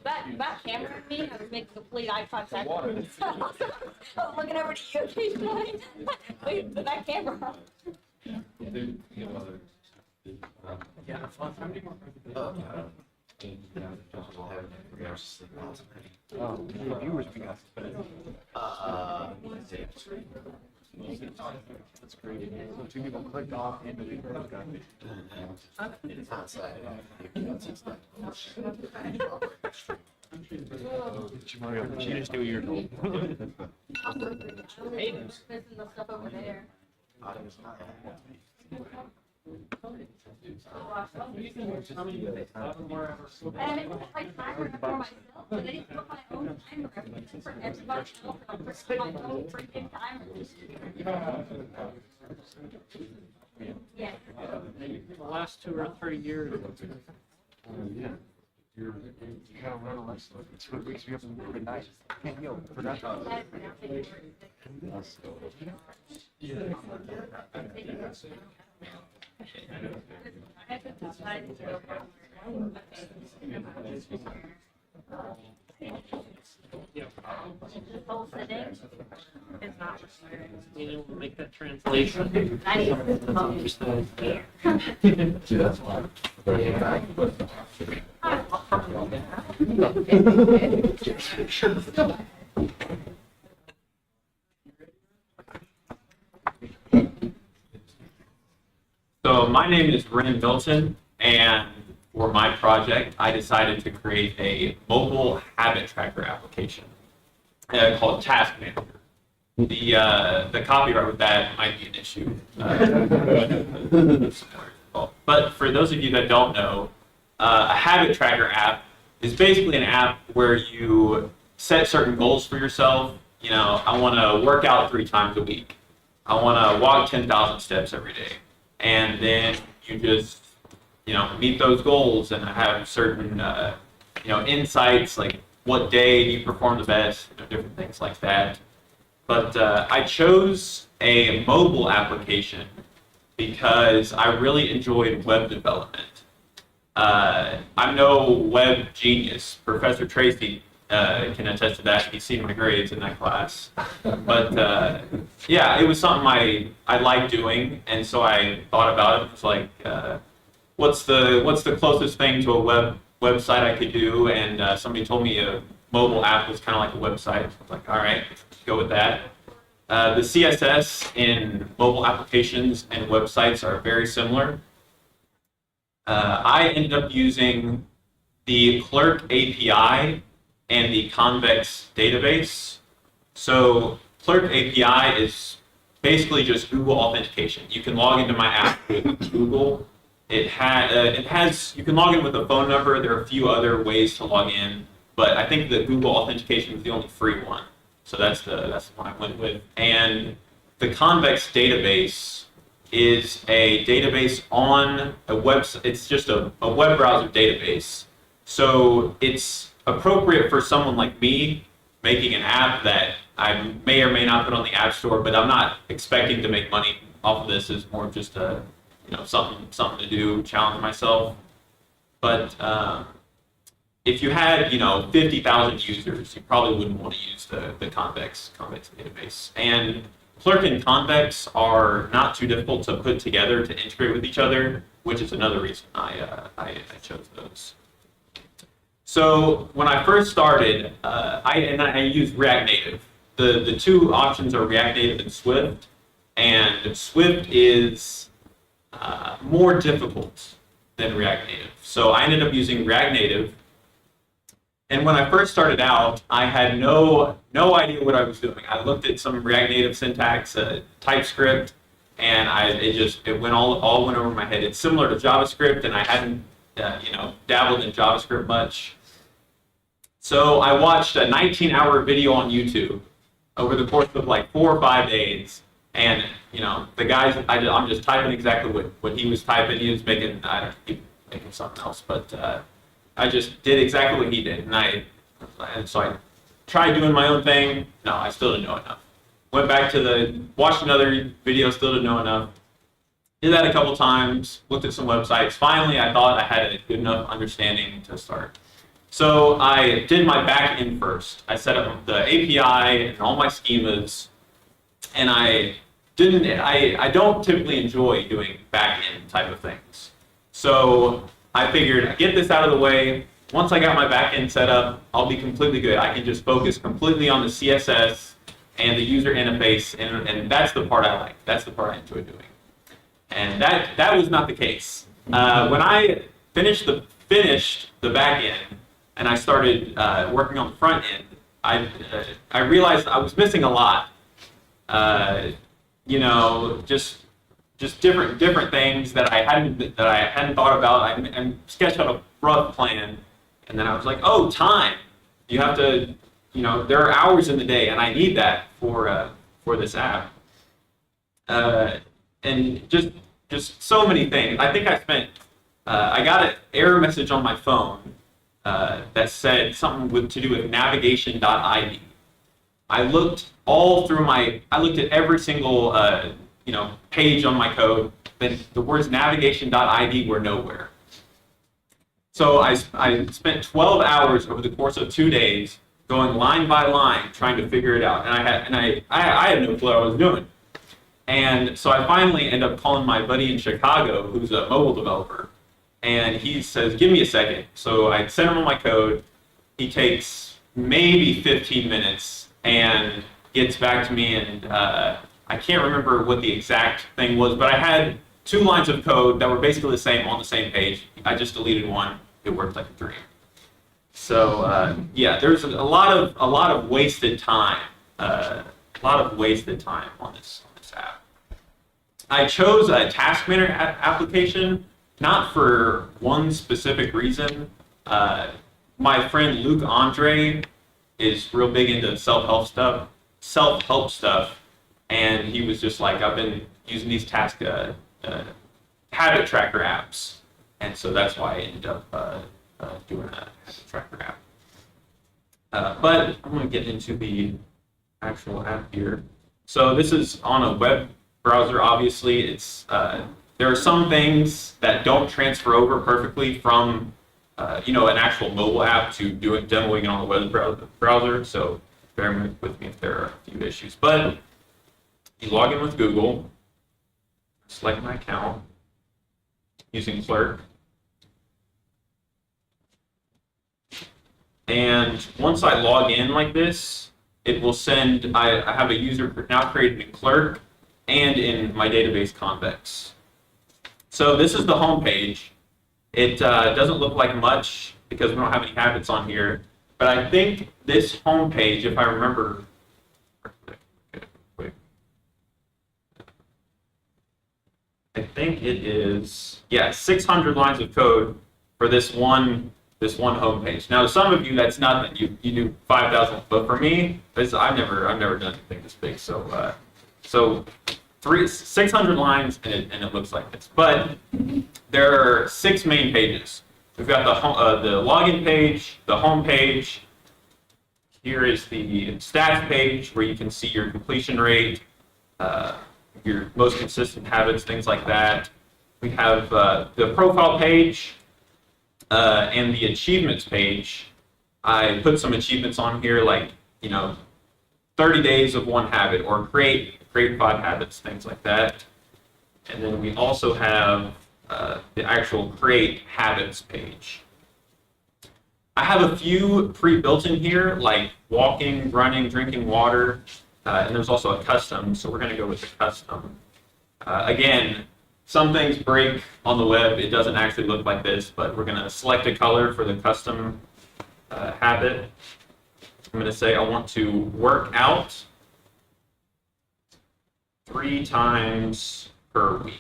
[SPEAKER 16] That camera and me, I was making complete eye contact. I was looking over to you occasionally. Wait, but that camera.
[SPEAKER 9] That's great. So 2 people clicked off and the video got me. She just knew you're old.
[SPEAKER 16] Missing the stuff over there. And it was like timer for myself, but I didn't put my own timer for everybody else. I put my own freaking timer. Yeah.
[SPEAKER 1] The last 2 or 3 years.
[SPEAKER 9] Yeah. You gotta run a race. It's what wakes me up in the middle of the night. Can't go. Forgot that.
[SPEAKER 16] This whole sitting is not required.
[SPEAKER 1] You know, we'll make that translation.
[SPEAKER 16] I need to understand.
[SPEAKER 9] See, that's why.
[SPEAKER 5] So my name is Rhen Milton, and for my project, I decided to create a mobile habit tracker application called Task Manager. The copyright with that might be an issue. But for those of you that don't know, a habit tracker app is basically an app where you set certain goals for yourself. You know, I want to work out 3 times a week. I want to walk 10,000 steps every day. And then you just, you know, meet those goals and have certain, you know, insights, like what day do you perform the best, you know, different things like that. But I chose a mobile application because I really enjoyed web development. I'm no web genius. Professor Tracy can attest to that. He's seen my grades in that class. But yeah, it was something I liked doing, and so I thought about it. It's like, what's the closest thing to a website I could do? And somebody told me a mobile app was kind of like a website. So I was like, all right, let's go with that. The CSS in mobile applications and websites are very similar. I ended up using the Clerk API and the Convex database. So Clerk API is basically just Google authentication. You can log into my app with Google, it has you can log in with a phone number. There are a few other ways to log in, but I think the Google authentication is the only free one. So that's the one I went with. And the Convex database is a database on a website. It's just a web browser database. So it's appropriate for someone like me making an app that I may or may not put on the App Store, but I'm not expecting to make money off of this. It's more of just a, something to do, challenge myself. But if you had, 50,000 users, you probably wouldn't want to use the Convex database. And Clerk and Convex are not too difficult to put together to integrate with each other, which is another reason I chose those. So when I first started, I used React Native. The two options are React Native and Swift, and Swift is more difficult than React Native. So I ended up using React Native. And when I first started out, I had no idea what I was doing. I looked at some React Native syntax, TypeScript, and it went all went over my head. It's similar to JavaScript, and I hadn't dabbled in JavaScript much. So I watched a 19-hour video on YouTube over the course of like 4 or 5 days, and the guys, I'm just typing exactly what he was typing. He was making something else, but. I just did exactly what he did, and so I tried doing my own thing. No, I still didn't know enough. Went back to watched another video, still didn't know enough. Did that a couple times, looked at some websites. Finally, I thought I had a good enough understanding to start. So I did my back end first. I set up the API and all my schemas, and I don't typically enjoy doing back end type of things. So I figured I'd get this out of the way. Once I got my backend set up, I'll be completely good. I can just focus completely on the CSS and the user interface, and that's the part I like. That's the part I enjoy doing. And that was not the case. When I finished the backend and I started working on the front end, I realized I was missing a lot. Just different things that I hadn't thought about. I sketched out a rough plan, and then I was like, oh, time. You have to, there are hours in the day, and I need that for this app. And just so many things. I think I got an error message on my phone that said something to do with navigation.id. I looked at every single page on my code, then the words navigation.id were nowhere. So I spent 12 hours over the course of 2 days going line by line trying to figure it out, and I had no clue what I was doing. And so I finally end up calling my buddy in Chicago, who's a mobile developer, and he says, give me a second. So I sent him on my code. He takes maybe 15 minutes and gets back to me, and I can't remember what the exact thing was, but I had 2 lines of code that were basically the same on the same page. I just deleted one. It worked like a dream. So yeah, there's a lot of wasted time. A lot of wasted time on this app. I chose a task manager application not for one specific reason. My friend Luke Andre is real big into self-help stuff. And he was just like, I've been using these task habit tracker apps. And so that's why I ended up doing a habit tracker app. But I'm going to get into the actual app here. So this is on a web browser, obviously. It's there are some things that don't transfer over perfectly from an actual mobile app to demoing it on the web browser. So bear with me if there are a few issues. But you log in with Google, select my account using Clerk, and once I log in like this, it will send, I have a user now created in Clerk and in my database Convex. So this is the home page. It doesn't look like much because we don't have any habits on here, but I think this home page, if I remember, I think it is, yeah, 600 lines of code for this one homepage. Now, some of you, that's not that you do 5,000, but for me, I've never done anything this big. So 600 lines, and it looks like this. But there are 6 main pages. We've got the login page, the home page. Here is the stats page where you can see your completion rate, your most consistent habits, things like that. We have the profile page and the achievements page. I put some achievements on here, like 30 days of one habit, or create 5 habits, things like that. And then we also have the actual create habits page. I have a few pre-built in here, like walking, running, drinking water, and there's also a custom, so we're going to go with the custom. Again, some things break on the web. It doesn't actually look like this, but we're going to select a color for the custom habit. I'm going to say I want to work out 3 times per week.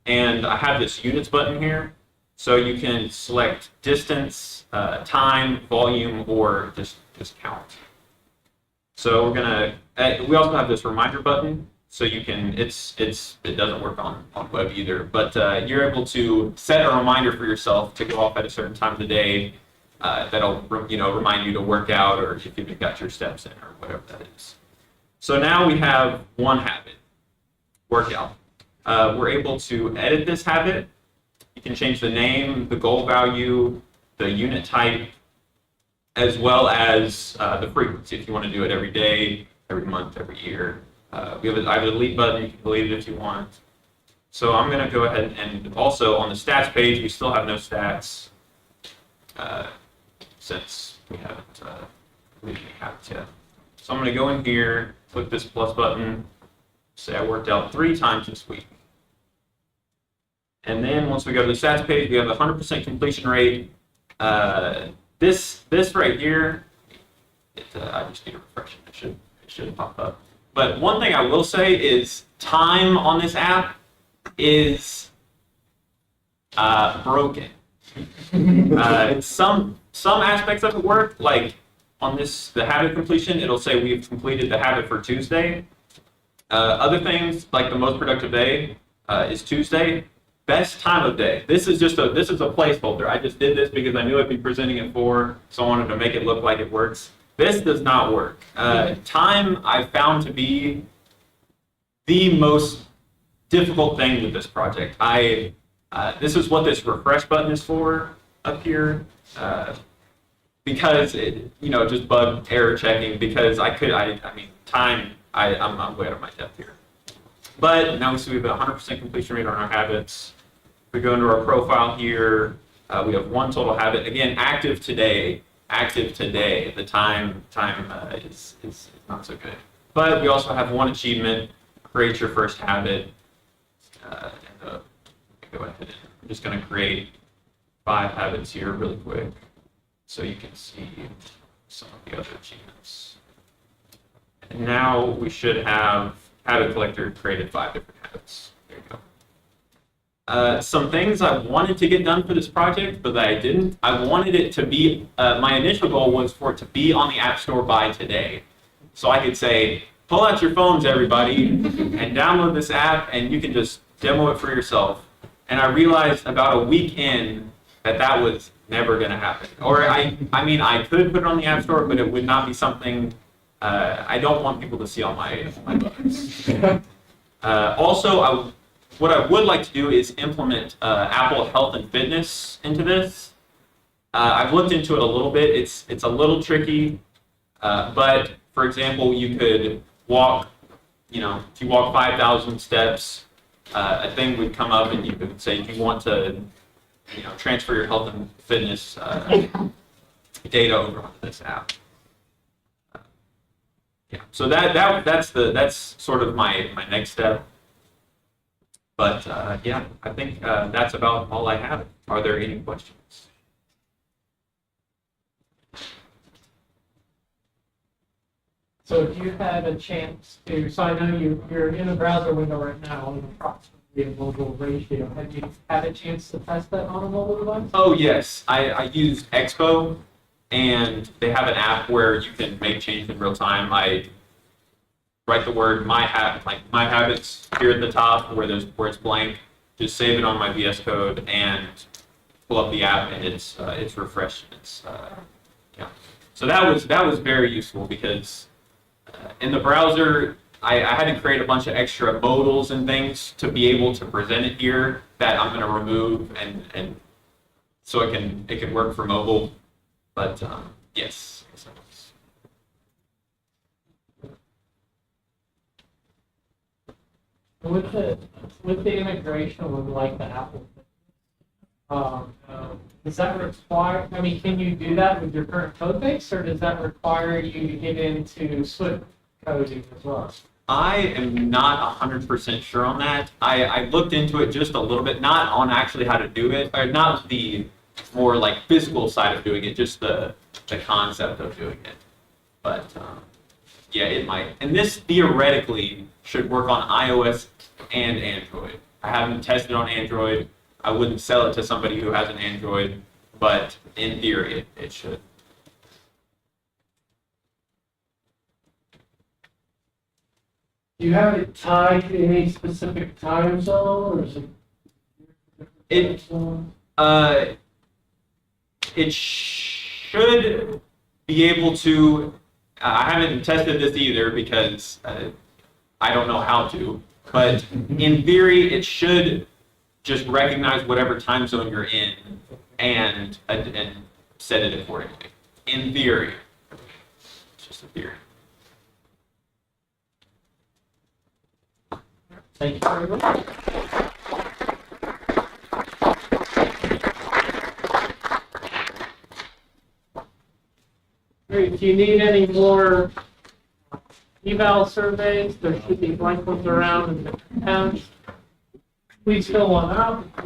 [SPEAKER 5] And I have this units button here, so you can select distance, time, volume, or just count. So we're gonna. We also have this reminder button, so you can. It doesn't work on web either, but you're able to set a reminder for yourself to go off at a certain time of the day. That'll remind you to work out, or if you've got your steps in, or whatever that is. So now we have one habit, workout. We're able to edit this habit. You can change the name, the goal value, the unit type, as well as the frequency, if you want to do it every day, every month, every year. I have a delete button. You can delete it if you want. So I'm going to go ahead and also on the stats page, we still have no stats since we haven't deleted any habits yet. So I'm going to go in here, click this plus button, say I worked out 3 times this week. And then once we go to the stats page, we have a 100% completion rate. This right here, I just need to refresh it. It should pop up. But one thing I will say is time on this app is broken. Some aspects of it work, like on the habit completion, it'll say we've completed the habit for Tuesday. Other things, like the most productive day is Tuesday. Best time of day. This is a placeholder. I just did this because I knew I'd be presenting it for, so I wanted to make it look like it works. This does not work. Time I found to be the most difficult thing with this project. This is what this refresh button is for up here, because it, just bug error checking. Because time. I'm way out of my depth here. But now we see we have a 100% completion rate on our habits. If we go into our profile here, we have 1 total habit. Again, active today. The time is not so good. But we also have 1 achievement, create your first habit. Go ahead and I'm just going to create 5 habits here really quick so you can see some of the other achievements. And now we should have habit collector created 5 different habits. There you go. Some things I wanted to get done for this project, but that I didn't. I wanted it to be, my initial goal was for it to be on the App Store by today. So I could say, pull out your phones, everybody, and download this app, and you can just demo it for yourself. And I realized about a week in that was never going to happen. Or I could put it on the App Store, but it would not be something. I don't want people to see all my bugs. Also, what I would like to do is implement Apple Health and Fitness into this. I've looked into it a little bit. It's a little tricky, but for example, you could walk. If you walk 5,000 steps, a thing would come up, and you could say if you want to, transfer your health and fitness data over onto this app. Yeah, so that's sort of my next step. But yeah, I think that's about all I have. Are there any questions?
[SPEAKER 1] So if you had a chance to, so I know you're in a browser window right now, approximately the mobile ratio. Have you had a chance to test that on a mobile device?
[SPEAKER 5] Oh, yes. I used Expo, and they have an app where you can make changes in real time. I write the word my habits here at the top where it's blank. Just save it on my VS Code and pull up the app, and it's refreshed. Yeah. So that was very useful because in the browser I had to create a bunch of extra modals and things to be able to present it here that I'm going to remove and so it can work for mobile. But yes.
[SPEAKER 1] With the integration with like the Apple, does that require? I mean, can you do that with your current code base, or does that require you to get into Swift coding as well?
[SPEAKER 5] I am not 100% sure on that. I looked into it just a little bit, not on actually how to do it, or not the more like physical side of doing it, just the concept of doing it. But yeah, it might. And this theoretically should work on iOS and Android. I haven't tested on Android. I wouldn't sell it to somebody who has an Android, but in theory, it should.
[SPEAKER 1] Do you have it tied to any specific time zone, or is it?
[SPEAKER 5] It should be able to. I haven't tested this either because I don't know how to. But in theory, it should just recognize whatever time zone you're in and set it accordingly. In theory, it's just a theory.
[SPEAKER 1] Thank you very much. Great. If you need any more eval surveys, there should be blank ones around in the towns. Please fill one out.
[SPEAKER 9] I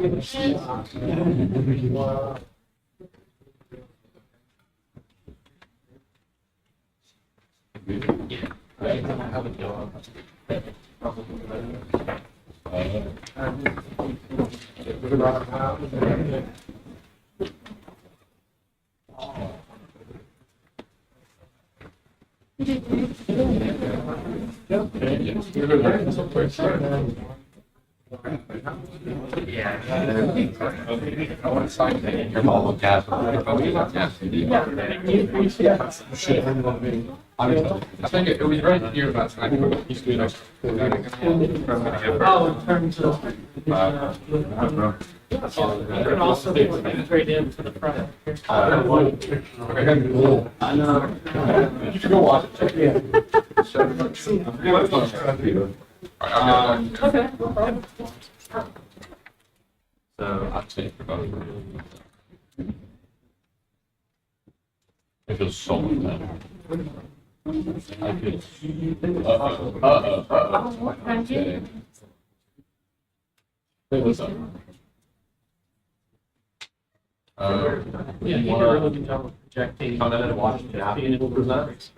[SPEAKER 9] want to sign that. Your mom looked at it. I think it was right here last night. He's doing it.
[SPEAKER 1] Oh, in terms of. You can also trade in to the front.
[SPEAKER 9] I know. You should go watch it. Yeah.
[SPEAKER 1] Okay, no problem.
[SPEAKER 9] So I'd say for both. It feels so much better. I feel. Okay. What's up?
[SPEAKER 1] Yeah, you did a really good job of projecting.
[SPEAKER 9] Oh, then watch it happen. It will present.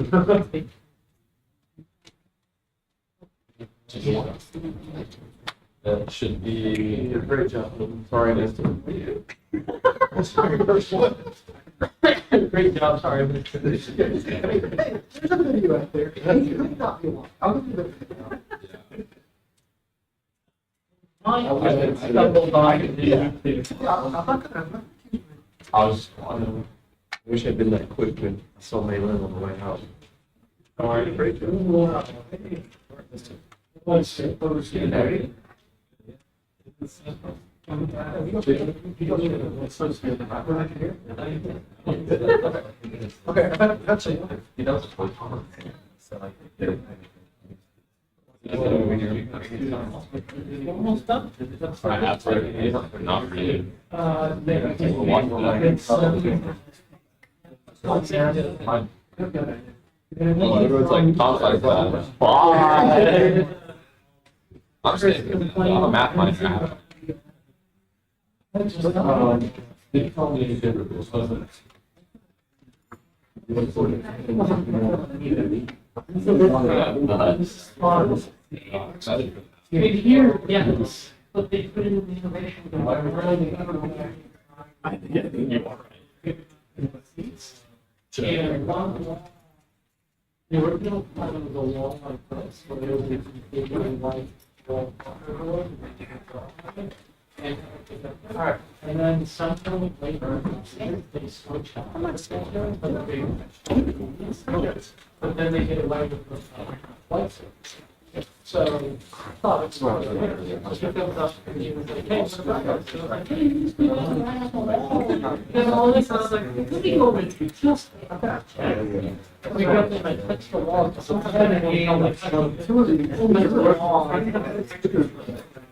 [SPEAKER 9] That should be. You did a great job. Sorry, I missed it.
[SPEAKER 1] Great job, sorry.
[SPEAKER 4] There's a video out there. It might not be long. I'll give you the video.
[SPEAKER 1] I stumbled on it.
[SPEAKER 9] I wish I'd been that quick when I saw Meilyn on the way out.
[SPEAKER 1] All right, great job.
[SPEAKER 4] Okay, that's it.
[SPEAKER 1] Almost done.
[SPEAKER 9] Not really. Everyone's like, Tom's like, bye. I'm saying, I'm a math minor. They told me it wasn't.
[SPEAKER 1] Here, yes. But they put in the information.
[SPEAKER 7] I think you are right.
[SPEAKER 1] And one, the original plan was a wall like this, where there was a white wall. And then sometime later, they switched out. But then they get away with the white. So I thought it was then all this, I was like, let me go over to just we got them and touched the wall.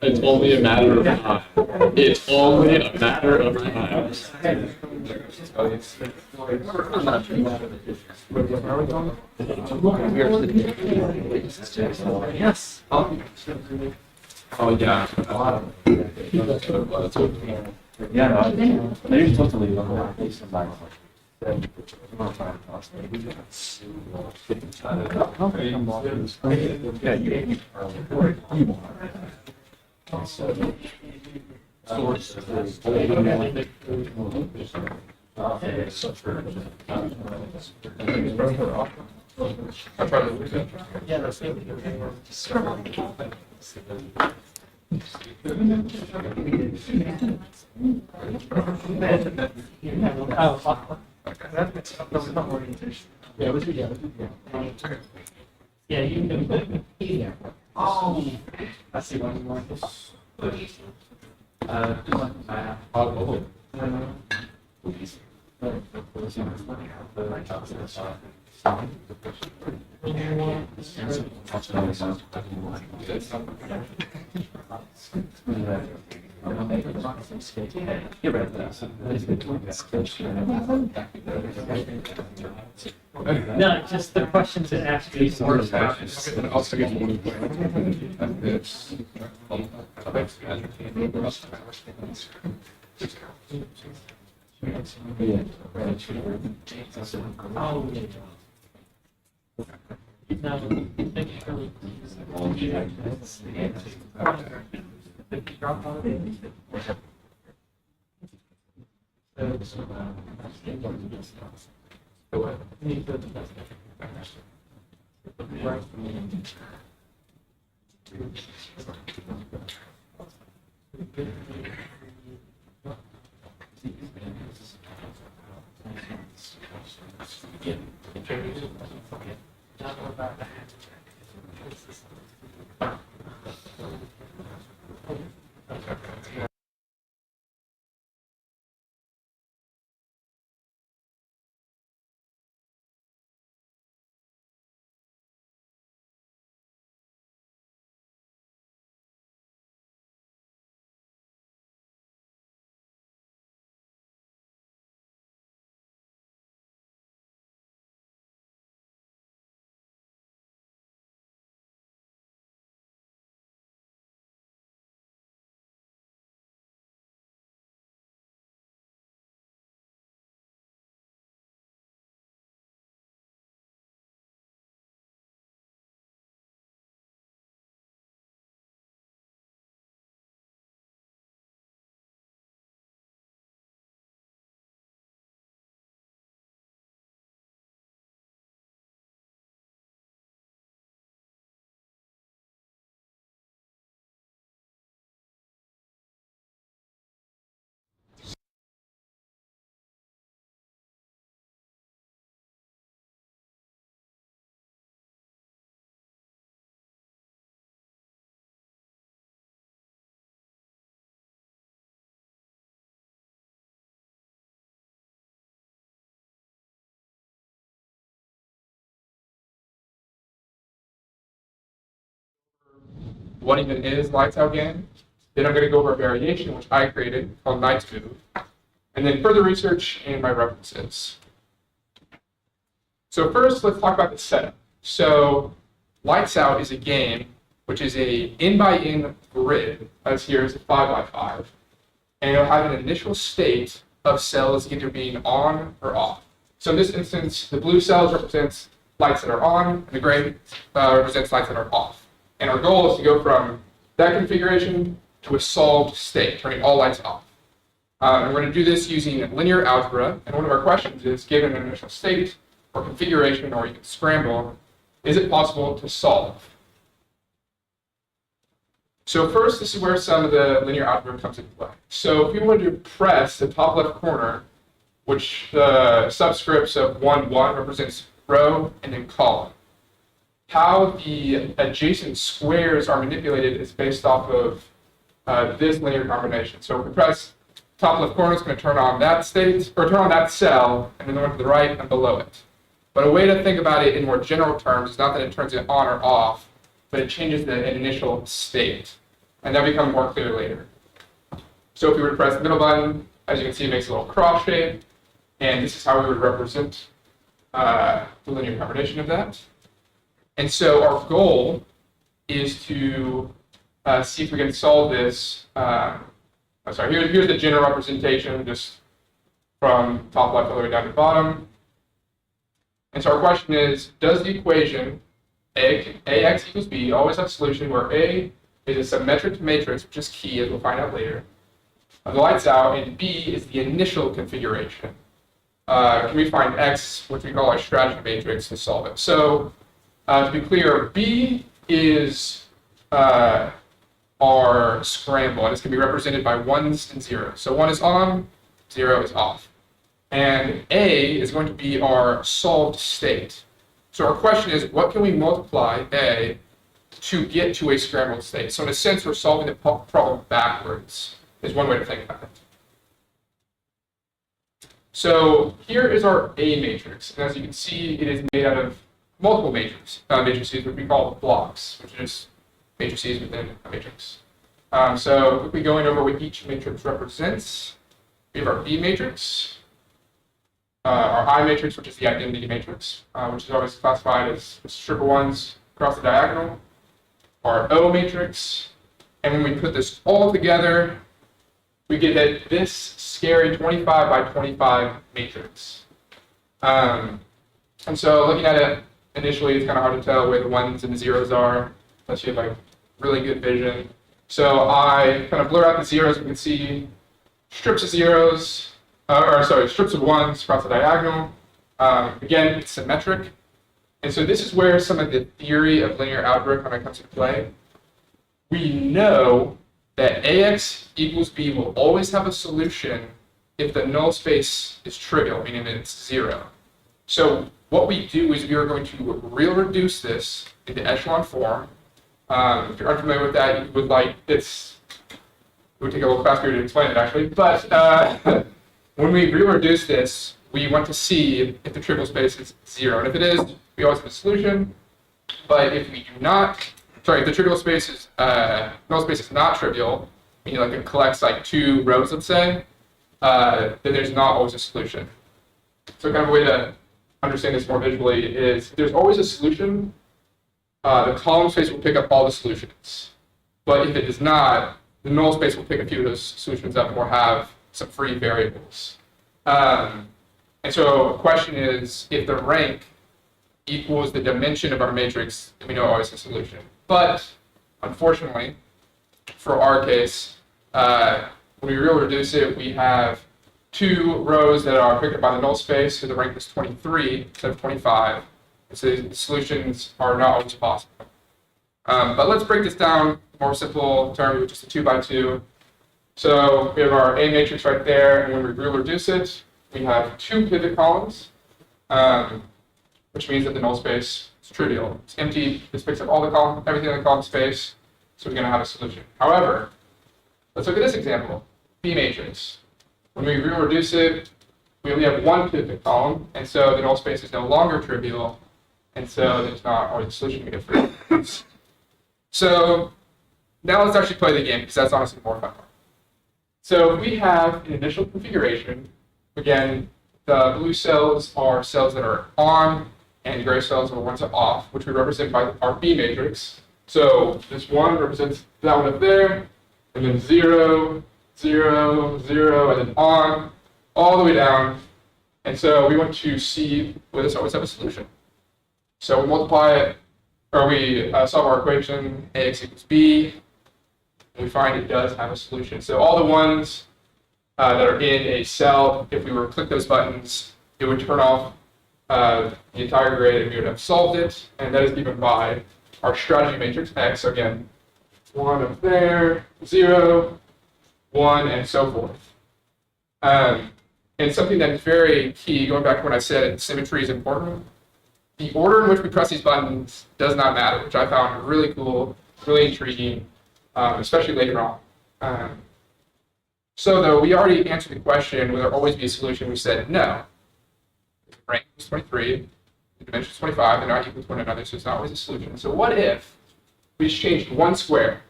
[SPEAKER 7] It's only a matter of time. It's only a matter of time.
[SPEAKER 1] Yes.
[SPEAKER 7] Oh, yeah.
[SPEAKER 13] Yeah, no, they're supposed to leave them. Yeah, you
[SPEAKER 1] Yeah, you can. Yeah. Oh, I see one more. No, just the questions that ask you.
[SPEAKER 7] I'll stick it one What even is lights out game? Then I'm going to go over a variation which I created called Knight's Move, and then further research and my references. So first, let's talk about the setup. So Lights Out is a game which is a in-by-in grid, as here is a 5x5, and it'll have an initial state of cells either being on or off. So in this instance, the blue cells represents lights that are on, and the gray represents lights that are off. And our goal is to go from that configuration
[SPEAKER 17] to a solved state, turning all lights off. And we're going to do this using linear algebra. And one of our questions is, given an initial state or configuration, or you can scramble, is it possible to solve? So first, this is where some of the linear algebra comes into play. So if we wanted to press the top left corner, which the subscripts of 1, 1 represents row and then column, how the adjacent squares are manipulated is based off of this linear combination. So if we press top left corner, it's going to turn on that state, or turn on that cell, and then the one to the right and below it. But a way to think about it in more general terms is not that it turns it on or off, but it changes the initial state. And that'll become more clear later. So if we were to press the middle button, as you can see, it makes a little cross shape, and this is how we would represent the linear combination of that. And so our goal is to see if we can solve this. Here's the general representation, just from top left all the way down to bottom. And so our question is, does the equation ax equals b always have a solution where A is a symmetric matrix, which is key, as we'll find out later, of the lights out, and B is the initial configuration? Can we find X, which we call our strategy matrix, to solve it? So to be clear, B is our scramble, and it's going to be represented by 1s and 0s. So 1 is on, 0 is off. And A is going to be our solved state. So our question is, what can we multiply A to get to a scrambled state? So in a sense, we're solving the problem backwards, is one way to think about it. So here is our A matrix. And as you can see, it is made out of multiple matrices, which we call blocks, which is matrices within a matrix. So quickly going over what each matrix represents, we have our B matrix, our I matrix, which is the identity matrix, which is always classified as triple ones across the diagonal, our O matrix, and when we put this all together, we get this scary 25 by 25 matrix. And so looking at it initially, it's kind of hard to tell where the 1s and the 0s are, unless you have like really good vision. So I kind of blur out the 0s. We can see strips of 0s, strips of 1s across the diagonal. Again, it's symmetric. And so this is where some of the theory of linear algebra kind of comes into play. We know that AX equals B will always have a solution if the null space is trivial, meaning that it's 0. So what we do is we are going to real reduce this into echelon form. If you're unfamiliar with that, you would it would take a little class period to explain it actually. But when we real reduce this, we want to see if the trivial space is 0. And if it is, we always have a solution. But if we do not, if the trivial space is, null space is not trivial, meaning like it collects like 2 rows, let's say, then there's not always a solution. So kind of a way to understand this more visually is there's always a solution. The column space will pick up all the solutions. But if it does not, the null space will pick a few of those solutions up or have some free variables. And so the question is, if the rank equals the dimension of our matrix, then we know always a solution. But unfortunately, for our case, when we real reduce it, we have 2 rows that are picked up by the null space, so the rank is 23 instead of 25. And so the solutions are not always possible. But let's break this down in more simple terms with just a 2 by 2. So we have our A matrix right there, and when we real reduce it, we have 2 pivot columns, which means that the null space is trivial. It's empty. This picks up all the column, everything in the column space, so we're going to have a solution. However, let's look at this example, B matrix. When we real reduce it, we only have 1 pivot column, and so the null space is no longer trivial, and so there's not always a solution we get for it. So now let's actually play the game, because that's honestly more fun. So we have an initial configuration. Again, the blue cells are cells that are on, and the gray cells are the ones that are off, which we represent by our B matrix. So this 1 represents that one up there, and then 0, 0, 0, and then on, all the way down. And so we want to see whether this always have a solution. So we multiply it, or we solve our equation, AX equals B. and we find it does have a solution. So all the ones that are in a cell, if we were to click those buttons, it would turn off the entire grid and we would have solved it, and that is given by our strategy matrix X. So again, 1 up there, 0, 1, and so forth. And something that is very key, going back to what I said, symmetry is important. The order in which we press these buttons does not matter, which I found really cool, really intriguing, especially later on. So though we already answered the question, will there always be a solution? We said no. The rank is 23, the dimension is 25, they're not equal to one another, so it's not always a solution. So what if we just changed one square?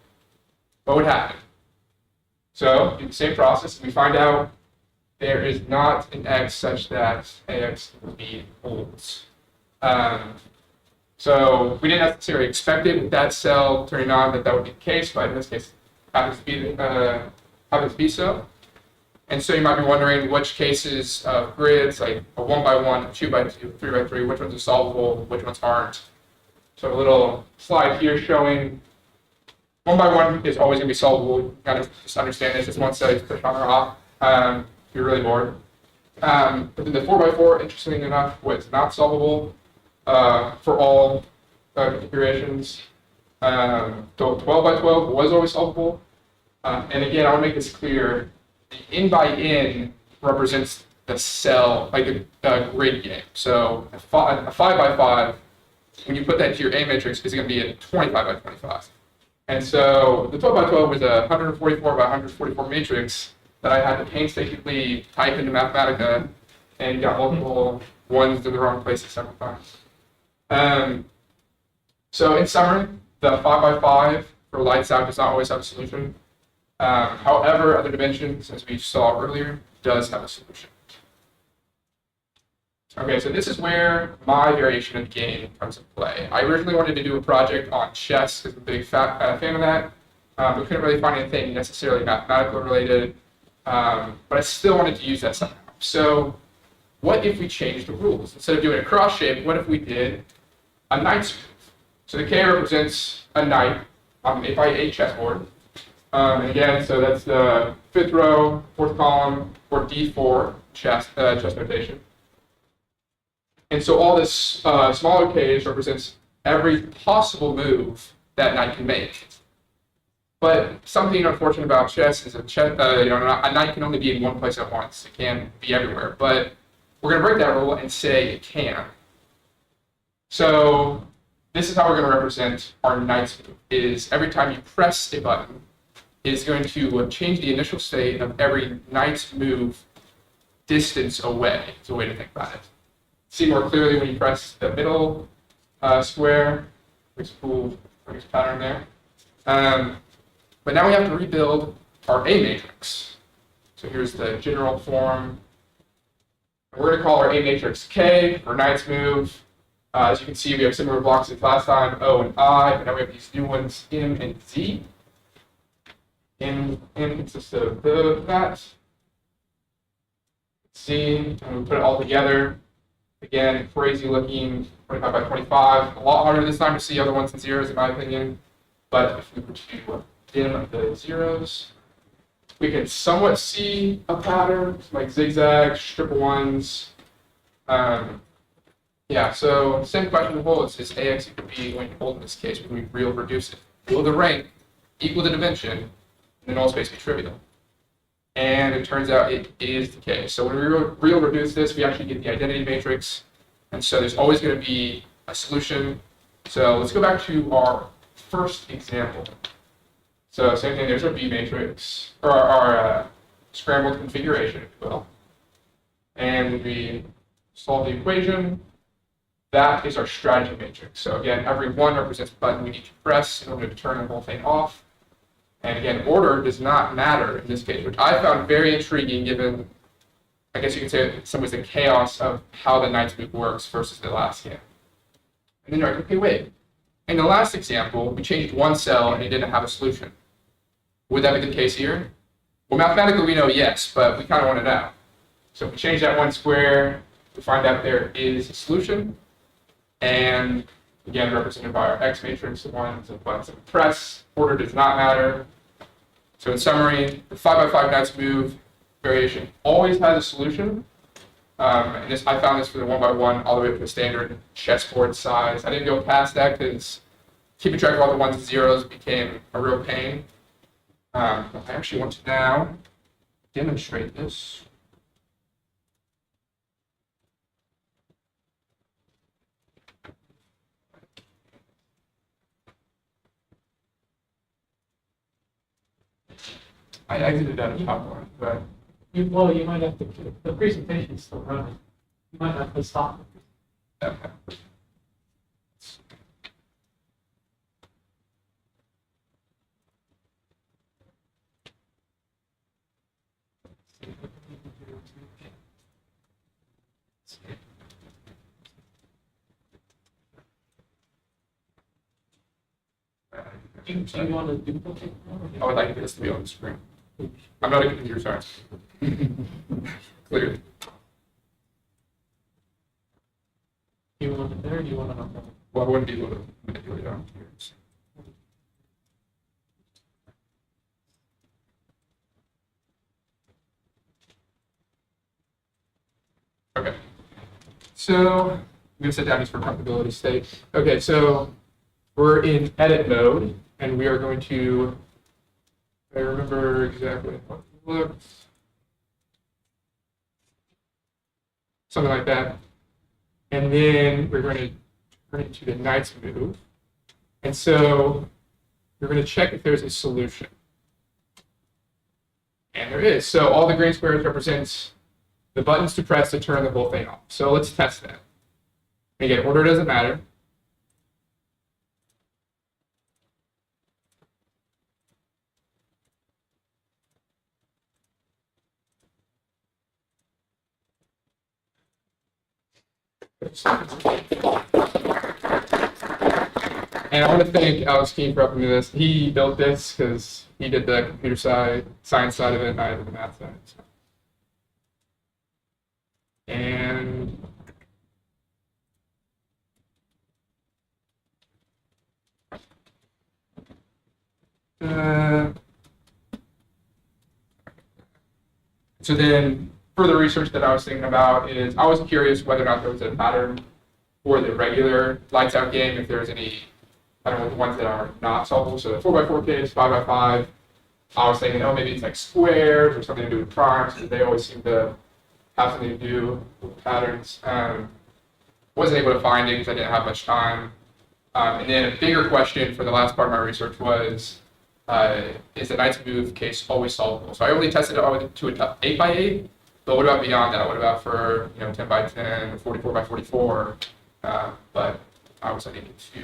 [SPEAKER 17] What would happen? So do the same process, and we find out there is not an x such that ax will be holds. So we didn't necessarily expect it with that cell turning on that would be the case, but in this case, happens to be so. And so you might be wondering which cases of grids, like a 1 by 1, a 2 by 2, 3 by 3, which ones are solvable, which ones aren't. So a little slide here showing 1 by 1 is always going to be solvable. You kind of just understand this. It's one cell you push on or off if you're really bored. But then the 4 by 4, interestingly enough, was not solvable for all configurations. The 12 by 12 was always solvable. And again, I want to make this clear. The in by in represents the cell, like a grid game. So a 5 by 5, when you put that into your A matrix, is going to be a 25 by 25. And so the 12 by 12 was a 144 by 144 matrix that I had to painstakingly type into Mathematica and got multiple ones in the wrong places several times. So in summary, the 5 by 5 for lights out does not always have a solution. However, other dimensions, as we saw earlier, does have a solution. Okay, so this is where my variation of the game comes into play. I originally wanted to do a project on chess because I'm a big fan of that, but couldn't really find anything necessarily mathematical related, but I still wanted to use that somehow. So what if we changed the rules? Instead of doing a cross shape, what if we did a knight's move? So the K represents a knight on an 8x8 chessboard. And again, so that's the 5th row, 4th column, or D4 chess notation. And so all this smaller K's represents every possible move that knight can make. But something unfortunate about chess is a knight can only be in one place at once. It can't be everywhere. But we're going to break that rule and say it can. So this is how we're going to represent our knight's move. Is every time you press a button, is going to change the initial state of every knight's move distance away. It's a way to think about it. See more clearly when you press the middle square. There's a cool pattern there. But now we have to rebuild our A matrix. So here's the general form. We're going to call our A matrix K for knight's move. As you can see, we have similar blocks as last time, O and I, but now we have these new ones, M and Z. M consists of that. C, and we put it all together. Again, crazy looking 25 by 25. A lot harder this time to see other ones and zeros, in my opinion. But if we were to dim the zeros, we can somewhat see a pattern, like zigzags, triple ones. Yeah, so same question to hold. Is AX equal to B when you hold in this case? When we real reduce it? Will the rank equal the dimension, and the null space be trivial? And it turns out it is the case. So when we real reduce this, we actually get the identity matrix. And so there's always going to be a solution. So let's go back to our first example. So same thing, there's our B matrix, or our scrambled configuration, if you will. And when we solve the equation, that is our strategy matrix. So again, every one represents a button we need to press in order to turn the whole thing off. And again, order does not matter in this case, which I found very intriguing given, I guess you could say, in some ways, the chaos of how the knight's move works versus the last game. And then you're like, okay, wait. In the last example, we changed one cell and it didn't have a solution. Would that be the case here? Well, mathematically we know yes, but we kind of want to know. So if we change that one square, we find out there is a solution. And again, represented by our X matrix, the ones and buttons that we press. Order does not matter. So in summary, the 5x5 knights move variation always has a solution. And this, I found this for the 1x1 all the way up to the standard chessboard size. I didn't go past that because keeping track of all the ones and zeros became a real pain. I actually want to now demonstrate this. I exited out of PowerPoint, but
[SPEAKER 1] You might have to, the presentation's still running. You might have to stop.
[SPEAKER 17] okay.
[SPEAKER 1] Do you want to duplicate?
[SPEAKER 17] I would like this to be on the screen. I'm not a computer science. Clearly.
[SPEAKER 1] Do you want it there or do you want it on there?
[SPEAKER 17] Well, I wouldn't be able to manipulate it on here. Okay. So I'm going to sit down just for comfortability's sake. Okay, so we're in edit mode, and we are going to, I remember exactly how it looks. Something like that. And then we're going to turn it to the knight's move. And so we're going to check if there's a solution. And there is. So all the green squares represent the buttons to press to turn the whole thing off. So let's test that. Again, order doesn't matter. And I want to thank Alex Keene for helping me with this. He built this because he did the computer science side of it, and I did the math side. So. And so then further research that I was thinking about is I was curious whether or not there was a pattern for the regular lights out game, if there's any, I don't know, the ones that are not solvable. So the 4x4 case, 5x5, I was thinking, oh, maybe it's like squares or something to do with primes, because they always seem to have something to do with patterns. Wasn't able to find it because I didn't have much time. And then a bigger question for the last part of my research was, is the knight's move case always solvable? So I only tested it to an 8x8, but what about beyond that? What about for 10x10, 44x44? But I was unable to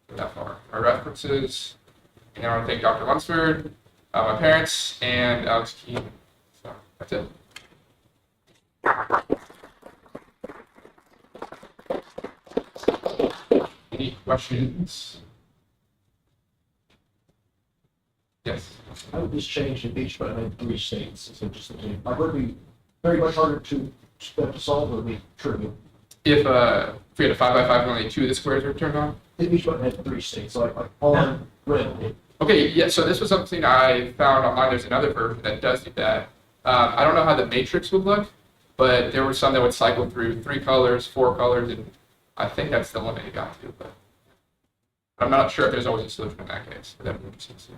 [SPEAKER 17] go that far. My references, and I want to thank Dr. Lunsford, my parents, and Alex Keene. So that's it. Any questions? Yes.
[SPEAKER 4] I would just change the beach button in 3 states. So just would be very much harder to solve. It would be trivial.
[SPEAKER 17] If we had a 5x5 and only 2 of the squares were turned on?
[SPEAKER 4] The beach button had 3 states, like on red.
[SPEAKER 17] Okay, yeah, so this was something I found online. There's another version that does do that. I don't know how the matrix would look, but there were some that would cycle through 3 colors, 4 colors, and I think that's the limit it got to. But I'm not sure if there's always a solution in that case. That would be interesting to see.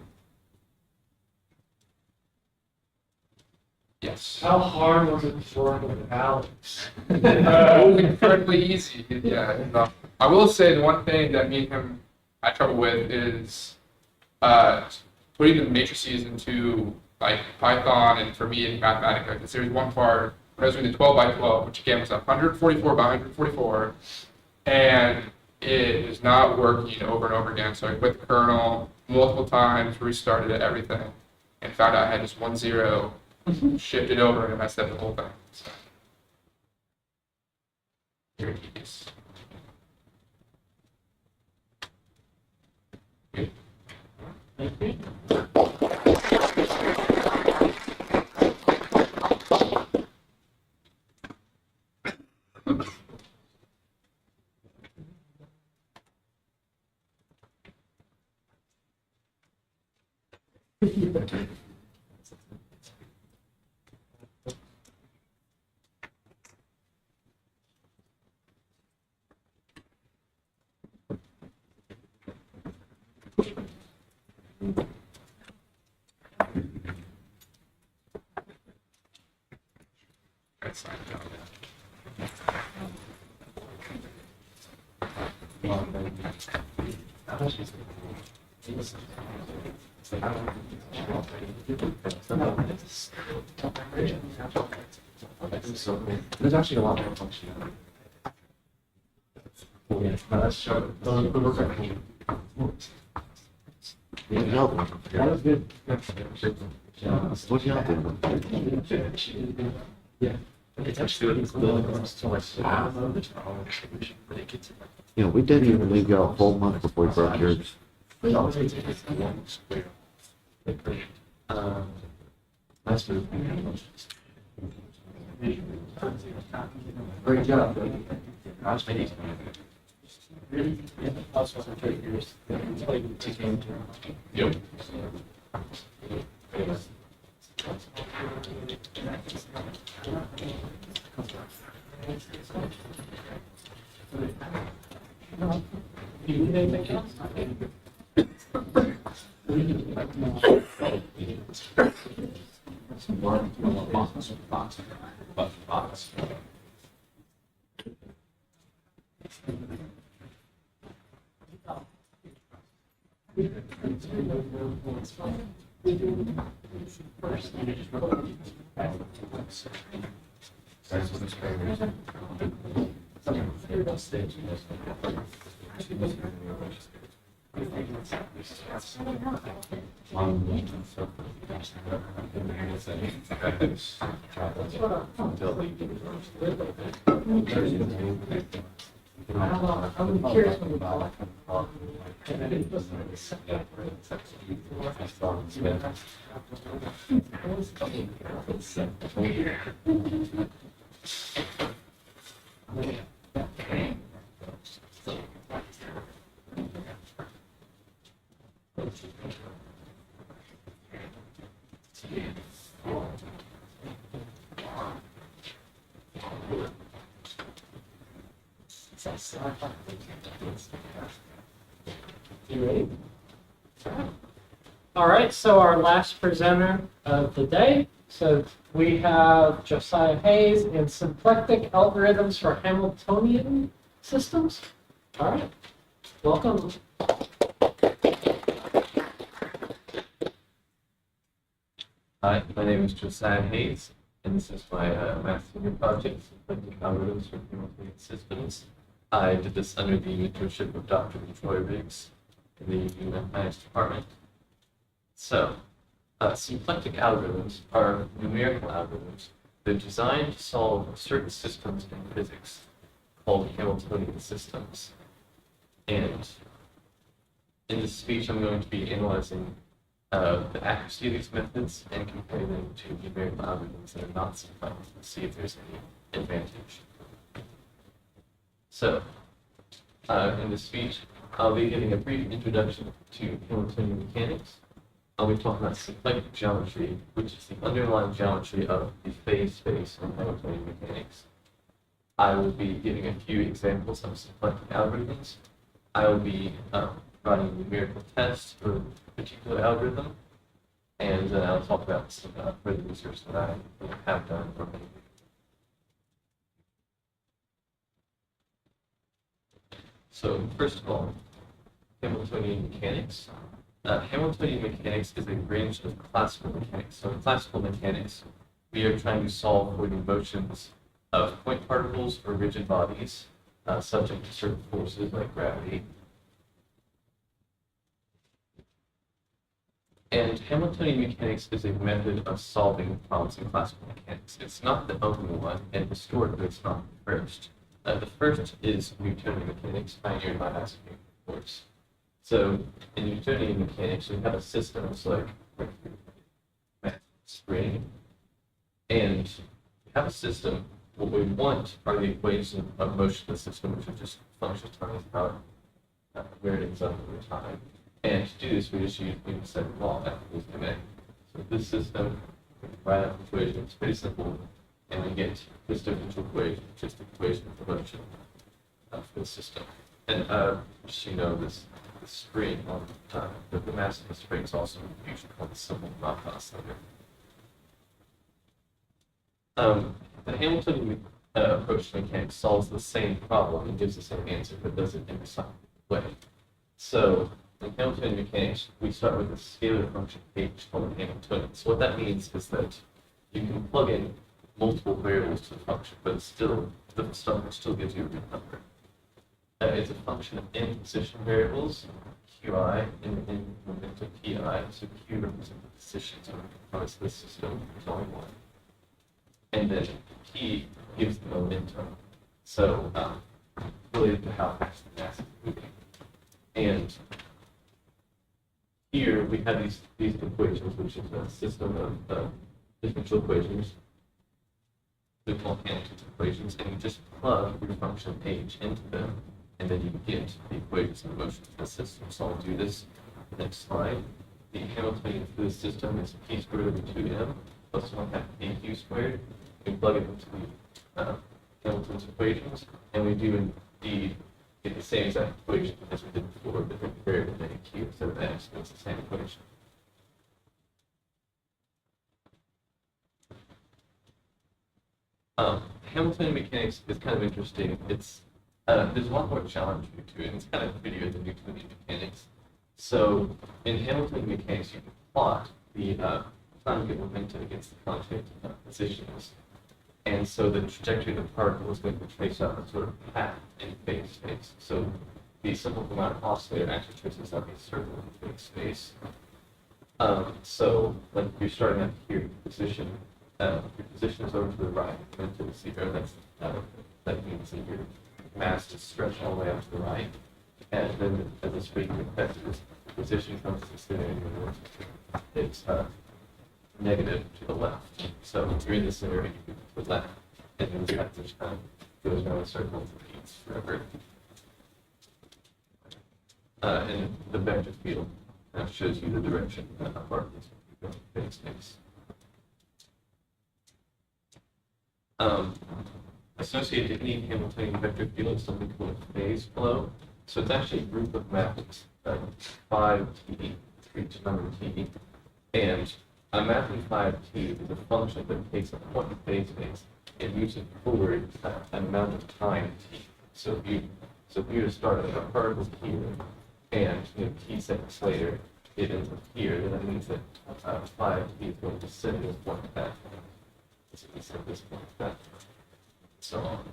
[SPEAKER 17] Yes.
[SPEAKER 1] How hard was it to work with Alex?
[SPEAKER 17] It was incredibly easy. Yeah. I will say the one thing that me and him had trouble with is putting the matrices into like Python, and for me in Mathematica, because there was one part when I was doing the 12x12, which again was 144 by 144, and it was not working over and over again. So I quit the kernel multiple times, restarted it, everything, and found out I had just 1 0. Shifted over and messed up the whole thing. So. Very tedious. Good.
[SPEAKER 1] Thank you.
[SPEAKER 9] There's actually a lot more functionality. Yeah, let's show it. That was good.
[SPEAKER 3] What y'all doing?
[SPEAKER 9] Yeah. It's actually so much.
[SPEAKER 3] You know, we didn't even leave y'all a whole month before we broke yours.
[SPEAKER 9] Nice move. Great job. I was ready. Really? Yeah. I was supposed to take yours. Played 2 games.
[SPEAKER 7] Yep.
[SPEAKER 1] Do you need anything else? I'm curious when we call it. You ready? All right, so our last presenter of the day. So we have Josiah Hayes in symplectic algorithms for Hamiltonian systems. All right, welcome.
[SPEAKER 9] Hi, my name is Josiah Hayes, and this is my math senior project, symplectic algorithms for Hamiltonian systems. I did this under the mentorship of Dr. Troy Riggs in the mathematics department. So, symplectic algorithms are numerical algorithms. They're designed to solve certain systems in physics called Hamiltonian systems. And in this speech, I'm going to be analyzing the accuracy of these methods and comparing them to numerical algorithms that are not symplectic to see if there's any advantage. So, in this speech, I'll be giving a brief introduction to Hamiltonian mechanics. I'll be talking about symplectic geometry, which is the underlying geometry of the phase space in Hamiltonian mechanics. I will be giving a few examples of symplectic algorithms. I will be providing a numerical test for a particular algorithm, and then I'll talk about some further research that I have done for many. So, first of all, Hamiltonian mechanics. Hamiltonian mechanics is a branch of classical mechanics. So in classical mechanics, we are trying to solve for the motions of point particles or rigid bodies subject to certain forces like gravity. And Hamiltonian mechanics is a method of solving problems in classical mechanics. It's not the only one, and historically it's not the first. The first is Newtonian mechanics, pioneered by Isaac Newton, of course. So in Newtonian mechanics, we have a system that's like a spring, and we have a system. What we want are the equations of motion of the system, which are just functions times power, where it ends up over time. And to do this, we just use the second law, F equals ma. So this system, write out the equation, it's pretty simple, and we get this differential equation, just the equation of the motion for the system. And just so you know, this spring on the mass of the spring is also usually called the simple Laplace number. The Hamiltonian approach to mechanics solves the same problem and gives the same answer, but does it in a scientific way. So in Hamiltonian mechanics, we start with a scalar function h called Hamiltonian. So what that means is that you can plug in multiple variables to the function, but the function still gives you a real number. It's a function of n position variables, qi, and n momentum pi. So q represents the positions of components of the system. There's only one. And then p gives the momentum. So related to how fast the mass is moving. And here we have these equations, which is a system of differential equations. They're called Hamilton's equations, and you just plug your function h into them, and then you get the equations of motion for the system. So I'll do this next slide. The Hamiltonian for the system is p squared over 2m plus 1/2 pq squared. We plug it into the Hamilton's equations, and we do indeed get the same exact equation as we did before, but the variable name q instead of x, so it's the same equation. Hamiltonian mechanics is kind of interesting. It's there's a lot more challenge to it, and it's kind of video than Newtonian mechanics. So in Hamiltonian mechanics, you can plot the conjugate momentum against the conjugate positions. And so the trajectory of the particle is going to trace out a sort of path in phase space. So the simple harmonic oscillator actually traces out a circle in phase space. So like you're starting at here, your position is over to the right, momentum is 0. That means that your mass is stretched all the way out to the right. And then as this rate increases, the position comes to center, it's negative to the left. So if you're in the center, you go to the left, and then the passage kind of goes around a circle and repeats forever. And the vector field shows you the direction that particles will go in phase space. Associated to any Hamiltonian vector field is something called a phase flow. So it's actually a group of mappings, 5t, 3 to number t, and a mapping 5t is a function that takes a point in phase space and moves it forward an amount of time t. So if you were to start a particle here, and t seconds later it ends up here, then that means that 5t is going to send this point back. So we send this point back, so on.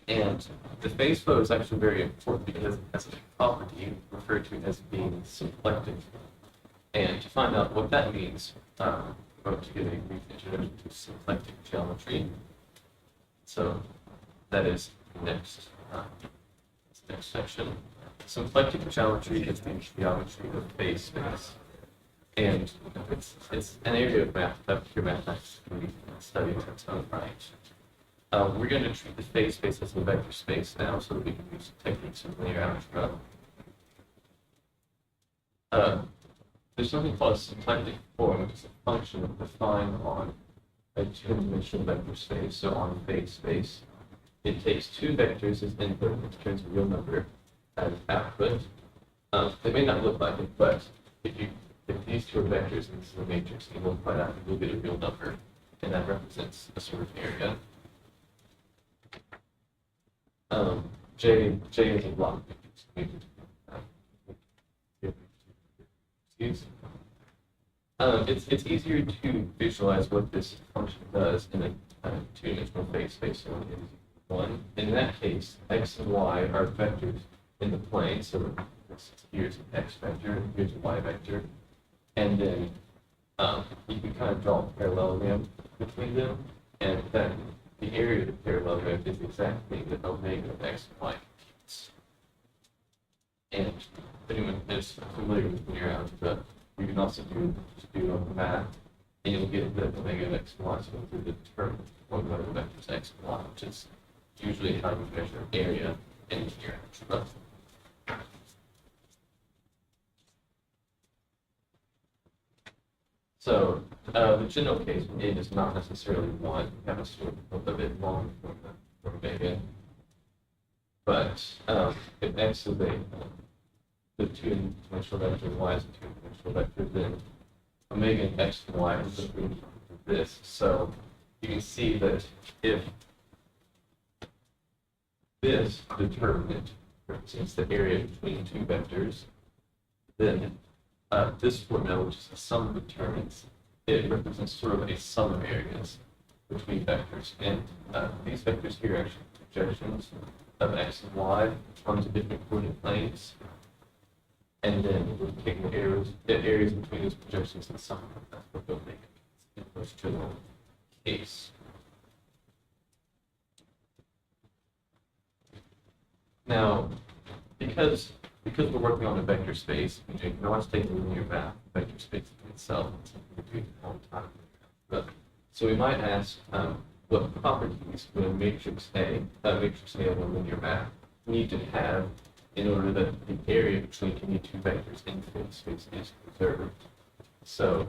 [SPEAKER 9] And the phase flow is actually very important because it has a property referred to as being symplectic. And to find out what that means, I'm going to give a brief introduction to symplectic geometry. So that is next section. Symplectic geometry is the geometry of phase space. And it's an area of math that pure mathematics can be studied in its own right. We're going to treat the phase space as a vector space now, so that we can use techniques of linear algebra. There's something called a symplectic form, which is a function defined on a two-dimensional vector space, so on phase space. It takes two vectors as input and returns a real number as output. They may not look like it, but if these two are vectors and this is a matrix, and you multiply that, you'll get a real number, and that represents a sort of area. J is a block. It's easier to visualize what this function does in a two-dimensional phase space. So one, in that case, x and y are vectors in the plane. So here's an x vector, and here's a y vector, and then you can kind of draw a parallelogram between them, and then the area of the parallelogram is the exact thing that omega of x and y computes. And if anyone is familiar with linear algebra, you can also do math, and you'll get that omega of x and y, so we'll do the term of the vectors x and y, which is usually how you measure area in linear algebra. So the general case when n is not necessarily 1, you have a sort of a bit long from omega. But if x is the two-dimensional vector and y is a two-dimensional vector, then omega and x and y is this. So you can see that if this determinant represents the area between two vectors, then this formula, which is the sum of determinants, it represents sort of a sum of areas between vectors. And these vectors here are actually projections of x and y onto different coordinate planes. And then we're taking the areas between those projections and sum. That's what they'll make it in the most general case. Now, because we're working on a vector space, you can always take a linear map, vector space itself, it's something we do all the time. But, so we might ask what properties would a matrix A of a linear map need to have in order that the area between any two vectors in the space is preserved. So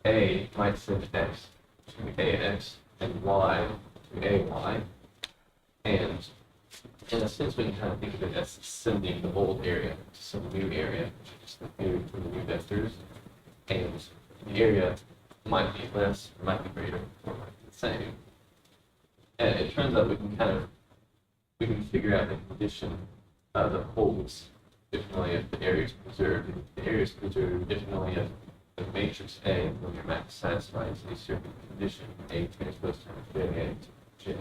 [SPEAKER 9] A might send x to AX and Y to AY, and in a sense, we can kind of think of it as sending the old area to some new area, which is the area between the new vectors. And the area might be less, might be greater, or might be the same. And it turns out we can figure out the condition that holds if and only if the area is preserved. If the area is preserved if and only if the matrix A linear map satisfies a certain condition, A transpose times J,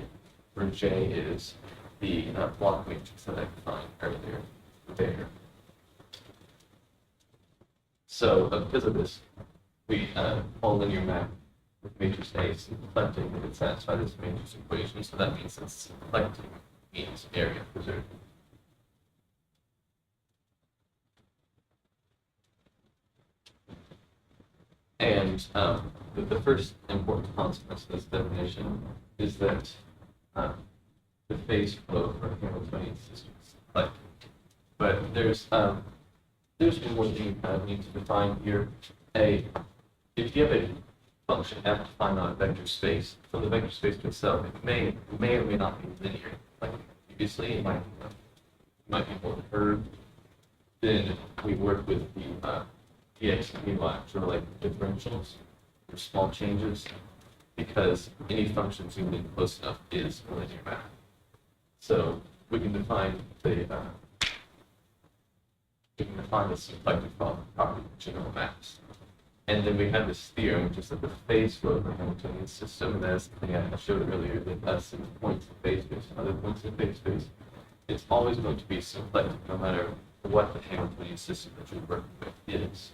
[SPEAKER 9] where J is the block matrix that I defined earlier there. So because of this, we call linear map with matrix A symplectic if it satisfies this matrix equation. So that means that symplectic means area preserved. And the first important consequence of this definition is that the phase flow for Hamiltonian systems. But there's one more thing you kind of need to define here. If you have a function f defined on a vector space, from the vector space to itself, it may or may not be linear. Like previously, it might be more curved. Then we work with the dx and dy, sort of like differentials or small changes, because any function zoomed in close enough is a linear map. So we can define the symplectic property of general maps. And then we have this theorem, which is that the phase flow of a Hamiltonian system, and that's the thing I showed earlier, that us and points in phase space and other points in phase space, it's always going to be symplectic no matter what the Hamiltonian system that you're working with is.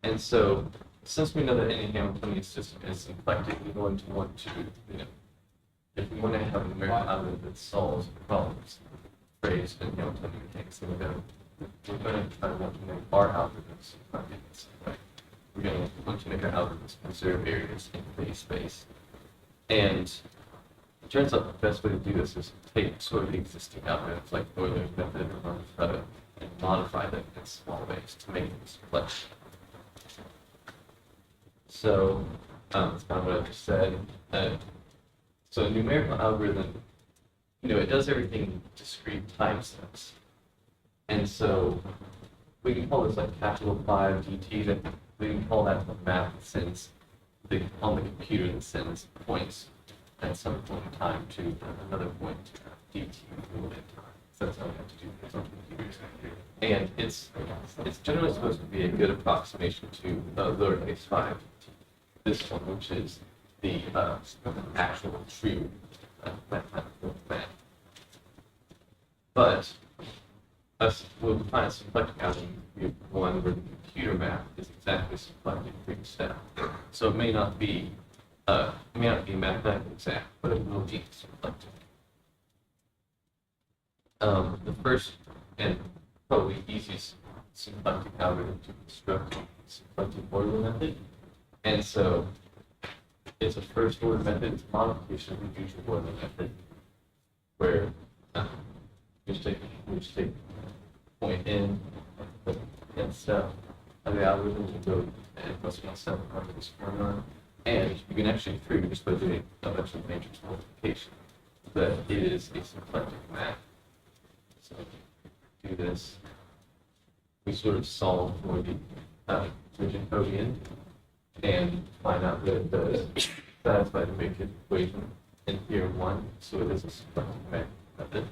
[SPEAKER 9] And so, since we know that any Hamiltonian system is symplectic, we're going to want to, if we want to have a numerical algorithm that solves problems phrased in Hamiltonian mechanics, then we're going to try to want to make our algorithms symplectic. We're going to want to make our algorithms preserve areas in phase space. And it turns out the best way to do this is to take sort of existing algorithms like Euler's method and modify them in small ways to make them symplectic. So that's kind of what I just said. So a numerical algorithm, it does everything in discrete time steps. And so we can call this like capital 5 dt, that we can call that the map that sends on the computer that sends points at some point in time to another point dt in time. So that's how we have to do this on computers. And it's generally supposed to be a good approximation to lowercase 5. This one, which is the actual true mathematical map. But we'll define a symplectic algorithm one where the computer map is exactly symplectic for each step. So it may not be mathematically exact, but it will be symplectic. The first and probably easiest symplectic algorithm to construct is the symplectic Euler method. And so it's a first order method, it's a modification of the usual Euler method, where we just take point n and step of the algorithm to go and plus 1 step under this formula. And you can actually prove just by doing a bunch of matrix multiplication that it is a symplectic map. So do this. We sort of solve for the rigid codian and find out that it does satisfy the matrix equation in here 1, so it is a symplectic method.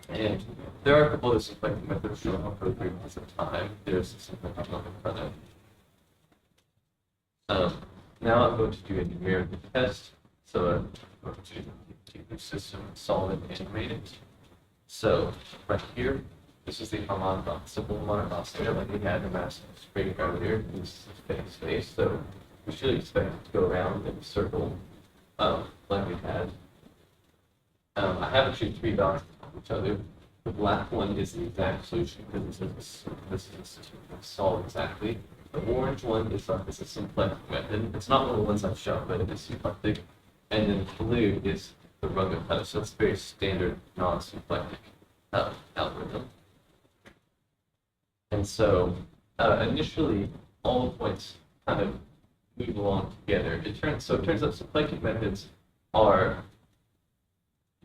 [SPEAKER 9] And there are a couple of symplectic methods shown on code at the time. There's a symplectic one in front of. Now I'm going to do a numerical test. So I'm going to take the system, solve it, and animate it. So right here, this is the simple harmonic oscillator like we had in mass spring earlier. This is phase space, so we should expect it to go around in a circle like we had. I have actually 3 dots on each other. The black one is the exact solution because this is a system that's solved exactly. The orange one is a symplectic method. It's not one of the ones I've shown, but it is symplectic. And then blue is the rugged method, so it's a very standard non-symplectic algorithm. And so initially, all the points kind of move along together. It turns out symplectic methods are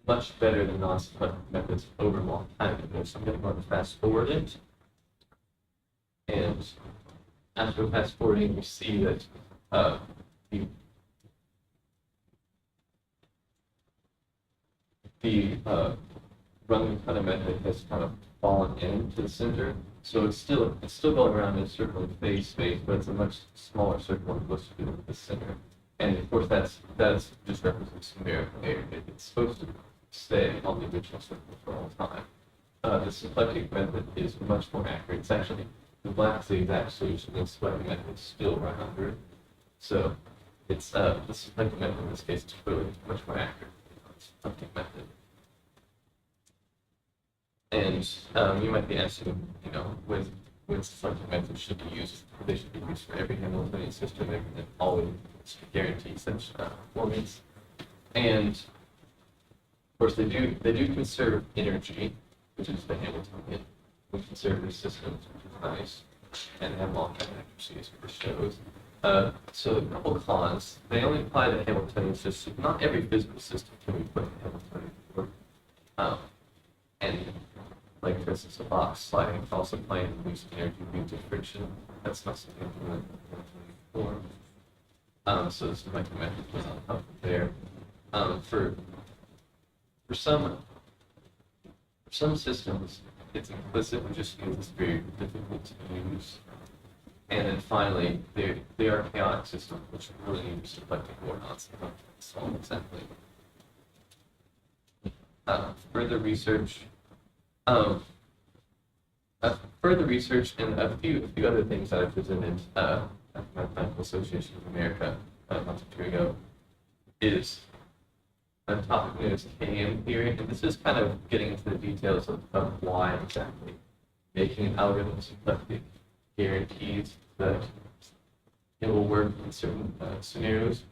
[SPEAKER 9] much better than non-symplectic methods over a long time ago. So I'm going to fast forward it. And after fast forwarding, we see that the running kind of method has kind of fallen into the center. So it's still going around in a circle in phase space, but it's a much smaller circle and closer to the center. And of course, that's just represents numerical error. It's supposed to stay on the original circle for all time. The symplectic method is much more accurate. It's actually the black is the exact solution. The symplectic method is still right under it. So it's the symplectic method in this case is clearly much more accurate than the symplectic method. And you might be asking, when symplectic methods should be used, they should be used for every Hamiltonian system and always guarantee such performance. And of course, they do conserve energy, which is the Hamiltonian, with conservative systems, which is nice, and have long-time accuracies, which shows. So a couple of cons. They only apply to Hamiltonian systems. Not every physical system can be put in Hamiltonian form. And like for instance, a box sliding can also apply in loose energy due to friction. That's not something in Hamiltonian form. So this is like the method was on top of there. For some systems, it's implicit, which just means it's very difficult to use. And then finally, they are chaotic systems, which really need symplectic or non-symplectic to solve exactly. Further research and a few other things that I presented at the Mathematical Association of America a month or two ago is a topic known as KM theory, and this is kind of getting into the details of why exactly making an algorithm symplectic guarantees that it will work in certain scenarios.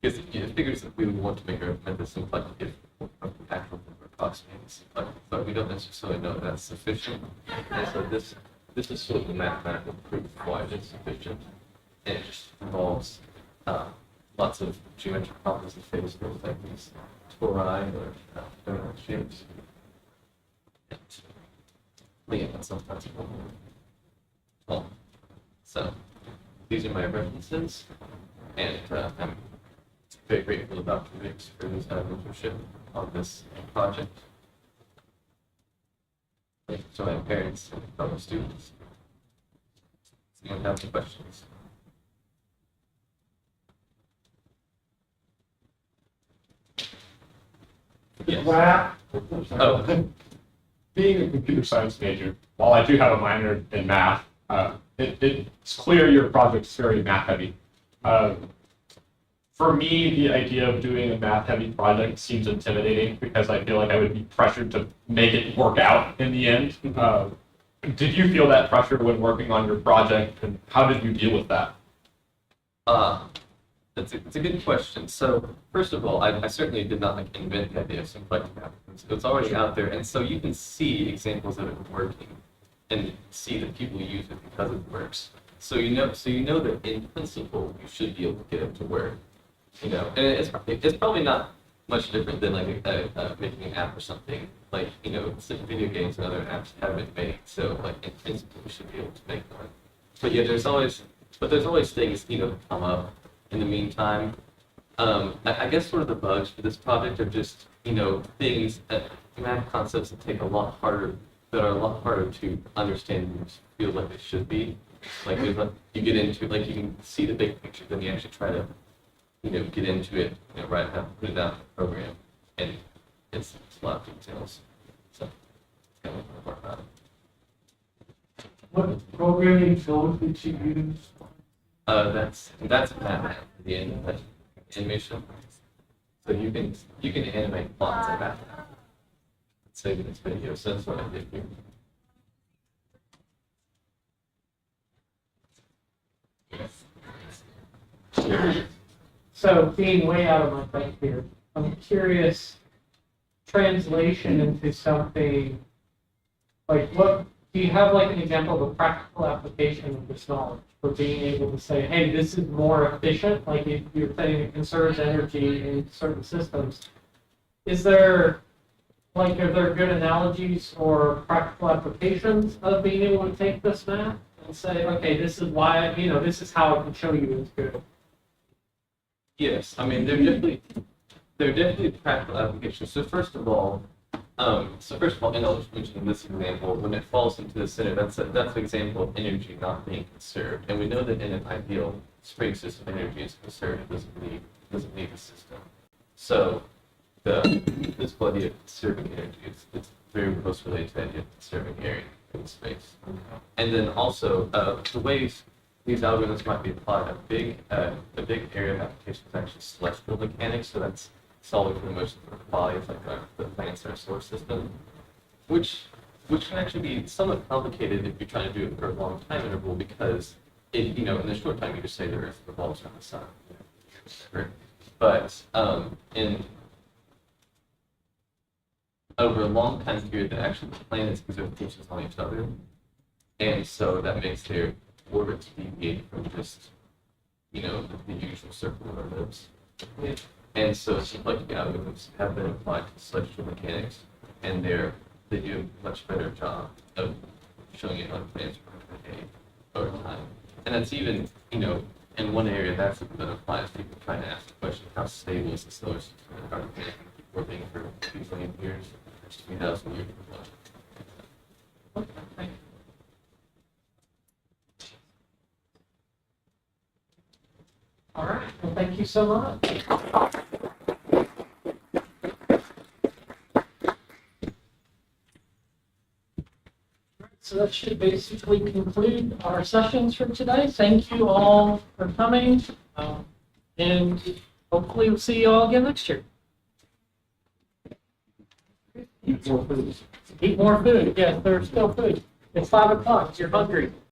[SPEAKER 9] Because it figures that we would want to make our method symplectic if the actual number approximating symplectic, but we don't necessarily know that's sufficient. And so this is sort of the mathematical proof of why it is sufficient. And it just involves lots of geometric properties of phase space like these tori or donut shapes. And sometimes so these are my references, and I'm very grateful to Dr. Riggs for his mentorship on this project. Thank you to my parents and fellow students. Does anyone have any questions?
[SPEAKER 7] Yes. Oh. Being a computer science major, while I do have a minor in math, it's clear your project's very math heavy. For me, the idea of doing a math heavy project seems intimidating because I feel like I would be pressured to make it work out in the end. Did you feel that pressure when working on your project, and how did you deal with that?
[SPEAKER 9] It's a good question. So first of all, I certainly did not invent the idea of symplectic algorithms. It's already out there, and so you can see examples of it working, and see that people use it because it works. So you know that in principle you should be able to get it to work. And it's probably not much different than like making an app or something. Like video games and other apps have been made. So like in principle you should be able to make one. But yeah, there's always things, you know, that come up in the meantime. I guess sort of the bugs for this project are just, you know, things that math concepts that take a lot harder, that are a lot harder to understand and feel like they should be. Like you get into, like you can see the big picture, then you actually try to, you know, get into it, you know, write it out, put it out in the program, and it's a lot of details. So it's kind of work about it.
[SPEAKER 1] What programming tools did you use?
[SPEAKER 9] That's Batman, the animation. So you can animate lots of Batman. Let's save this video, so that's what I did here.
[SPEAKER 1] So being way out of my depth here, I'm curious, translation into something, like what, do you have like an example of a practical application of this knowledge for being able to say, hey, this is more efficient, like if you're saying it conserves energy in certain systems, is there, like, are there good analogies or practical applications of being able to take this math and say, okay, this is why, you know, this is how I can show you it's good?
[SPEAKER 9] Yes, I mean, there are definitely practical applications. So first of all, and I'll just mention this example, when it falls into the center, that's an example of energy not being conserved. And we know that in an ideal spring system, energy is conserved, it doesn't need the system. So this idea of conserving energy, it's very close related to the idea of conserving area in space. And then also, the ways these algorithms might be applied, a big area of application is actually celestial mechanics, so that's solving for the motion of bodies like the planets in our solar system, which can actually be somewhat complicated if you're trying to do it for a long time interval, because in the short time you just say the Earth revolves around the sun. But in over a long time period, that actually the planets exert tensions on each other, and so that makes their orbits deviate from just the usual circular orbits. And so symplectic algorithms have been applied to celestial mechanics, and they do a much better job of showing it on planets over time. And that's even, in one area that's been applied, people trying to ask the question, how stable is the solar system in our planet orbiting for 2 million years, or 3,000 years before?
[SPEAKER 1] All right, well, thank you so much. So that should basically conclude our sessions for today. Thank you all for coming, and hopefully we'll see you all again next year. Eat more food. Eat more food. Yes, there's still food. It's 5 o'clock. You're hungry.